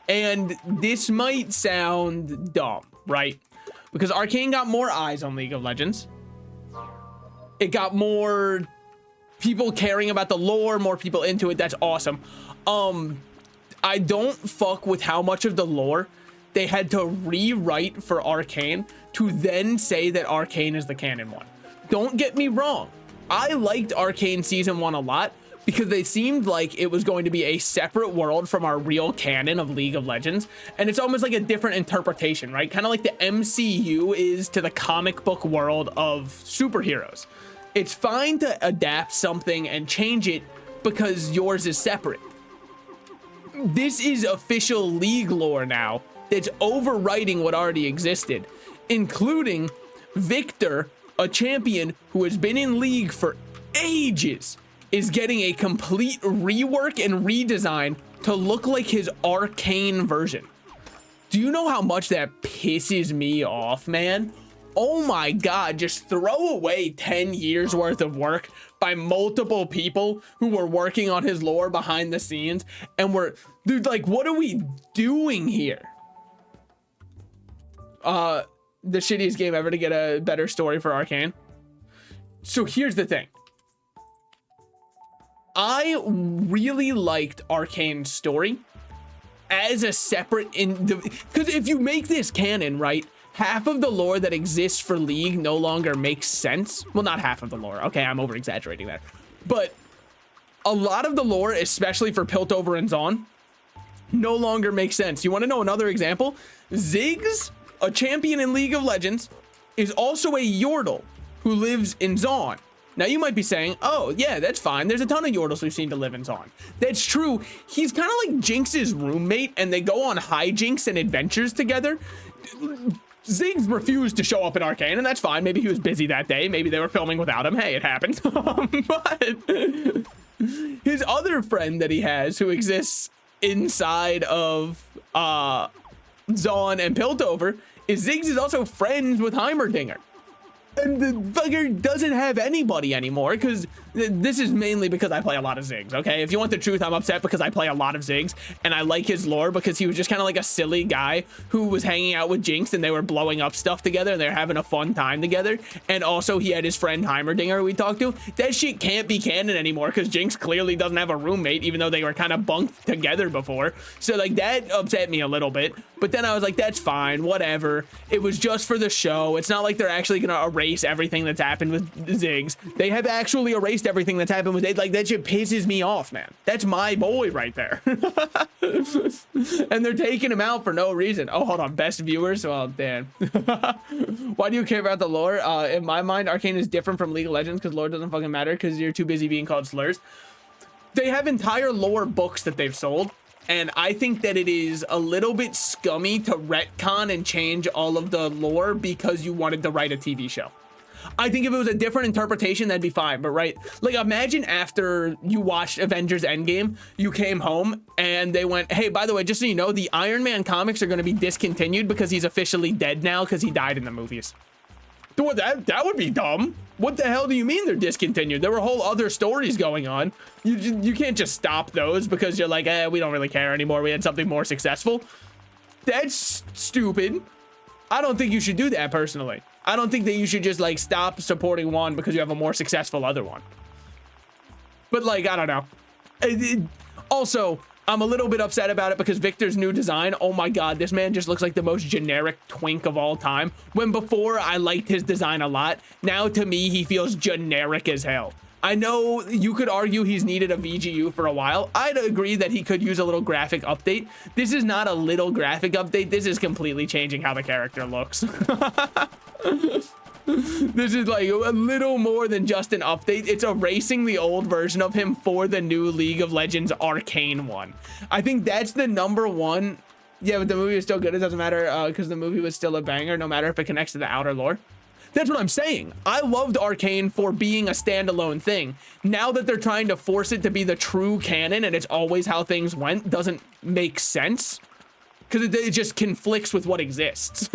And this might sound dumb, right? Because Arcane got more eyes on League of Legends. It got more people caring about the lore, more people into it. That's awesome. I don't fuck with how much of the lore they had to rewrite for Arcane to then say that Arcane is the canon one. Don't get me wrong. I liked Arcane Season 1 a lot because they seemed like it was going to be a separate world from our real canon of League of Legends. And it's almost like a different interpretation, right? Kind of like the MCU is to the comic book world of superheroes. It's fine to adapt something and change it because yours is separate. This is official League lore now that's overwriting what already existed, including Victor, a champion who has been in League for ages, is getting a complete rework and redesign to look like his Arcane version. Do you know how much that pisses me off, man? Oh my God, just throw away 10 years worth of work by multiple people who were working on his lore behind the scenes, and dude, like, what are we doing here? The shittiest game ever to get a better story for Arcane. So here's the thing. I really liked Arcane's story as a separate, because if you make this canon, right, half of the lore that exists for League no longer makes sense. Well, not half of the lore. Okay, I'm over exaggerating there. But a lot of the lore, especially for Piltover and Zaun, no longer makes sense. You want to know another example? Ziggs, a champion in League of Legends, is also a Yordle who lives in Zaun. Now you might be saying, oh yeah, that's fine. There's a ton of Yordles we've seen to live in Zaun. That's true. He's kind of like Jinx's roommate, and they go on hijinks and adventures together. Ziggs refused to show up in Arcane, and that's fine. Maybe he was busy that day. Maybe they were filming without him. Hey, it happens. But his other friend that he has who exists inside of Zaun and Piltover is Ziggs is also friends with Heimerdinger. And the fucker doesn't have anybody anymore, because this is mainly because I play a lot of Ziggs, okay? If you want the truth, I'm upset because I play a lot of Ziggs, and I like his lore because he was just kind of like a silly guy who was hanging out with Jinx, and they were blowing up stuff together, and they were having a fun time together. And also, he had his friend Heimerdinger who we talked to. That shit can't be canon anymore because Jinx clearly doesn't have a roommate, even though they were kind of bunked together before. So, like, that upset me a little bit. But then I was like, that's fine, whatever. It was just for the show. It's not like they're actually going to erase everything that's happened with Ziggs. They have actually erased everything that's happened with it. Like, that shit pisses me off, man. That's my boy right there. And they're taking him out for no reason. Oh, hold on. Best viewers? Well, damn. Why do you care about the lore? In my mind, Arcane is different from League of Legends because lore doesn't fucking matter because you're too busy being called slurs. They have entire lore books that they've sold. And I think that it is a little bit scummy to retcon and change all of the lore because you wanted to write a TV show. I think if it was a different interpretation, that'd be fine. But right, like, imagine after you watched Avengers Endgame, you came home and they went, hey, by the way, just so you know, the Iron Man comics are going to be discontinued because he's officially dead now because he died in the movies. That would be dumb. What the hell do you mean they're discontinued? There were whole other stories going on. You can't just stop those because you're like, we don't really care anymore. We had something more successful. That's stupid. I don't think you should do that personally. I don't think that you should just like stop supporting one because you have a more successful other one. But like, I don't know. Also, I'm a little bit upset about it because Victor's new design, oh my God, this man just looks like the most generic twink of all time. When before I liked his design a lot, now to me, he feels generic as hell. I know you could argue he's needed a VGU for a while. I'd agree that he could use a little graphic update. This is not a little graphic update. This is completely changing how the character looks. This is like a little more than just an update. It's erasing the old version of him for the new League of Legends Arcane one. I think that's the #1. Yeah, but the movie is still good. It doesn't matter because the movie was still a banger, no matter if it connects to the outer lore. That's what I'm saying. I loved Arcane for being a standalone thing. Now that they're trying to force it to be the true canon and it's always how things went, doesn't make sense because it just conflicts with what exists.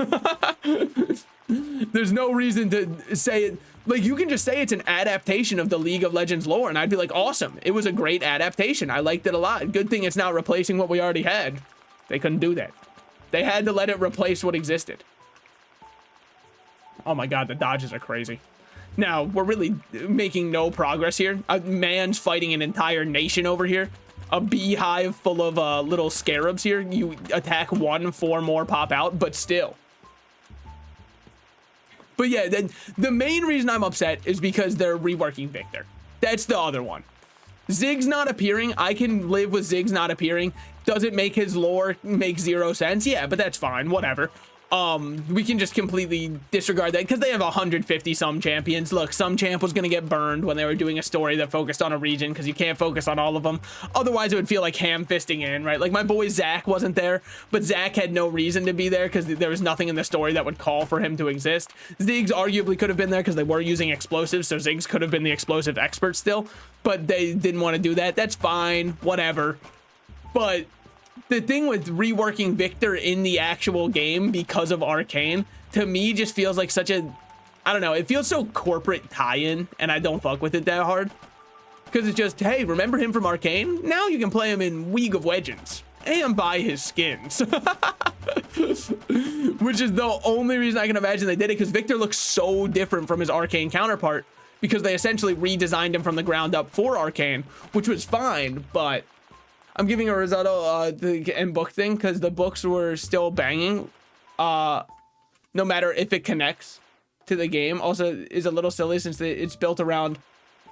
There's no reason to say it. Like, you can just say it's an adaptation of the League of Legends lore, and I'd be like, awesome. It was a great adaptation. I liked it a lot. Good thing it's not replacing what we already had. They couldn't do that. They had to let it replace what existed. Oh my god, the dodges are crazy. Now, we're really making no progress here. A man's fighting an entire nation over here. A beehive full of little scarabs here. You attack one, 4 more pop out, but still. But yeah, the main reason I'm upset is because they're reworking Victor. That's the other one. Ziggs not appearing, I can live with Ziggs not appearing. Does it make his lore make 0 sense? Yeah, but that's fine, whatever. We can just completely disregard that because they have 150 some champions. Look, some champ was gonna get burned when they were doing a story that focused on a region because you can't focus on all of them. Otherwise, it would feel like ham-fisting in, right? Like my boy Zach wasn't there, but Zach had no reason to be there because there was nothing in the story that would call for him to exist. Ziggs arguably could have been there because they were using explosives, so Ziggs could have been the explosive expert still, but they didn't want to do that. That's fine, whatever. But the thing with reworking Victor in the actual game because of Arcane, to me, just feels like such a, I don't know, it feels so corporate tie-in, and I don't fuck with it that hard. Because it's just, hey, remember him from Arcane? Now you can play him in League of Legends and buy his skins. Which is the only reason I can imagine they did it, because Victor looks so different from his Arcane counterpart, because they essentially redesigned him from the ground up for Arcane, which was fine, but I'm giving a Risotto the end book thing because the books were still banging, no matter if it connects to the game. Also, is a little silly since it's built around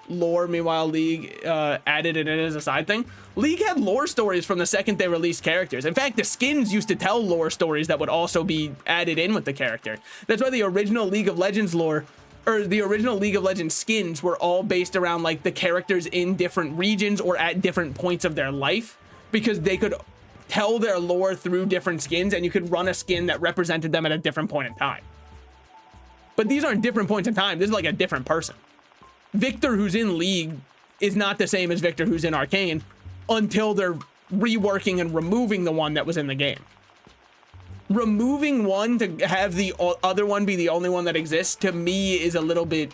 lore. Meanwhile, League added it in as a side thing. League had lore stories from the second they released characters. In fact, the skins used to tell lore stories that would also be added in with the character. That's why the original League of Legends lore, or the original League of Legends skins, were all based around like the characters in different regions or at different points of their life, because they could tell their lore through different skins, and you could run a skin that represented them at a different point in time. But these aren't different points in time. This is like a different person. Victor, who's in League, is not the same as Victor, who's in Arcane, until they're reworking and removing the one that was in the game. Removing one to have the other one be the only one that exists, to me, is a little bit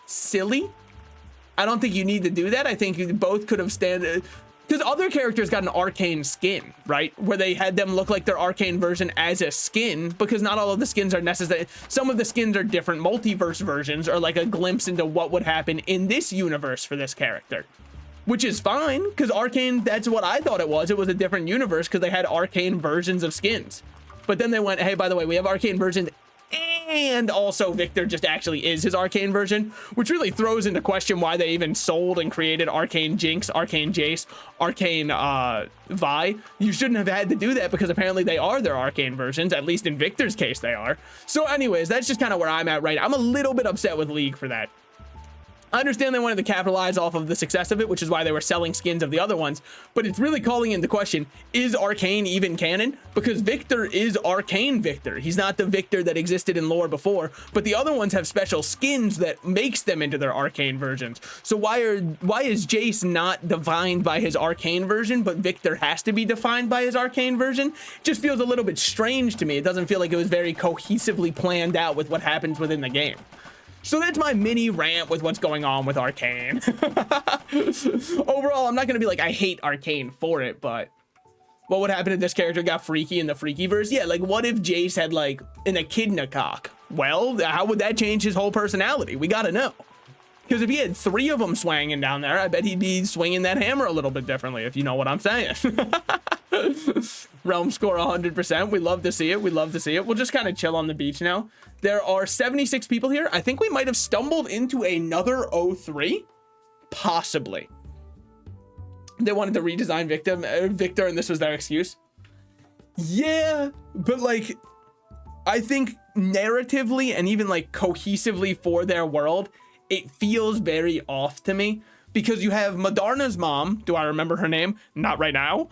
silly. I don't think you need to do that. I think you both could have because other characters got an Arcane skin, right? Where they had them look like their Arcane version as a skin, because not all of the skins are necessary. Some of the skins are different multiverse versions, or like a glimpse into what would happen in this universe for this character. Which is fine, because Arcane, that's what I thought it was. It was a different universe because they had Arcane versions of skins. But then they went, hey, by the way, we have Arcane versions, and also Victor just actually is his Arcane version, which really throws into question why they even sold and created Arcane Jinx, Arcane Jace, Arcane Vi. You shouldn't have had to do that, because apparently they are their Arcane versions, at least in Victor's case they are. So anyways, that's just kind of where I'm at right now. I'm a little bit upset with League for that. I understand they wanted to capitalize off of the success of it, which is why they were selling skins of the other ones, but it's really calling into question, is Arcane even canon? Because Victor is Arcane Victor. He's not the Victor that existed in lore before, but the other ones have special skins that makes them into their Arcane versions. So why is Jace not defined by his Arcane version, but Victor has to be defined by his Arcane version? It just feels a little bit strange to me. It doesn't feel like it was very cohesively planned out with what happens within the game. So that's my mini rant with what's going on with Arcane. Overall, I'm not going to be like, I hate Arcane for it, but what would happen if this character got freaky in the Freakyverse? Yeah, like, what if Jace had, like, an echidna cock? Well, how would that change his whole personality? We got to know. Because if he had 3 of them swanging down there, I bet he'd be swinging that hammer a little bit differently, if you know what I'm saying. Realm score 100%. We love to see it. We love to see it. We'll just kind of chill on the beach now. There are 76 people here. I think we might have stumbled into another 03. possibly. They wanted to redesign Victor, and this was their excuse. Yeah, but like, I think narratively and even like cohesively for their world, it feels very off to me because you have Madarna's mom. Do I remember her name? Not right now.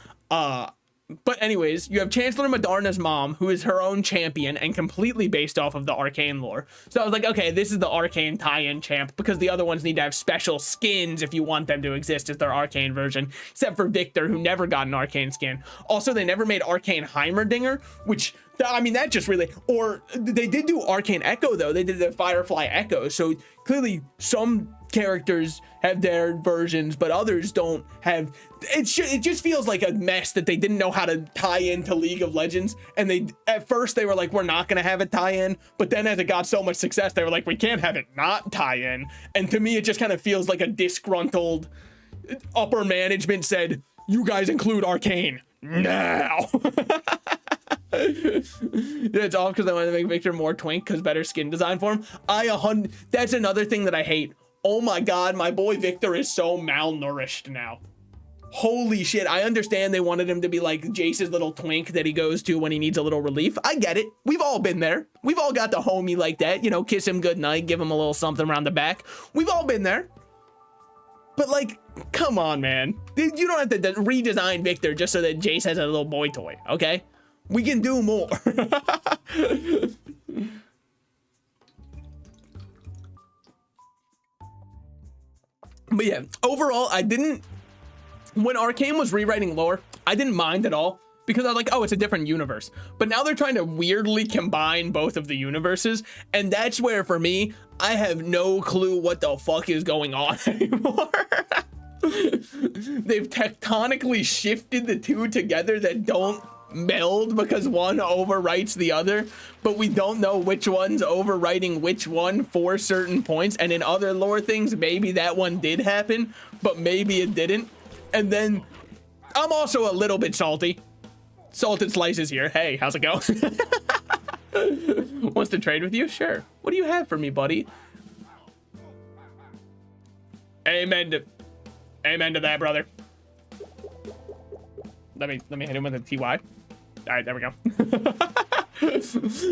But anyways, you have Chancellor Madarna's mom, who is her own champion and completely based off of the Arcane lore. So I was like, okay, this is the Arcane tie-in champ, because the other ones need to have special skins if you want them to exist as their Arcane version, except for Victor, who never got an Arcane skin. Also, they never made Arcane Heimerdinger, which, I mean, that just really, or they did do Arcane Echo, though. They did the Firefly Echo, so clearly some characters have their versions, but others don't have. It just feels like a mess that they didn't know how to tie into League of Legends, and they at first they were like, we're not gonna have it tie in, but then as it got so much success, they were like, we can't have it not tie in. And to me, it just kind of feels like a disgruntled upper management said, you guys include Arcane now. It's off because I wanted to make Victor more twink because better skin design for him. That's another thing that I hate. Oh my god, my boy Victor is so malnourished now. Holy shit, I understand they wanted him to be like Jace's little twink that he goes to when he needs a little relief. I get it. We've all been there. We've all got the homie like that, you know, kiss him goodnight, give him a little something around the back. We've all been there. But like, come on, man. You don't have to redesign Victor just so that Jace has a little boy toy, okay? We can do more. But yeah, overall, when Arcane was rewriting lore, I didn't mind at all because I was like, oh, it's a different universe. But now they're trying to weirdly combine both of the universes. And that's where, for me, I have no clue what the fuck is going on anymore. They've tectonically shifted the two together that don't meld because one overwrites the other, but we don't know which one's overwriting which one for certain points. And in other lore things, maybe that one did happen, but maybe it didn't. And then I'm also a little bit salty. Salted Slices here. Hey, how's it going? Wants to trade with you? Sure. What do you have for me, buddy? Amen to that, brother. Let me hit him with a TY. All right, there we go.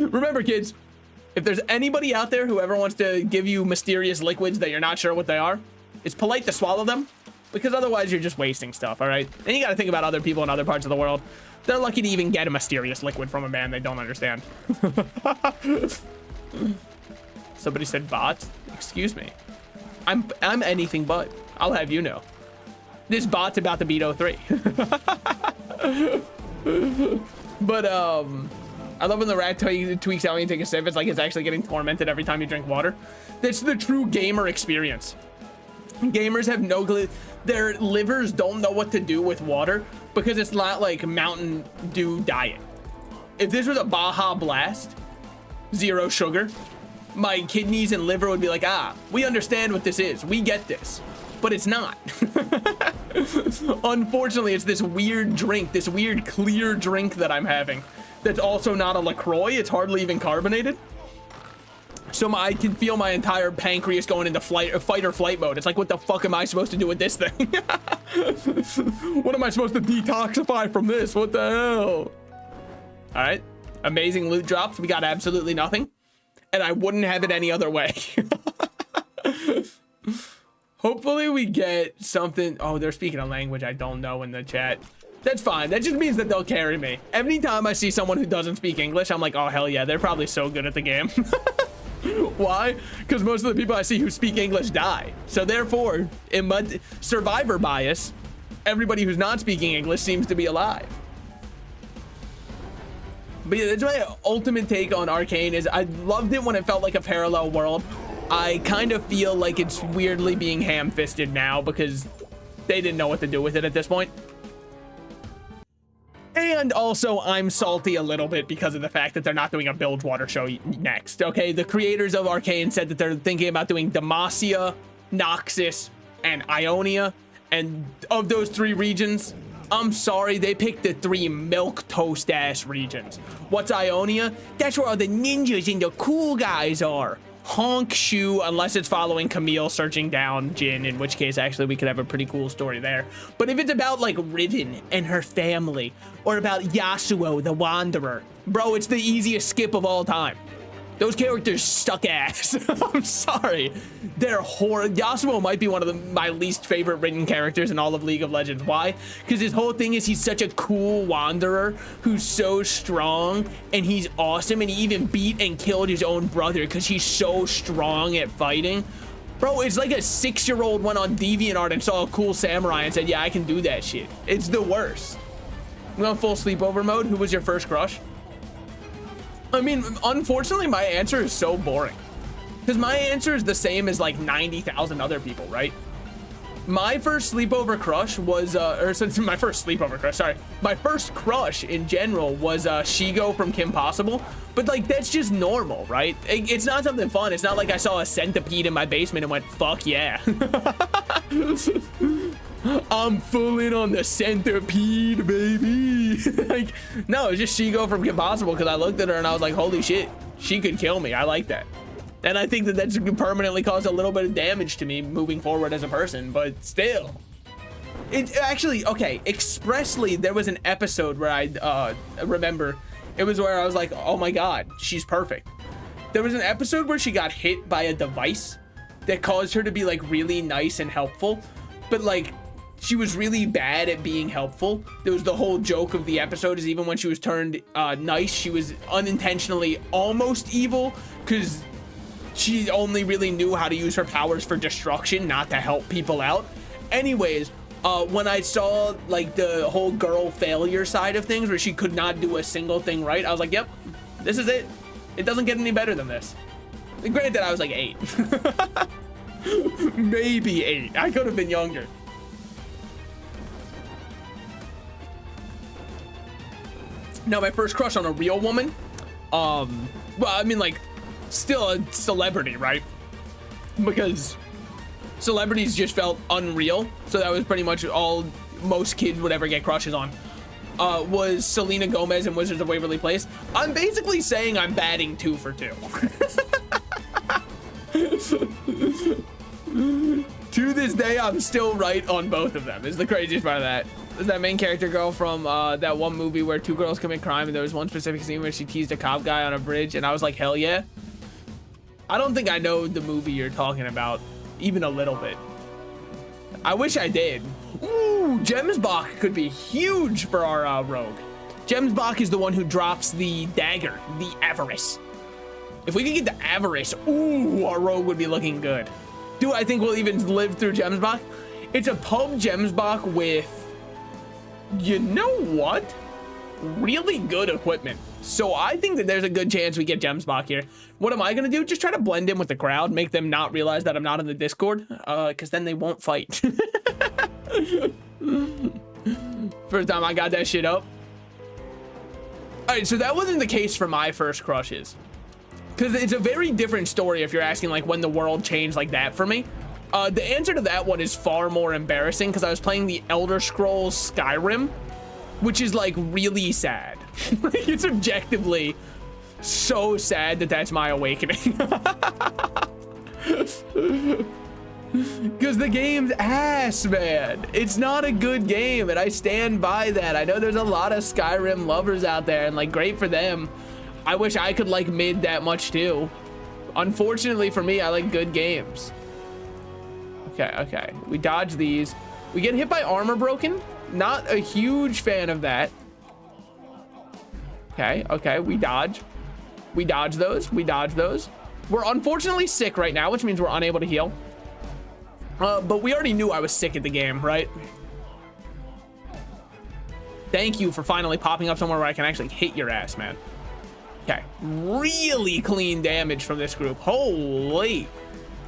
Remember, kids, if there's anybody out there who ever wants to give you mysterious liquids that you're not sure what they are, it's polite to swallow them, because otherwise you're just wasting stuff, all right? And you got to think about other people in other parts of the world. They're lucky to even get a mysterious liquid from a man they don't understand. Somebody said bot. Excuse me. I'm anything but. I'll have you know. This bot's about to beat 03. But I love when the rat tweaks out when you take a sip. It's like it's actually getting tormented every time you drink water. That's the true gamer experience. Gamers have no clue. Their livers don't know what to do with water because it's not like Mountain Dew diet. If this was a Baja Blast, 0 sugar, my kidneys and liver would be like, ah, we understand what this is. We get this. But it's not. Unfortunately, it's this weird drink, this weird clear drink that I'm having that's also not a LaCroix. It's hardly even carbonated. So I can feel my entire pancreas going into fight or flight mode. It's like, what the fuck am I supposed to do with this thing? What am I supposed to detoxify from this? What the hell? All right. Amazing loot drops. We got absolutely nothing. And I wouldn't have it any other way. Hopefully we get something. Oh, they're speaking a language I don't know in the chat. That's fine. That just means that they'll carry me. Anytime I see someone who doesn't speak English, I'm like, oh, hell yeah, they're probably so good at the game. Why? Because most of the people I see who speak English die. So therefore, in my survivor bias, everybody who's not speaking English seems to be alive. But yeah, that's my ultimate take on Arcane is I loved it when it felt like a parallel world. I kind of feel like it's weirdly being ham-fisted now because they didn't know what to do with it at this point. And also, I'm salty a little bit because of the fact that they're not doing a Bilgewater show next, okay? The creators of Arcane said that they're thinking about doing Demacia, Noxus, and Ionia. And of those 3 regions, I'm sorry, they picked the 3 milquetoast-ass regions. What's Ionia? That's where all the ninjas and the cool guys are. honk Shu, unless it's following Camille searching down Jin, in which case actually we could have a pretty cool story there. But if it's about like Riven and her family, or about Yasuo the Wanderer, bro, it's the easiest skip of all time. Those characters suck ass. I'm sorry. They're horrible. Yasuo might be one of my least favorite written characters in all of League of Legends. Why? Because his whole thing is he's such a cool wanderer who's so strong and he's awesome, and he even beat and killed his own brother because he's so strong at fighting. Bro, it's like a 6-year-old went on DeviantArt and saw a cool samurai and said, yeah, I can do that shit. It's the worst. We're on full sleepover mode. Who was your first crush? I mean, unfortunately, my answer is so boring because my answer is the same as like 90,000 other people, right? My first sleepover crush was, my first crush in general was Shigo from Kim Possible, but like, that's just normal, right? It's not something fun. It's not like I saw a centipede in my basement and went, fuck yeah. I'm full in on the centipede, baby. Like, no, it's just Shigo from Kim Possible because I looked at her and I was like, holy shit, she could kill me. I like that. And I think that that's permanently caused a little bit of damage to me moving forward as a person, but still. It actually, okay, expressly, there was an episode where I remember, it was where I was like, oh my God, she's perfect. There was an episode where she got hit by a device that caused her to be like really nice and helpful, but like, she was really bad at being helpful. There was the whole joke of the episode is even when she was turned nice, she was unintentionally almost evil because she only really knew how to use her powers for destruction, not to help people out. Anyways, when I saw like the whole girl failure side of things where she could not do a single thing right, I was like, yep, this is it. It doesn't get any better than this. And granted, I was like 8. Maybe 8. I could have been younger. Now, my first crush on a real woman, well, I mean, like, still a celebrity, right? Because celebrities just felt unreal. So that was pretty much all most kids would ever get crushes on. Was Selena Gomez in Wizards of Waverly Place. I'm basically saying I'm batting 2 for 2. To this day, I'm still right on both of them, is the craziest part of that. Is that main character girl from that one movie where 2 girls commit crime and there was one specific scene where she teased a cop guy on a bridge and I was like, hell yeah. I don't think I know the movie you're talking about even a little bit. I wish I did. Ooh, Gemsbach could be huge for our rogue. Gemsbach is the one who drops the dagger, the Avarice. If we could get the Avarice, ooh, our rogue would be looking good. Do I think we'll even live through Gemsbach? It's a pub Gemsbach with, you know what? Really good equipment. So I think that there's a good chance we get Gemsbach here. What am I gonna do? Just try to blend in with the crowd, make them not realize that I'm not in the Discord, because then they won't fight. First time I got that shit up. All right, so that wasn't the case for my first crushes, because it's a very different story if you're asking like when the world changed like that for me. The answer to that one is far more embarrassing because I was playing the Elder Scrolls Skyrim, which is like really sad. It's objectively so sad that that's my awakening. Because the game's ass, man. It's not a good game, and I stand by that. I know there's a lot of Skyrim lovers out there, and like, great for them. I wish I could like mid that much too. Unfortunately for me, I like good games. Okay, we dodge these. We get hit by armor broken. Not a huge fan of that. Okay, we dodge. We dodge those. We're unfortunately sick right now, which means we're unable to heal. But we already knew I was sick at the game, right? Thank you for finally popping up somewhere where I can actually hit your ass, man. Okay, really clean damage from this group. Holy.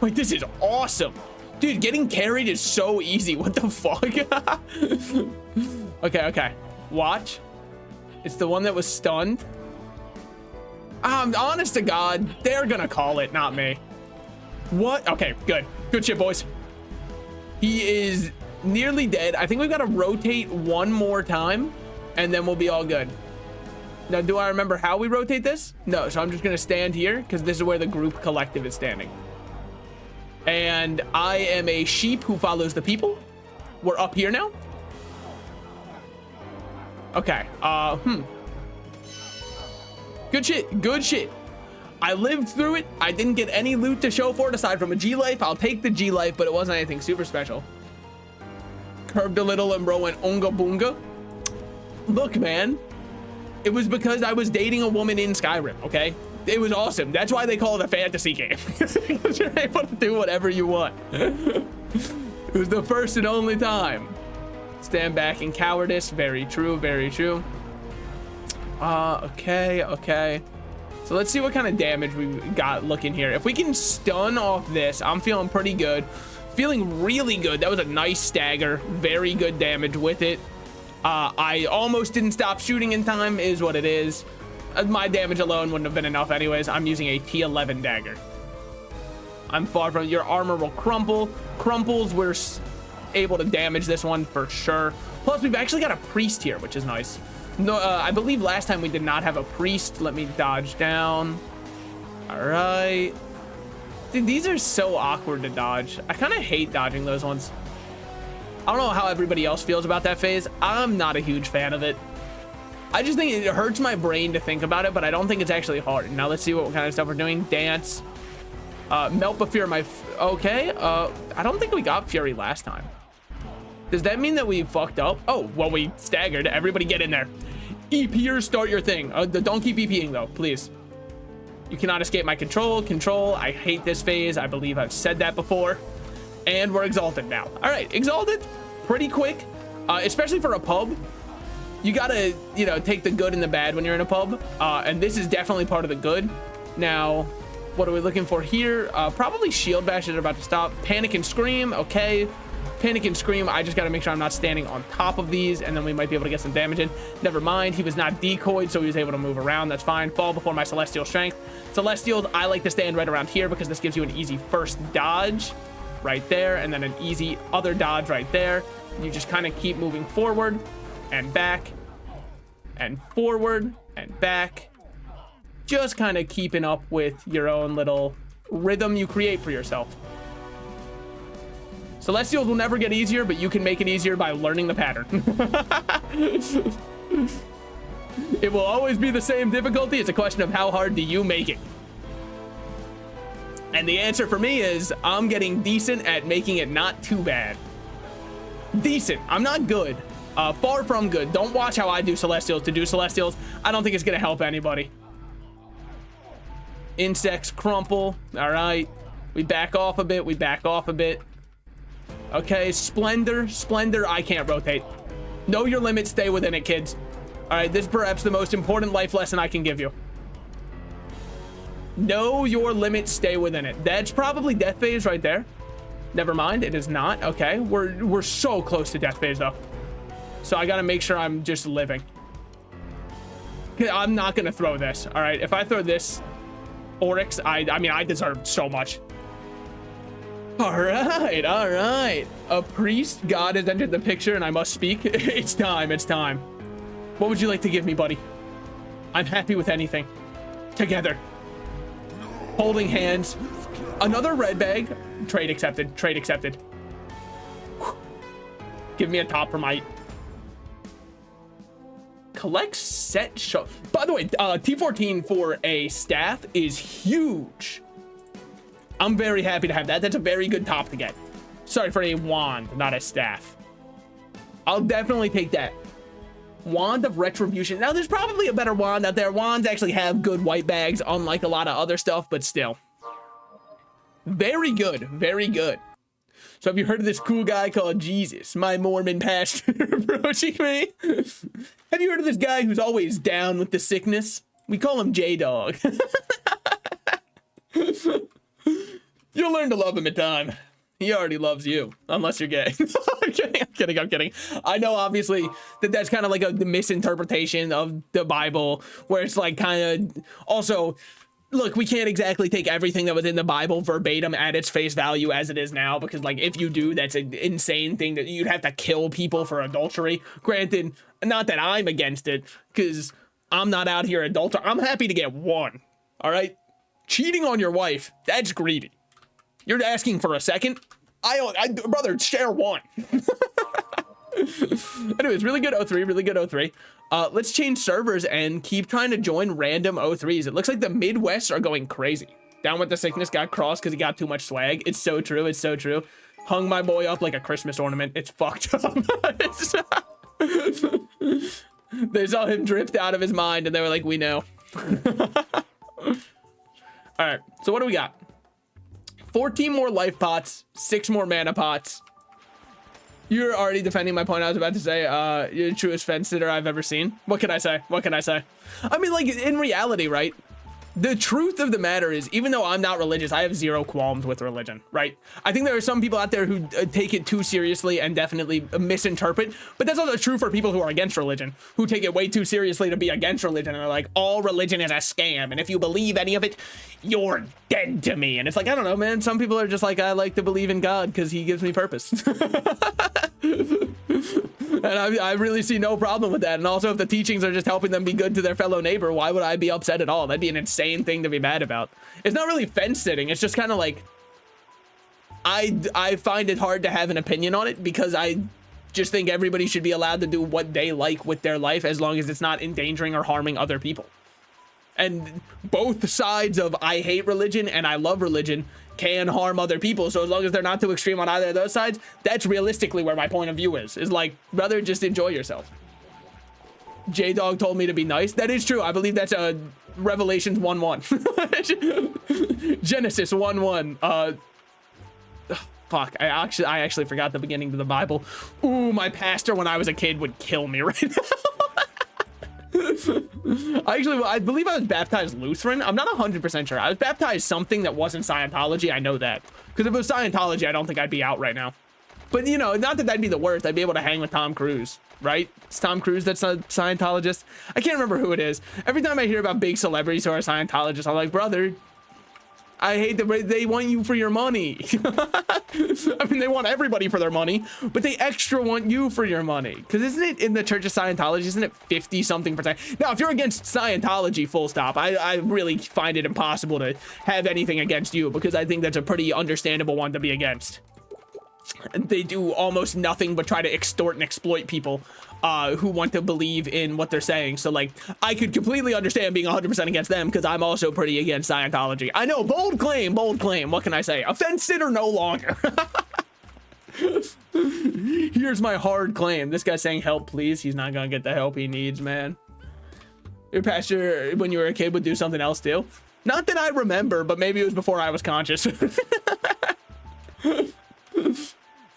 Wait, this is awesome. Dude, getting carried is so easy. What the fuck? Okay. Watch. It's the one that was stunned. Honest to God, they're gonna call it, not me. What? Okay, good. Good shit, boys. He is nearly dead. I think we've got to rotate one more time, and then we'll be all good. Now, do I remember how we rotate this? No, so I'm just gonna stand here because this is where the group collective is standing. And I am a sheep who follows the people. We're up here now. Okay, good shit, good shit. I lived through it. I didn't get any loot to show for it aside from a G life. I'll take the G life, but it wasn't anything super special. Curved a little and bro went unga boonga. Look, man, it was because I was dating a woman in Skyrim, okay? It was awesome. That's why they call it a fantasy game. Because you're able to do whatever you want. It was the first and only time. Stand back in cowardice. Very true, very true. Okay. So let's see what kind of damage we got looking here. If we can stun off this, I'm feeling pretty good. Feeling really good. That was a nice stagger. Very good damage with it. I almost didn't stop shooting in time is what it is. My damage alone wouldn't have been enough anyways. I'm using a T11 dagger. I'm far from your armor will crumple. Crumples, we're able to damage this one for sure. Plus, we've actually got a priest here, which is nice. No, I believe last time we did not have a priest. Let me dodge down. All right. Dude, these are so awkward to dodge. I kind of hate dodging those ones. I don't know how everybody else feels about that phase. I'm not a huge fan of it. I just think it hurts my brain to think about it, but I don't think it's actually hard. Now let's see what kind of stuff we're doing. Dance. Melt the fear. Okay. I don't think we got Fury last time. Does that mean that we fucked up? Oh, well, we staggered. Everybody get in there. EPers, start your thing. Don't keep EPing though, please. You cannot escape my control. I hate this phase. I believe I've said that before. And we're exalted now. All right, exalted pretty quick, especially for a pub. You gotta, take the good and the bad when you're in a pub. And this is definitely part of the good. Now, what are we looking for here? Probably shield bashes are about to stop. Panic and scream, okay. Panic and scream, I just gotta make sure I'm not standing on top of these, and then we might be able to get some damage in. Never mind, he was not decoyed, so he was able to move around. That's fine. Fall before my celestial strength. Celestials, I like to stand right around here because this gives you an easy first dodge right there, and then an easy other dodge right there. You just kind of keep moving forward and back and forward and back, just kind of keeping up with your own little rhythm you create for yourself. Celestials will never get easier, but you can make it easier by learning the pattern. It will always be the same difficulty. It's a question of how hard do you make it. And the answer for me is I'm getting decent at making it not too bad. Decent. I'm not good. Far from good. Don't watch how I do Celestials. To do Celestials, I don't think it's going to help anybody. Insects crumple. All right. We back off a bit. Okay, Splendor, I can't rotate. Know your limit, stay within it, kids. All right, this is perhaps the most important life lesson I can give you. Know your limit, stay within it. That's probably death phase right there. Never mind, it is not. Okay, we're so close to death phase though. So I gotta make sure I'm just living. I'm not gonna throw this, all right? If I throw this Oryx, I mean, I deserve so much. All right. A priest god has entered the picture and I must speak. It's time. What would you like to give me, buddy? I'm happy with anything. Together. Holding hands. Another red bag. Trade accepted. Give me a top for my... Collect set show. By the way, T14 for a staff is huge. I'm very happy to have that. That's a very good top to get. Sorry, for a wand, not a staff. I'll definitely take that. Wand of Retribution. Now, there's probably a better wand out there. Wands actually have good white bags, unlike a lot of other stuff, but still. Very good. So have you heard of this cool guy called Jesus, my Mormon pastor approaching me? Have you heard of this guy who's always down with the sickness? We call him J-Dog. You'll learn to love him in time. He already loves you, unless you're gay. I'm kidding. I know, obviously, that's kind of like the misinterpretation of the Bible, where it's like kind of... Also, look, we can't exactly take everything that was in the Bible verbatim at its face value as it is now, because, like, if you do, that's an insane thing that you'd have to kill people for adultery. Granted, not that I'm against it, because I'm not out here adulter. I'm happy to get one. All right. Cheating on your wife, that's greedy. You're asking for a second? Brother, share one. Anyways, really good 03, really good 03. Let's change servers and keep trying to join random 03s. It looks like the Midwest are going crazy. Down with the sickness got crossed because he got too much swag. It's so true, it's so true. Hung my boy up like a Christmas ornament. It's fucked up. They saw him dripped out of his mind and they were like, we know. All right, so what do we got? 14 more life pots, 6 more mana pots. You're already defending my point I was about to say. You're the truest fence sitter I've ever seen. What can I say? What can I say? I mean, like, in reality, right? The truth of the matter is, even though I'm not religious, I have zero qualms with religion, right? I think there are some people out there who take it too seriously and definitely misinterpret, but that's also true for people who are against religion, who take it way too seriously to be against religion and are like, all religion is a scam, and if you believe any of it, you're dead to me. And it's like, I don't know, man. Some people are just like, I like to believe in God because he gives me purpose. And I really see no problem with that. And also, if the teachings are just helping them be good to their fellow neighbor, why would I be upset at all? That'd be an insane thing to be mad about. It's not really fence sitting. It's just kind of like, I find it hard to have an opinion on it because I just think everybody should be allowed to do what they like with their life as long as it's not endangering or harming other people. And both sides of I hate religion and I love religion can harm other people. So as long as they're not too extreme on either of those sides, that's realistically where my point of view is like, brother, just enjoy yourself. J-Dog told me to be nice. That is true. I believe that's a Revelations 1:1. Genesis 1:1. Fuck, I actually forgot the beginning to the Bible. Ooh, my pastor when I was a kid would kill me right now. I believe I was baptized Lutheran. I'm not 100% sure. I was baptized something that wasn't Scientology. I know that. Because if it was Scientology, I don't think I'd be out right now. But, you know, not that that'd be the worst. I'd be able to hang with Tom Cruise, right? It's Tom Cruise that's a Scientologist. I can't remember who it is. Every time I hear about big celebrities who are Scientologists, I'm like, brother, I hate that they want you for your money. I mean, they want everybody for their money, but they extra want you for your money. Because isn't it in the Church of Scientology, isn't it 50-something%? Now, if you're against Scientology, full stop, I really find it impossible to have anything against you because I think that's a pretty understandable one to be against. They do almost nothing but try to extort and exploit people who want to believe in what they're saying. So, like, I could completely understand being 100% against them because I'm also pretty against Scientology. I know, bold claim, bold claim. What can I say? A fence sitter no longer. Here's my hard claim. This guy's saying, help, please. He's not going to get the help he needs, man. Your pastor, when you were a kid, would do something else too? Not that I remember, but maybe it was before I was conscious.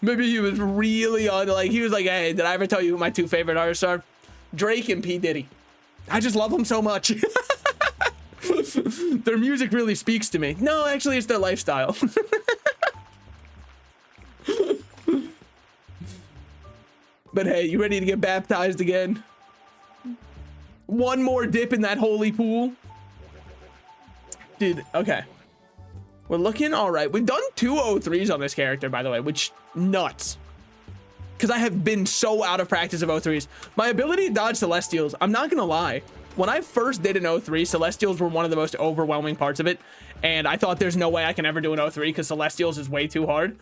Maybe he was really on, like, he was like, hey, did I ever tell you who my 2 favorite artists are? Drake and P. Diddy. I just love them so much. Their music really speaks to me. No, actually, it's their lifestyle. But hey, you ready to get baptized again? One more dip in that holy pool. Dude, okay. We're looking all right. We've done 2 03s on this character, by the way, which nuts. Because I have been so out of practice of 03s. My ability to dodge Celestials, I'm not going to lie. When I first did an 03, Celestials were one of the most overwhelming parts of it. And I thought there's no way I can ever do an 03 because Celestials is way too hard.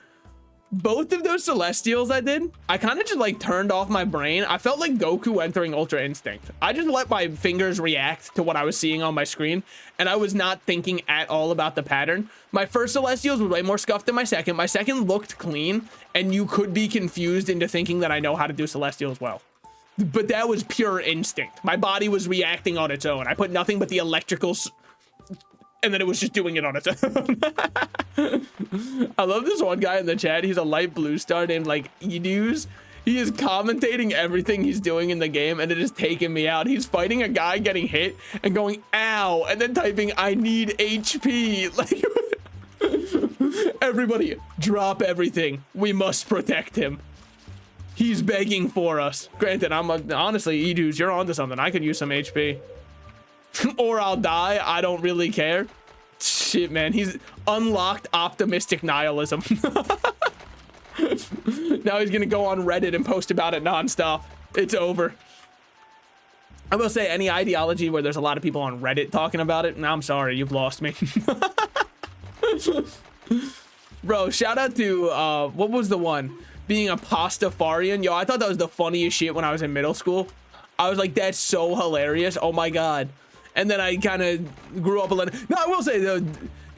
Both of those Celestials I did, I kind of just like turned off my brain. I felt like Goku entering Ultra Instinct. I just let my fingers react to what I was seeing on my screen, and I was not thinking at all about the pattern. My first Celestials were way more scuffed than my second. My second looked clean, and you could be confused into thinking that I know how to do Celestials well. But that was pure instinct. My body was reacting on its own. I put nothing but the electricals, and then it was just doing it on its own. I love this one guy in the chat. He's a light blue star named like Edus. He is commentating everything he's doing in the game, and it is taking me out. He's fighting a guy getting hit and going, ow, and then typing, I need HP. Like, everybody, drop everything. We must protect him. He's begging for us. Granted, honestly, Edus, you're onto something. I could use some HP. Or I'll die. I don't really care. Shit, man. He's unlocked optimistic nihilism. Now he's gonna go on Reddit and post about it nonstop. It's over. I will say any ideology where there's a lot of people on Reddit talking about it, I'm sorry, you've lost me. Bro, shout out to, what was the one? Being a pastafarian. Yo, I thought that was the funniest shit when I was in middle school. I was like, that's so hilarious. Oh my God. And then I kind of grew up a little. No, I will say the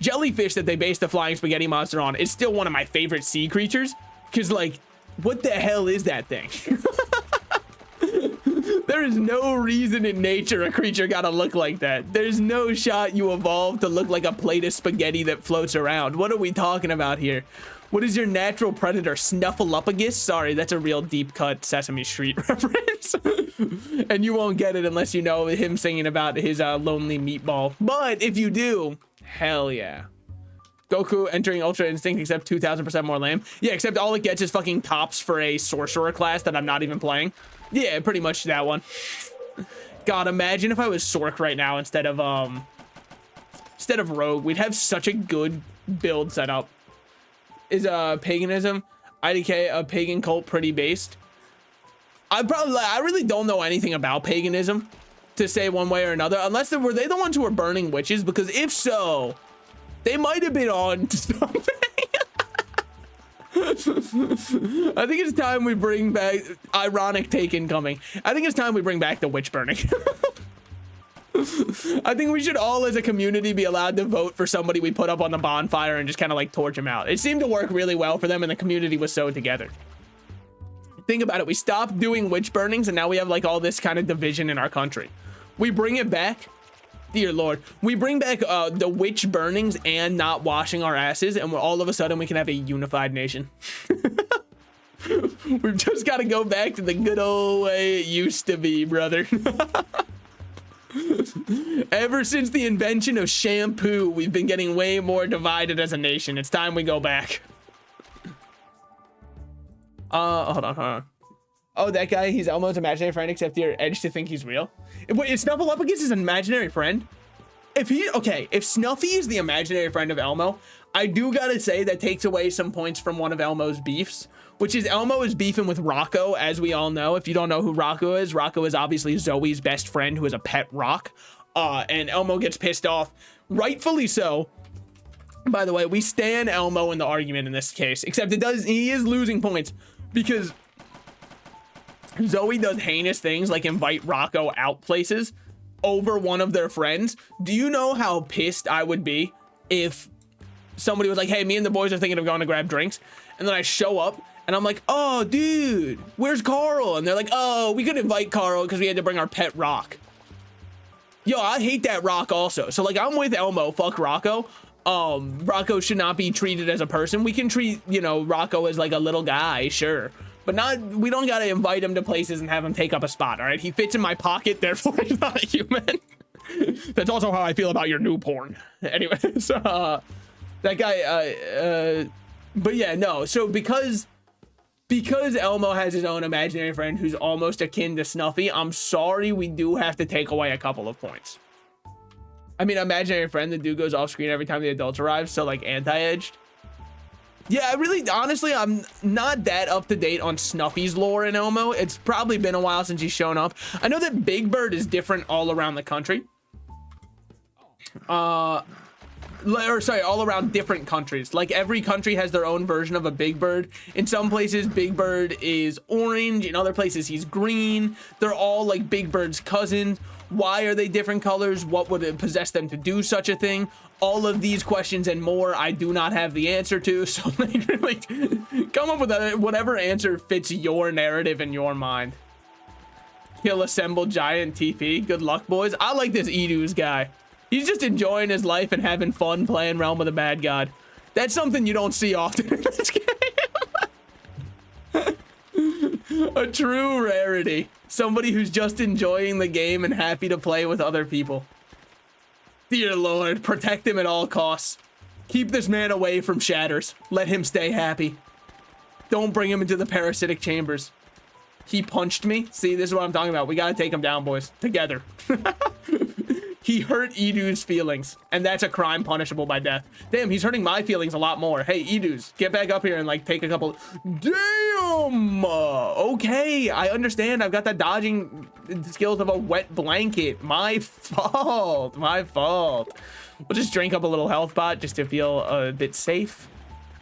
jellyfish that they based the flying spaghetti monster on is still one of my favorite sea creatures. Because, like, what the hell is that thing? There is no reason in nature a creature gotta look like that. There's no shot you evolved to look like a plate of spaghetti that floats around. What are we talking about here? What is your natural predator? Snuffleupagus? Sorry, that's a real deep cut Sesame Street reference. And you won't get it unless you know him singing about his lonely meatball. But if you do, hell yeah. Goku entering Ultra Instinct except 2000% more lame. Yeah, except all it gets is fucking tops for a sorcerer class that I'm not even playing. Yeah, pretty much that one. God, imagine if I was Sork right now instead of Rogue. We'd have such a good build set up. Is paganism, IDK, a pagan cult pretty based? I really don't know anything about paganism to say one way or another, unless were they the ones who were burning witches? Because if so, they might have been on to something. I think it's time we bring back ironic take incoming. I think it's time we bring back the witch burning. I think we should all as a community be allowed to vote for somebody we put up on the bonfire and just kind of like torch them out. It seemed to work really well for them and the community was so together. Think about it. We stopped doing witch burnings and now we have like all this kind of division in our country. We bring it back. Dear Lord, we bring back the witch burnings and not washing our asses, and all of a sudden we can have a unified nation. We've just got to go back to the good old way it used to be, brother. Ever since the invention of shampoo, we've been getting way more divided as a nation. It's time we go back. Hold on. Oh, that guy, he's Elmo's imaginary friend, except you're edged to think he's real. Wait, is Snuffleupagus his imaginary friend? If Snuffy is the imaginary friend of Elmo, I do gotta say that takes away some points from one of Elmo's beefs, which is Elmo is beefing with Rocco, as we all know. If you don't know who Rocco is obviously Zoe's best friend who is a pet rock. And Elmo gets pissed off, rightfully so. By the way, we stan Elmo in the argument in this case, except he is losing points because Zoe does heinous things like invite Rocco out places over one of their friends. Do you know how pissed I would be if somebody was like, hey, me and the boys are thinking of going to grab drinks, and then I show up and I'm like, oh dude, where's Carl? And they're like, oh, we couldn't invite Carl because we had to bring our pet rock. Yo, I hate that rock also. So like, I'm with Elmo, fuck Rocco. Rocco should not be treated as a person. We can treat, you know, Rocco as like a little guy, sure, but we don't gotta invite him to places and have him take up a spot. All right, he fits in my pocket, therefore he's not a human. That's also how I feel about your new porn. Anyways, that guy, but yeah, no. So because Elmo has his own imaginary friend who's almost akin to Snuffy, I'm sorry, we do have to take away a couple of points. I mean, imaginary friend, the dude goes off screen every time the adults arrive, so like anti-edged. Yeah, honestly, I'm not that up to date on Snuffy's lore in Elmo. It's probably been a while since he's shown up. I know that Big Bird is different all around the country. All around different countries. Like every country has their own version of a Big Bird. In some places, Big Bird is orange. In other places, he's green. They're all like Big Bird's cousins. Why are they different colors? What would possess them to do such a thing? All of these questions and more, I do not have the answer to. So like come up with whatever answer fits your narrative in your mind. He'll assemble giant TP. Good luck, boys. I like this Edu's guy. He's just enjoying his life and having fun playing Realm of the Bad God. That's something you don't see often in this game. A true rarity. Somebody who's just enjoying the game and happy to play with other people. Dear Lord, protect him at all costs. Keep this man away from shatters. Let him stay happy. Don't bring him into the parasitic chambers. He punched me. See, this is what I'm talking about. We gotta take him down, boys. Together. He hurt Edu's feelings, and that's a crime punishable by death. Damn, he's hurting my feelings a lot more. Hey, Edu's, get back up here and like take a couple. Damn. Okay, I understand. I've got that dodging skills of a wet blanket. My fault. My fault. We'll just drink up a little health pot just to feel a bit safe.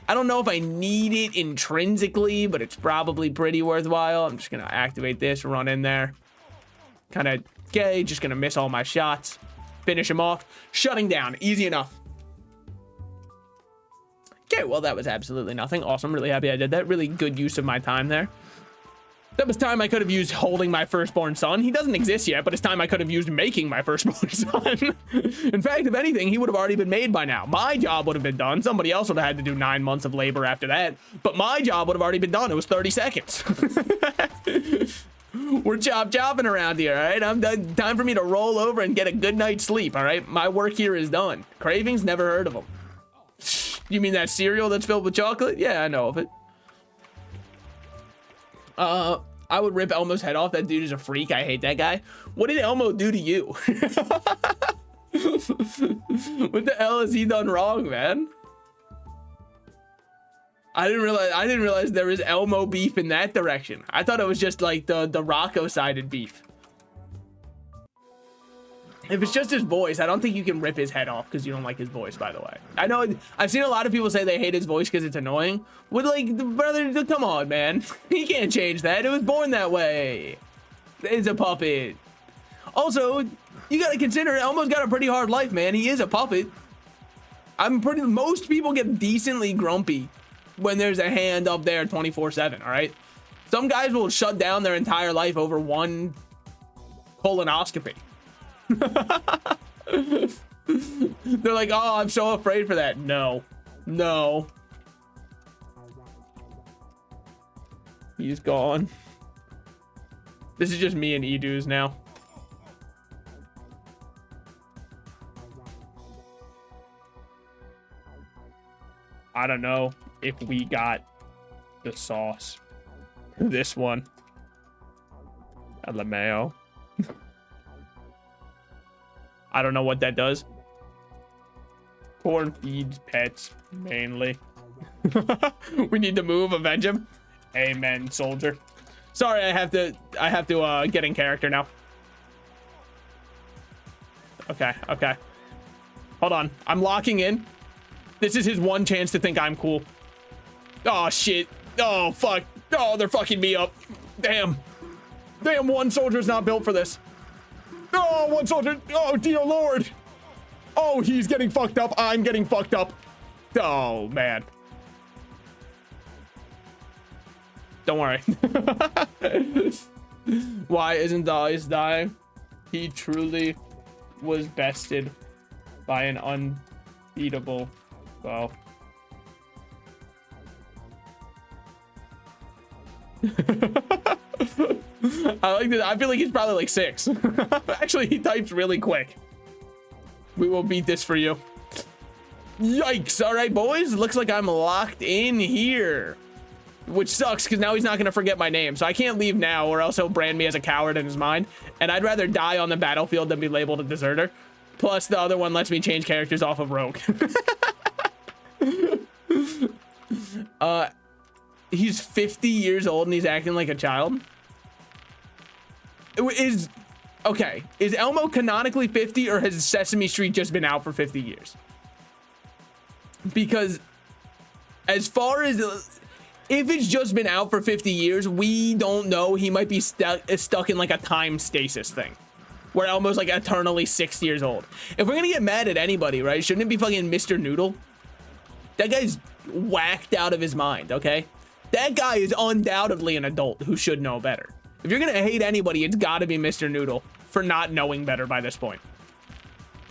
I don't know if I need it intrinsically, but it's probably pretty worthwhile. I'm just gonna activate this, run in there. Kind of, okay, just gonna miss all my shots. Finish him off. Shutting down, easy enough. Okay, well, that was absolutely nothing. Awesome, really happy I did that. Really good use of my time there. That was time I could have used holding my firstborn son. He doesn't exist yet, but it's time I could have used making my firstborn son. In fact, if anything, he would have already been made by now. My job would have been done. Somebody else would have had to do 9 months of labor after that, but my job would have already been done. It was 30 seconds. We're chopping around here, all right? I'm done. Time for me to roll over and get a good night's sleep, all right? My work here is done. Cravings, never heard of them. You mean that cereal that's filled with chocolate? Yeah, I know of it. I would rip Elmo's head off. That dude is a freak. I hate that guy. What did Elmo do to you? What the hell has he done wrong, man? I didn't realize there was Elmo beef in that direction. I thought it was just like the Rocco-sided beef. If it's just his voice, I don't think you can rip his head off because you don't like his voice, by the way. I know I've seen a lot of people say they hate his voice because it's annoying. Would like, brother, come on, man. He can't change that. It was born that way. It's a puppet. Also, you gotta consider Elmo's got a pretty hard life, man. He is a puppet. Most people get decently grumpy when there's a hand up there 24/7, all right? Some guys will shut down their entire life over one colonoscopy. They're like, oh, I'm so afraid for that. No. He's gone. This is just me and Edus now. I don't know if we got the sauce. This one. LMAO. I don't know what that does. Corn feeds pets, mainly. We need to move, avenge him. Amen, soldier. Sorry, I have to get in character now. Okay. Hold on, I'm locking in. This is his one chance to think I'm cool. Oh, shit. Oh, fuck. Oh, they're fucking me up. Damn, one soldier's not built for this. Oh, one soldier. Oh, dear Lord. Oh, he's getting fucked up. I'm getting fucked up. Oh, man. Don't worry. Why isn't the ice dying? He truly was bested by an unbeatable foe. I like this. I feel like he's probably like 6. Actually, he types really quick. We will beat this for you. Yikes. All right, boys. Looks like I'm locked in here. Which sucks, because now he's not going to forget my name. So I can't leave now, or else he'll brand me as a coward in his mind. And I'd rather die on the battlefield than be labeled a deserter. Plus, the other one lets me change characters off of Rogue. He's 50 years old and he's acting like a child. Okay, is Elmo canonically 50, or has Sesame Street just been out for 50 years? Because as far as if it's just been out for 50 years, we don't know. He might be stuck in like a time stasis thing where Elmo's like eternally 6 years old. If we're gonna get mad at anybody, right, shouldn't it be fucking Mr. Noodle? That guy's whacked out of his mind, okay? That guy is undoubtedly an adult who should know better. If you're gonna hate anybody, it's gotta be Mr. Noodle for not knowing better by this point.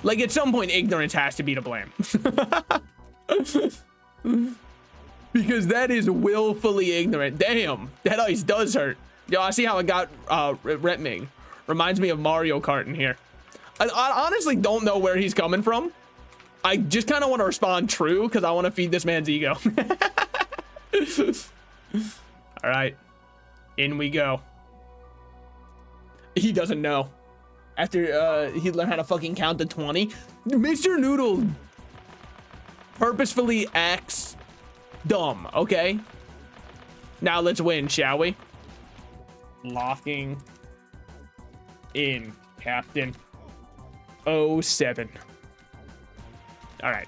Like, at some point, ignorance has to be to blame. Because that is willfully ignorant. Damn, that ice does hurt. Yo, I see how it got rep me. Reminds me of Mario Kart in here. I honestly don't know where he's coming from. I just kind of want to respond true because I want to feed this man's ego. All right, in we go. He doesn't know. After he learned how to fucking count to 20, Mr. Noodle purposefully acts dumb, okay? Now let's win, shall we? Locking in, Captain. 07. All right.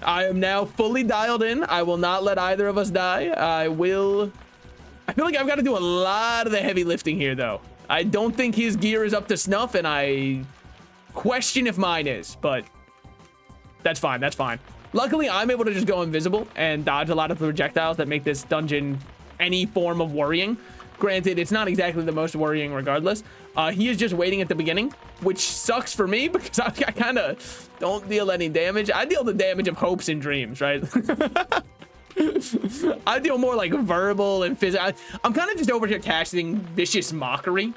I am now fully dialed in. I will not let either of us die. I feel like I've got to do a lot of the heavy lifting here, though. I don't think his gear is up to snuff, and I question if mine is, but that's fine. That's fine. Luckily, I'm able to just go invisible and dodge a lot of the projectiles that make this dungeon any form of worrying. Granted, it's not exactly the most worrying regardless. He is just waiting at the beginning, which sucks for me because I kind of don't deal any damage. I deal the damage of hopes and dreams, right? I deal more like verbal and physical. I'm kind of just over here casting vicious mockery.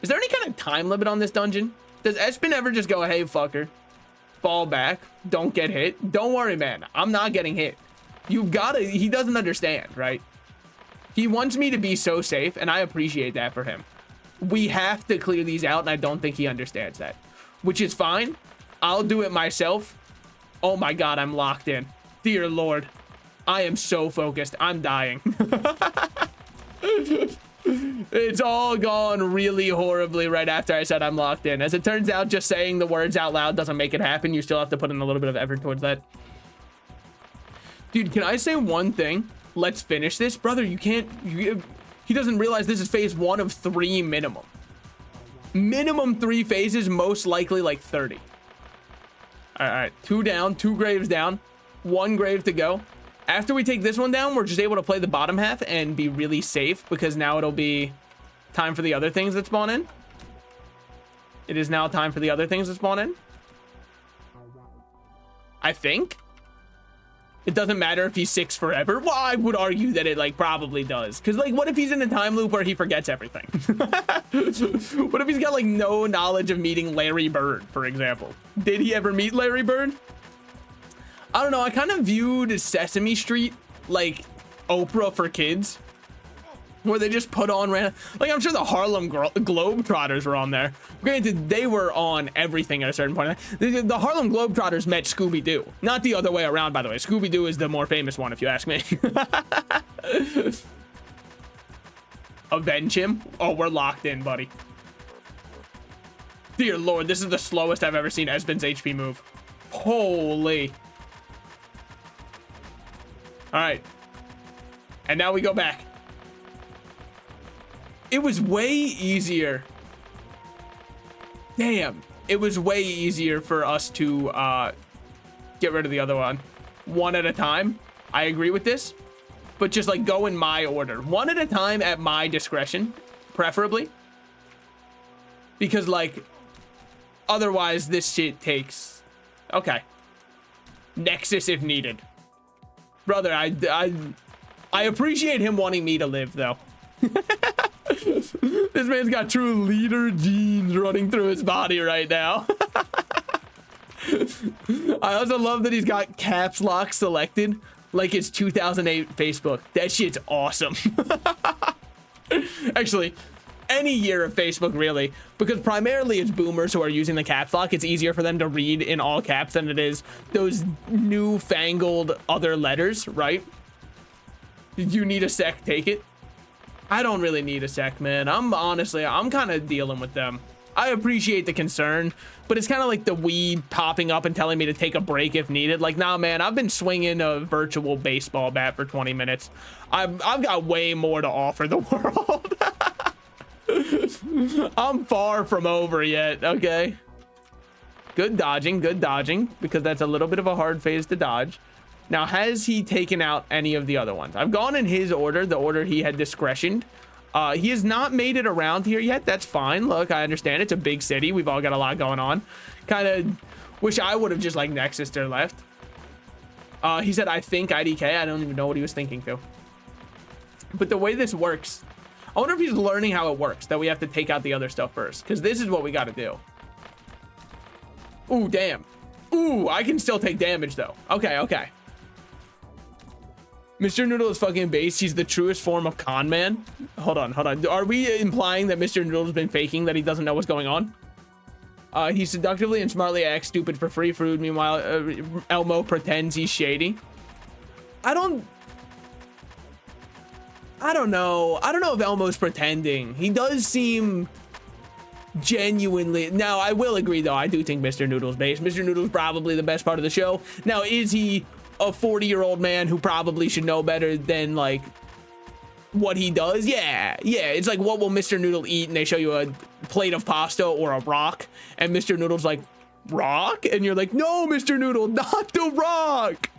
Is there any kind of time limit on this dungeon? Does Espen ever just go, hey, fucker, fall back, don't get hit? Don't worry, man. I'm not getting hit. You gotta, he doesn't understand, right? He wants me to be so safe, and I appreciate that for him. We have to clear these out, and I don't think he understands that, which is fine. I'll do it myself. Oh my God, I'm locked in. Dear Lord, I am so focused. I'm dying. It's all gone really horribly right after I said I'm locked in. As it turns out, just saying the words out loud doesn't make it happen. You still have to put in a little bit of effort towards that. Dude, can I say one thing? Let's finish this. Brother, you can't... he doesn't realize this is phase 1 of 3 minimum. Minimum 3 phases, most likely like 30. All right, 2 down, 2 graves down, 1 grave to go. After we take this one down, we're just able to play the bottom half and be really safe because now it'll be time for the other things that spawn in. It is now time for the other things that spawn in. I think. It doesn't matter if he's 6 forever. Well, I would argue that it like probably does. Because like, what if he's in a time loop where he forgets everything? What if he's got like no knowledge of meeting Larry Bird, for example? Did he ever meet Larry Bird? I don't know. I kind of viewed Sesame Street like Oprah for kids, where they just put on random, like I'm sure the Harlem Globetrotters were on there. Granted, they were on everything at a certain point. The Harlem Globetrotters met Scooby-Doo, not the other way around, by the way. Scooby-Doo is the more famous one, if you ask me. Avenge him? Oh, we're locked in, buddy. Dear Lord, this is the slowest I've ever seen Esben's HP move. Holy. All right. And now we go back. It was way easier. Damn. It was way easier for us to get rid of the other one at a time. I agree with this. But just like go in my order. One at a time at my discretion, preferably. Because like, otherwise this shit takes... Okay. Nexus if needed. Brother, I appreciate him wanting me to live, though. This man's got true leader genes running through his body right now. I also love that he's got caps lock selected like it's 2008 Facebook. That shit's awesome. Actually, any year of Facebook, really, because primarily it's boomers who are using the caps lock. It's easier for them to read in all caps than it is those newfangled other letters, right? You need a sec, take it. I don't really need a sec, man. I'm kind of dealing with them. I appreciate the concern, but it's kind of like the Wii popping up and telling me to take a break if needed. Like, nah, man, I've been swinging a virtual baseball bat for 20 minutes. I've got way more to offer the world. I'm far from over yet, okay? Good dodging, because that's a little bit of a hard phase to dodge. Now, has he taken out any of the other ones? I've gone in his order, the order he had discretioned. He has not made it around here yet. That's fine. Look, I understand. It's a big city. We've all got a lot going on. Kind of wish I would have just like Nexus or left. He said, I think IDK. I don't even know what he was thinking to. But the way this works, I wonder if he's learning how it works, that we have to take out the other stuff first, because this is what we got to do. Ooh, damn. Ooh, I can still take damage, though. Okay. Mr. Noodle is fucking base. He's the truest form of con man. Hold on. Are we implying that Mr. Noodle's been faking, that he doesn't know what's going on? He seductively and smartly acts stupid for free food. Meanwhile, Elmo pretends he's shady. I don't know. I don't know if Elmo's pretending. He does seem genuinely. Now, I will agree, though. I do think Mr. Noodle's base. Mr. Noodle's probably the best part of the show. Now, is he a 40-year-old man who probably should know better than, like, what he does? Yeah. It's like, what will Mr. Noodle eat? And they show you a plate of pasta or a rock. And Mr. Noodle's like, rock? And you're like, no, Mr. Noodle, not the rock.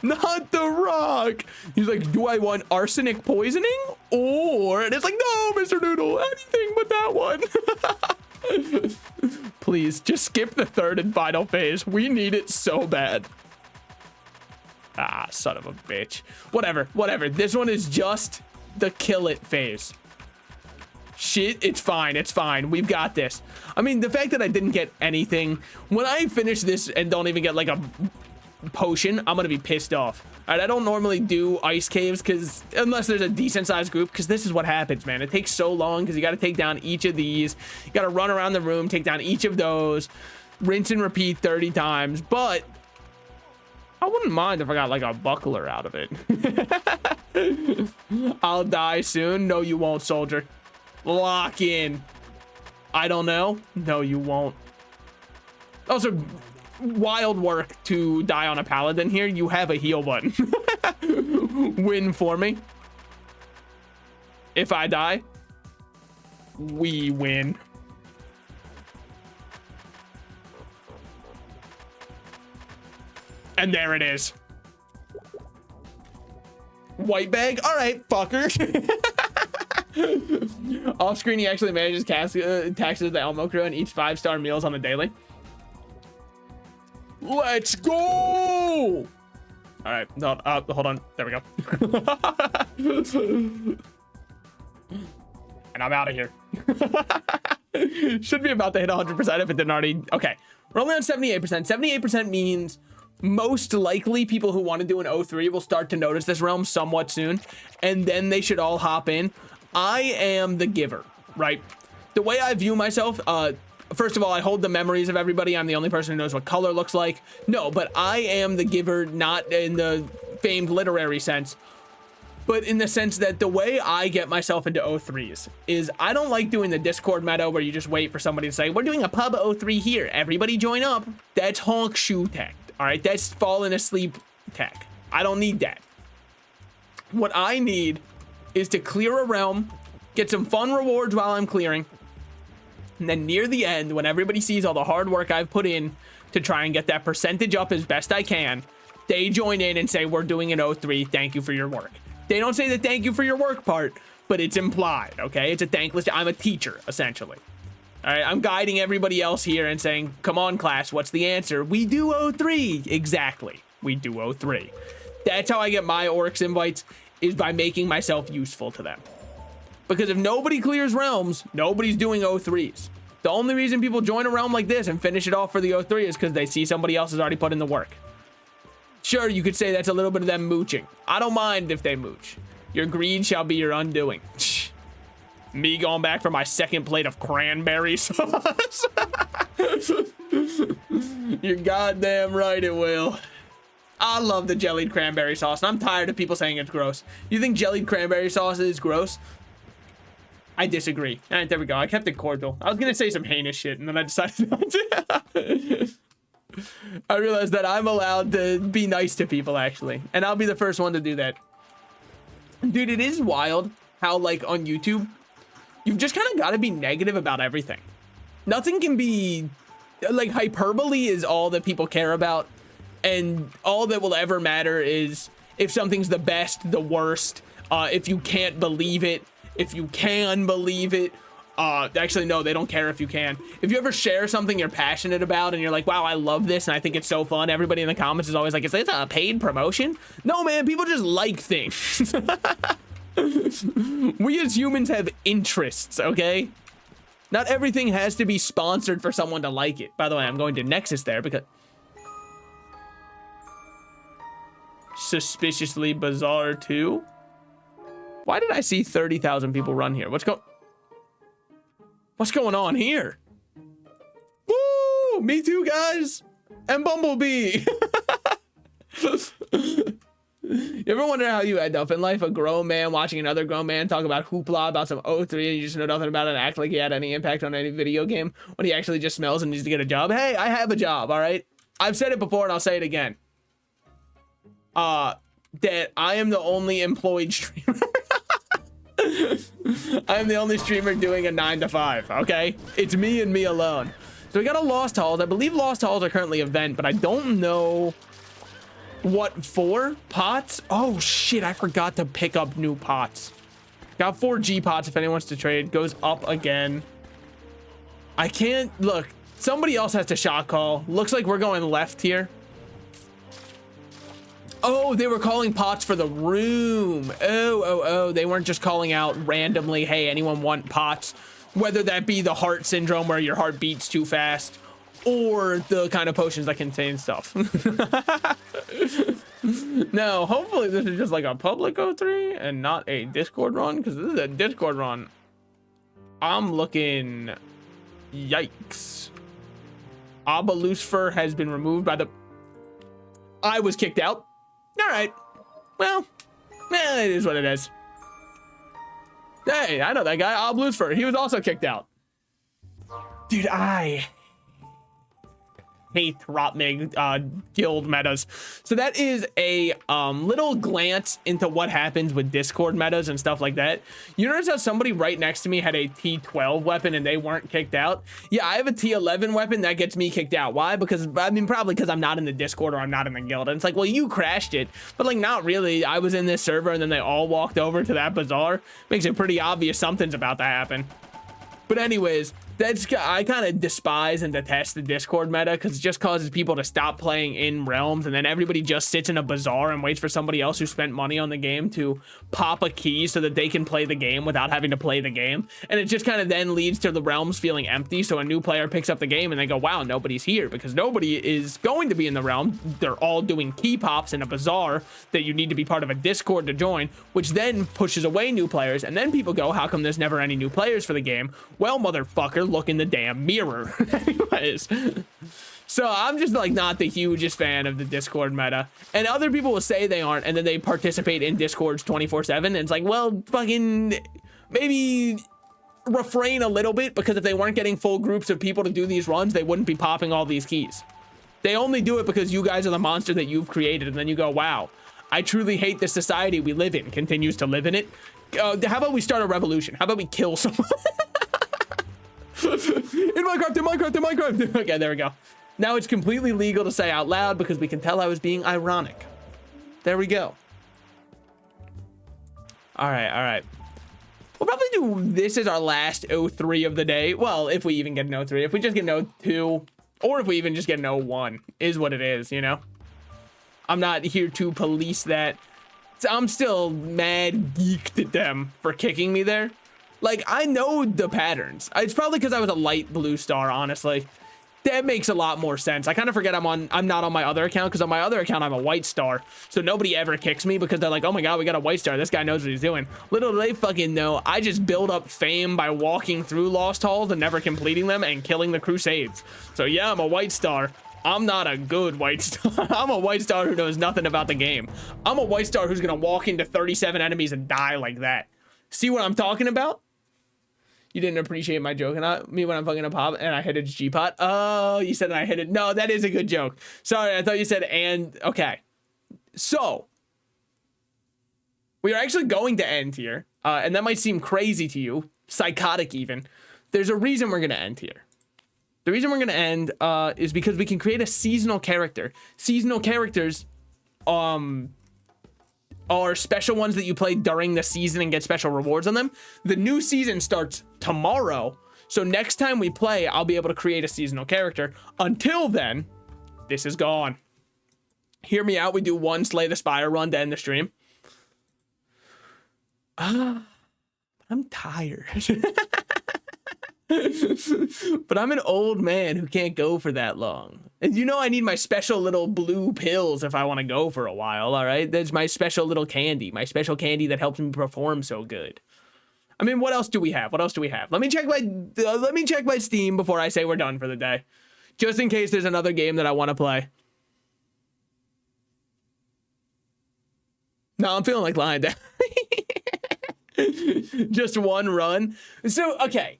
Not the rock. He's like, do I want arsenic poisoning? Or, and it's like, no, Mr. Noodle, anything but that one. Please, just skip the third and final phase. We need it so bad. Ah, son of a bitch. Whatever. This one is just the kill it phase. Shit, it's fine. We've got this. I mean, the fact that I didn't get anything, when I finish this and don't even get like a potion, I'm gonna be pissed off. All right, I don't normally do ice caves because unless there's a decent sized group, because this is what happens, man. It takes so long because you got to take down each of these. You got to run around the room, take down each of those, rinse and repeat 30 times. But I wouldn't mind if I got like a buckler out of it. I'll die soon. No, you won't, soldier. Lock in. I don't know. No, you won't. Also, wild work to die on a paladin here. You have a heal button. Win for me. If I die, we win. And there it is. White bag? All right, fucker. Off screen, he actually manages taxes the Elmo crew and eats 5-star meals on the daily. Let's go! All right, no, hold on. There we go. And I'm out of here. Should be about to hit 100% if it didn't already. Okay, we're only on 78%. 78% means most likely people who want to do an 03 will start to notice this realm somewhat soon, and then they should all hop in. I am the giver, right? The way I view myself, first of all, I hold the memories of everybody. I'm the only person who knows what color looks like. No, but I am the giver, not in the famed literary sense, but in the sense that the way I get myself into 03s is I don't like doing the Discord meta where you just wait for somebody to say, we're doing a pub 03 here. Everybody join up. That's honk shoe tech. All right, that's falling asleep tech. I don't need that. What I need is to clear a realm, get some fun rewards while I'm clearing, and then near the end, when everybody sees all the hard work I've put in to try and get that percentage up as best I can, they join in and say, we're doing an 03, thank you for your work. They don't say the thank you for your work part, but it's implied, okay? It's a thankless, I'm a teacher, essentially. All right, I'm guiding everybody else here and saying, come on, class, what's the answer? We do 03. Exactly, we do 03. That's how I get my Oryx invites, is by making myself useful to them. Because if nobody clears realms, nobody's doing 03s. The only reason people join a realm like this and finish it off for the 03 is because they see somebody else has already put in the work. Sure, you could say that's a little bit of them mooching. I don't mind if they mooch. Your greed shall be your undoing. Me going back for my second plate of cranberry sauce. You're goddamn right it will. I love the jellied cranberry sauce, and I'm tired of people saying it's gross. You think jellied cranberry sauce is gross? I disagree. All right, there we go. I kept it cordial. I was gonna say some heinous shit, and then I decided not to. I realized that I'm allowed to be nice to people, actually, and I'll be the first one to do that. Dude, it is wild how, like, on YouTube, you've just kind of got to be negative about everything. Nothing can be, like, hyperbole is all that people care about. And all that will ever matter is if something's the best, the worst, if you can't believe it, if you can believe it. Actually, no, they don't care if you can. If you ever share something you're passionate about and you're like, wow, I love this and I think it's so fun, everybody in the comments is always like, is this a paid promotion? No, man, people just like things. We as humans have interests, okay? Not everything has to be sponsored for someone to like it. By the way, I'm going to Nexus there because... Suspiciously bizarre too. Why did I see 30,000 people run here? What's going on here? Woo! Me too, guys. And Bumblebee. You ever wonder how you end up in life? A grown man watching another grown man talk about hoopla about some O3 and you just know nothing about it and act like he had any impact on any video game when he actually just smells and needs to get a job. Hey, I have a job, all right? I've said it before and I'll say it again. That I am the only employed streamer. I'm the only streamer doing a 9 to 5, okay? It's me and me alone. So we got a Lost Halls. I believe Lost Halls are currently event, but I don't know what for. Pots? Oh shit, I forgot to pick up new pots. Got 4 G pots if anyone wants to trade. Goes up again. I can't, look, somebody else has to shot call. Looks like we're going left here. Oh, they were calling pots for the room. Oh, they weren't just calling out randomly, hey, anyone want pots? Whether that be the heart syndrome where your heart beats too fast or the kind of potions that contain stuff. No, hopefully this is just like a public O3 and not a Discord run, because this is a Discord run. I'm looking, yikes. Abba Lucifer has been removed by the, I was kicked out. All right, well, it is what it is. Hey, I know that guy, Abba Lucifer. He was also kicked out. Dude, I hate Rotmig guild metas. So that is a little glance into what happens with Discord metas and stuff like that. You notice how somebody right next to me had a T12 weapon and they weren't kicked out? Yeah, I have a T11 weapon that gets me kicked out. Why? Because, I mean, probably because I'm not in the Discord or I'm not in the guild. And it's like, well, you crashed it. But like, not really. I was in this server and then they all walked over to that bazaar. Makes it pretty obvious something's about to happen. But anyways, I kind of despise and detest the Discord meta because it just causes people to stop playing in realms, and then everybody just sits in a bazaar and waits for somebody else who spent money on the game to pop a key so that they can play the game without having to play the game. And it just kind of then leads to the realms feeling empty, so a new player picks up the game and they go, wow, nobody's here, because nobody is going to be in the realm. They're all doing key pops in a bazaar that you need to be part of a Discord to join, which then pushes away new players. And then people go, how come there's never any new players for the game? Well, motherfucker, look in the damn mirror. Anyways, so I'm just like not the hugest fan of the Discord meta, and other people will say they aren't, and then they participate in Discords 24/7, and it's like, well, fucking maybe refrain a little bit, because if they weren't getting full groups of people to do these runs, they wouldn't be popping all these keys. They only do it because you guys are the monster that you've created, and then you go, wow, I truly hate the society we live in, continues to live in it. How about we start a revolution? How about we kill someone? in Minecraft. Okay, there we go. Now it's completely legal to say out loud because we can tell I was being ironic. There we go. All right. We'll probably do this as our last O3 of the day. Well, if we even get an O3. If we just get an O2, or if we even just get an O1, is what it is, you know? I'm not here to police that. So I'm still mad geeked at them for kicking me there. Like, I know the patterns. It's probably because I was a light blue star, honestly. That makes a lot more sense. I kind of forget I'm not on my other account, because on my other account, I'm a white star. So nobody ever kicks me because they're like, oh my God, we got a white star. This guy knows what he's doing. Little do they fucking know, I just build up fame by walking through Lost Halls and never completing them and killing the Crusades. So yeah, I'm a white star. I'm not a good white star. I'm a white star who knows nothing about the game. I'm a white star who's gonna walk into 37 enemies and die like that. See what I'm talking about? You didn't appreciate my joke and me when I'm fucking a pop and I hit a G-pot. Oh, you said I hit it. No, that is a good joke. Sorry, I thought you said and. Okay. So, we are actually going to end here. And that might seem crazy to you. Psychotic even. There's a reason we're going to end here. The reason we're going to end is because we can create a seasonal character. Seasonal characters are special ones that you play during the season and get special rewards on them. The new season starts tomorrow, so next time we play, I'll be able to create a seasonal character. Until then, this is gone. Hear me out. We do one Slay the Spire run to end the stream. I'm tired. But I'm an old man who can't go for that long. And you know I need my special little blue pills if I want to go for a while, all right? There's my special little candy. My special candy that helps me perform so good. I mean, what else do we have? What else do we have? Let me check my Steam before I say we're done for the day. Just in case there's another game that I want to play. No, I'm feeling like lying down. Just one run. So, okay.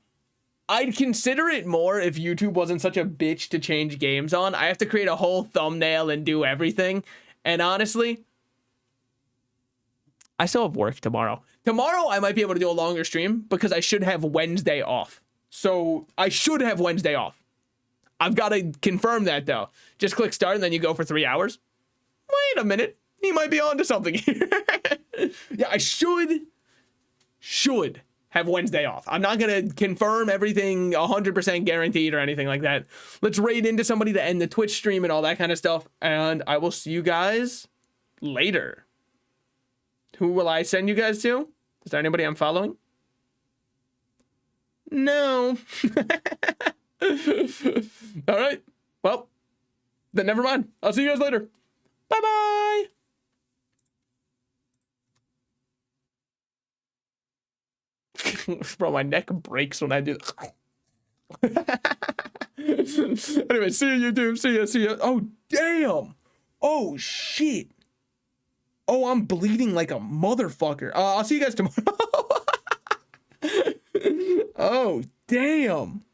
I'd consider it more if YouTube wasn't such a bitch to change games on. I have to create a whole thumbnail and do everything. And honestly, I still have work tomorrow. Tomorrow, I might be able to do a longer stream because I should have Wednesday off. So I should have Wednesday off. I've got to confirm that, though. Just click start, and then you go for 3 hours. Wait a minute. He might be onto something here. Yeah, I should have Wednesday off. I'm not going to confirm everything 100% guaranteed or anything like that. Let's raid into somebody to end the Twitch stream and all that kind of stuff. And I will see you guys later. Who will I send you guys to? Is there anybody I'm following? No. All right. Well, then never mind. I'll see you guys later. Bye-bye. Bro, my neck breaks when I do. Anyway, see you, YouTube. See ya. Oh, damn. Oh, shit. Oh, I'm bleeding like a motherfucker. I'll see you guys tomorrow. Oh, damn.